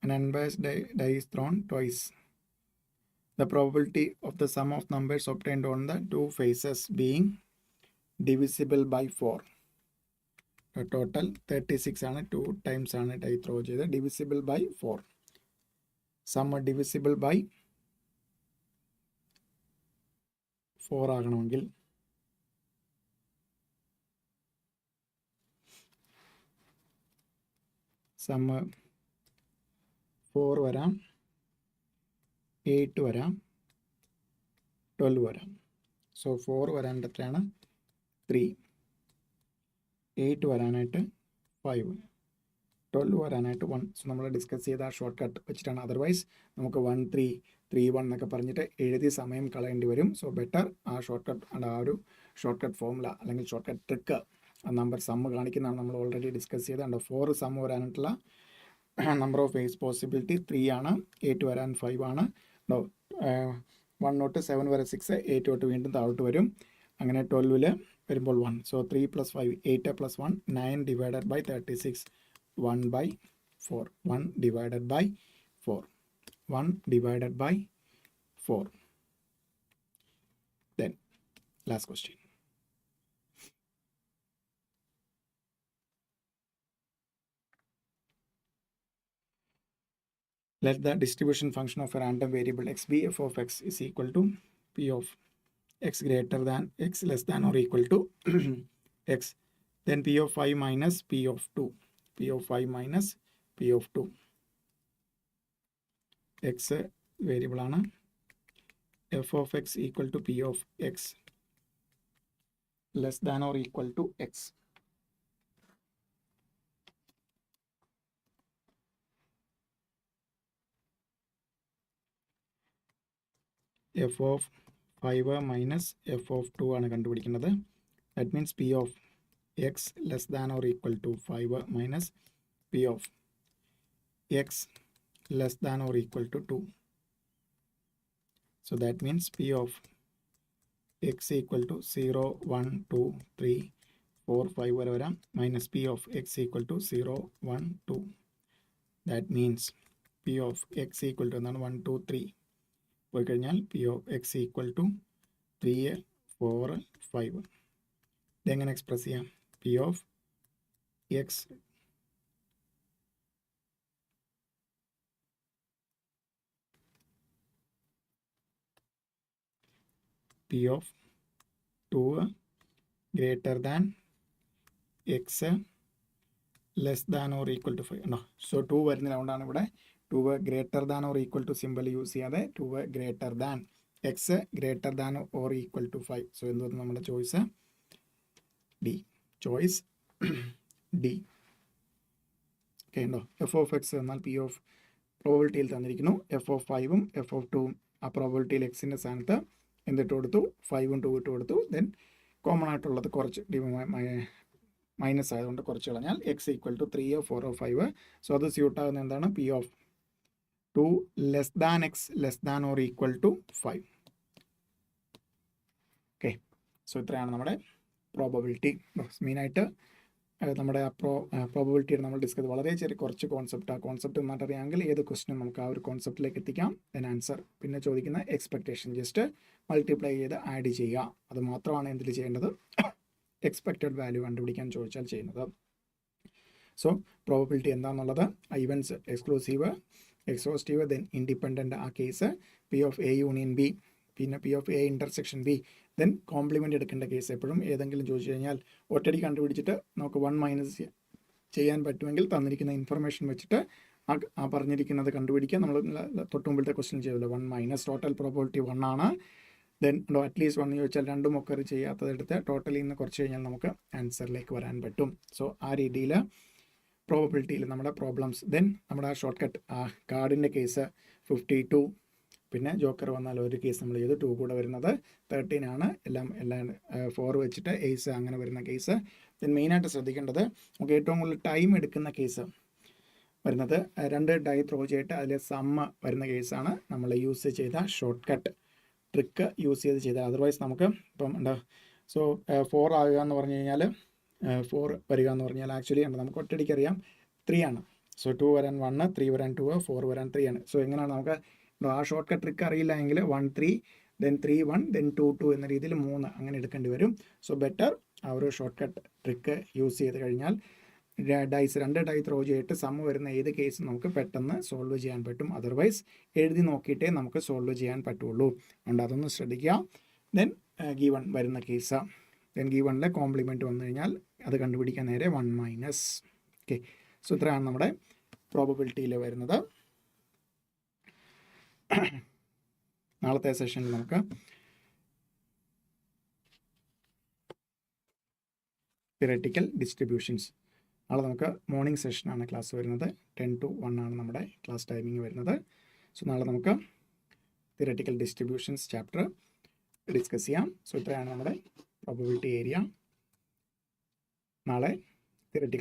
An unbiased die is thrown twice. The probability of the sum of numbers obtained on the two faces being divisible by 4. The total 36 ആണ്. 2 times ആണ് die throw ചെയ്ത്. Divisible by 4. Sum divisible by 4 ആകണമെങ്കിൽ സം 4 വരാം, 8 വരാം, 12 വരാം. സോ 4 വരാനായിട്ട് എത്രയാണ് 3, 8 വരാനായിട്ട് 5, 12 വരാനായിട്ട് 1. സോ നമ്മൾ ഡിസ്കസ് ചെയ്ത ആ ഷോർട്ട് കട്ട് വെച്ചിട്ടാണ്. അതർവൈസ് നമുക്ക് 1 3 3 1 എന്നൊക്കെ പറഞ്ഞിട്ട് എഴുതി സമയം കളയേണ്ടി വരും. സോ ബെറ്റർ ആ ഷോർട്ട് കട്ട് ആ ഒരു ഷോർട്ട് കട്ട് ഫോമുല അല്ലെങ്കിൽ short cut trick number sum കാണിക്കുന്നതാണ് നമ്മൾ ഓൾറെഡി ഡിസ്കസ് ചെയ്തത്. 4 സമ്മ് വരാനായിട്ടുള്ള നമ്പർ ഓഫ് വേസ് പോസിബിലിറ്റി 3 ആണ്, 8 വരാൻ 5 ആണ്. 1 തൊട്ട് 7 വരെ 6, 8 തൊട്ട് വീണ്ടും താഴോട്ട് വരും. അങ്ങനെ 12 വരുമ്പോൾ 1. So 3 + 5 8 + 1 9 divided by 36 1/4. 1 divided by 4. 1 divided by 4. Then last question. Let the distribution function of a random variable x be f of x is equal to p of x greater than x less than or equal to x. Then p of 5 minus p of 2. p of 5 minus p of 2. x variable ആണ്. f of x equal to p of x less than or equal to x. f of 5 minus f of 2 ആണ് കണ്ടുപിടിക്കുന്നത്. That means p of x less than or equal to 5 minus p of x less than or equal to 2. So that means p of x equal to 0 1 2 3 4 5 വരെ വരാം, minus p of x equal to 0 1 2. That means p of x equal to എന്താണ് 1 2 3 പോയി കഴിഞ്ഞാൽ p of x equal to 3 4 5. ഇതെങ്ങനെ എക്സ്പ്രസ് ചെയ്യാം? p of x p of 2 greater than x less than or equal to 5 ഉണ്ടോ? സോ 2 വരുന്നില്ല, അതുകൊണ്ടാണ് ഇവിടെ 2 greater than or equal to simple use ചെയ്യാതെ 2 greater than X greater than or equal to 5. So എന്ത് വന്നു നമ്മുടെ choice? D. Choice D. Okay ഉണ്ടോ? എഫ് ഓഫ് എക്സ് എന്നാൽ പി ഓഫ് പ്രോബിലിറ്റിയിൽ തന്നിരിക്കുന്നു. എഫ് ഓഫ് 5ഉം എഫ് ഓഫ് 2ഉം ആ പ്രോബിലിറ്റിയിൽ എക്സിൻ്റെ സ്ഥാനത്ത് എന്തിട്ട് കൊടുത്തു? 5ഉം 2 ഇട്ട് കൊടുത്തു. ദെൻ കോമൺ ആയിട്ടുള്ളത് കുറച്ച് മൈനസ് ആയതുകൊണ്ട് കുറച്ച് കളഞ്ഞാൽ എക്സ് ഈക്വൽ ടു 3 4 5. സോ അത് സ്യൂട്ടാകുന്ന എന്താണ്? P of 2 less than X less than or equal to 5. Okay, so ഇത്രയാണ് നമ്മുടെ പ്രോബബിലിറ്റി. മെയിനായിട്ട് നമ്മുടെ പ്രോബബിലിറ്റിയുടെ നമ്മൾ ഡിസ്കസ് വളരെ ചെറിയ കുറച്ച് കോൺസെപ്റ്റ്. ആ കോൺസെപ്റ്റ് നന്നായിട്ട് അറിയാമെങ്കിൽ ഏത് ക്വസ്റ്റിനും നമുക്ക് ആ ഒരു കോൺസെപ്റ്റിലേക്ക് എത്തിക്കാം. Then answer. പിന്നെ ചോദിക്കുന്ന എക്സ്പെക്റ്റേഷൻ ജസ്റ്റ് മൾട്ടിപ്ലൈ ചെയ്ത് ആഡ് ചെയ്യുക. അത് മാത്രമാണ് എന്തിൽ ചെയ്യേണ്ടത്? എക്സ്പെക്റ്റഡ് വാല്യൂ കണ്ടുപിടിക്കാൻ ചോദിച്ചാൽ ചെയ്യുന്നത്. സോ പ്രോബബിലിറ്റി എന്താണെന്നുള്ളത് events exclusive, exhaustive, then independent. ആ case P of A union B, പിന്നെ P of A intersection B, then complement എടുക്കേണ്ട കേസ്. എപ്പോഴും ഏതെങ്കിലും ചോദിച്ചു കഴിഞ്ഞാൽ ഒറ്റടി കണ്ടുപിടിച്ചിട്ട് നമുക്ക് 1 മൈനസ് ചെയ്യാൻ പറ്റുമെങ്കിൽ തന്നിരിക്കുന്ന ഇൻഫർമേഷൻ വെച്ചിട്ട് ആ പറഞ്ഞിരിക്കുന്നത് കണ്ടുപിടിക്കുക. നമ്മൾ തൊട്ട് മുമ്പിലത്തെ ക്വസ്റ്റ്യൻ ചെയ്തല്ലോ, 1 മൈനസ് ടോട്ടൽ പ്രോബബിലിറ്റി 1 ആണ്. ദെൻ അറ്റ്ലീസ്റ്റ് 1 ചോദിച്ചാൽ 2 ഒക്കെ ചെയ്യാത്തതെടുത്ത് ടോട്ടലിൽ നിന്ന് കുറച്ച് കഴിഞ്ഞാൽ നമുക്ക് ആൻസറിലേക്ക് വരാൻ പറ്റും. സോ ആ രീതിയിൽ പ്രോബബിലിറ്റിയിൽ നമ്മുടെ പ്രോബ്ലംസ്. ദെൻ നമ്മുടെ ആ ഷോർട്ട് കട്ട് ആ കാർഡിൻ്റെ കേസ് 52, പിന്നെ ജോക്കർ വന്നാൽ ഒരു കേസ് നമ്മൾ ചെയ്തു 2 കൂടെ വരുന്നത് 13 ആണ്. എല്ലാം 4 വെച്ചിട്ട് എയ്സ് അങ്ങനെ വരുന്ന കേസ്. ദെൻ മെയിനായിട്ട് ശ്രദ്ധിക്കേണ്ടത് നമുക്ക് ഏറ്റവും കൂടുതൽ ടൈം എടുക്കുന്ന കേസ് വരുന്നത് 2 ഡൈ ത്രോ ചെയ്തിട്ട് അതിൽ സമ്മ് വരുന്ന കേസാണ് നമ്മൾ യൂസ് ചെയ്ത ഷോർട്ട് കട്ട് ട്രിക്ക് യൂസ് ചെയ്താൽ. അതർവൈസ് നമുക്ക് ഇപ്പം എന്താ, സോ 4 ആകുക എന്ന് പറഞ്ഞു കഴിഞ്ഞാൽ 4 വരിക എന്ന് പറഞ്ഞാൽ ആക്ച്വലി നമുക്ക് ഒറ്റയടിക്ക് അറിയാം 3 ആണ്. സോ 2 വരാൻ 1, 3 വരാൻ 2, 4 വരാൻ 3 ആണ്. സോ എങ്ങനെയാണ് നമുക്ക് ആ ഷോർട്ട് കട്ട് ട്രിക്ക് അറിയില്ല എങ്കിൽ 1 3 ദെൻ 3 1 ദെൻ 2 2 എന്ന രീതിയിൽ 3 അങ്ങനെ എടുക്കേണ്ടി വരും. സോ ബെറ്റർ ആ ഒരു ഷോർട്ട് കട്ട് ട്രിക്ക് യൂസ് ചെയ്ത് കഴിഞ്ഞാൽ 2 ഡൈ ത്രോ ചെയ്തിട്ട് സമ്മ് വരുന്ന ഏത് കേസും നമുക്ക് പെട്ടെന്ന് സോൾവ് ചെയ്യാൻ പറ്റും. അതർവൈസ് എഴുതി നോക്കിയിട്ടേ നമുക്ക് സോൾവ് ചെയ്യാൻ പറ്റുള്ളൂ. അതുകൊണ്ട് അതൊന്ന് ശ്രദ്ധിക്കുക. ദെൻ ഗീവൺ വരുന്ന കേസ്, ദെൻ ഗീവണിലെ കോംപ്ലിമെൻറ്റ് വന്നു കഴിഞ്ഞാൽ അത് കണ്ടുപിടിക്കാൻ നേരെ 1 മൈനസ്. ഓക്കെ, സോ ഇത്രയാണ് നമ്മുടെ പ്രോബബിലിറ്റിയിൽ വരുന്നത്. നാളത്തെ സെഷനിൽ നമുക്ക് തിയററ്റിക്കൽ ഡിസ്ട്രിബ്യൂഷൻസ്. നാളെ നമുക്ക് മോർണിംഗ് സെഷനാണ് ക്ലാസ് വരുന്നത്. 10 to 1 ആണ് നമ്മുടെ ക്ലാസ് ടൈമിംഗ് വരുന്നത്. സോ നാളെ നമുക്ക് തിയററ്റിക്കൽ ഡിസ്ട്രിബ്യൂഷൻസ് ചാപ്റ്റർ ഡിസ്കസ് ചെയ്യാം. സോ ഇത്രയാണ് നമ്മുടെ പ്രോബബിലിറ്റി ഏരിയ. നാളെ തിയററ്റിക്കൽ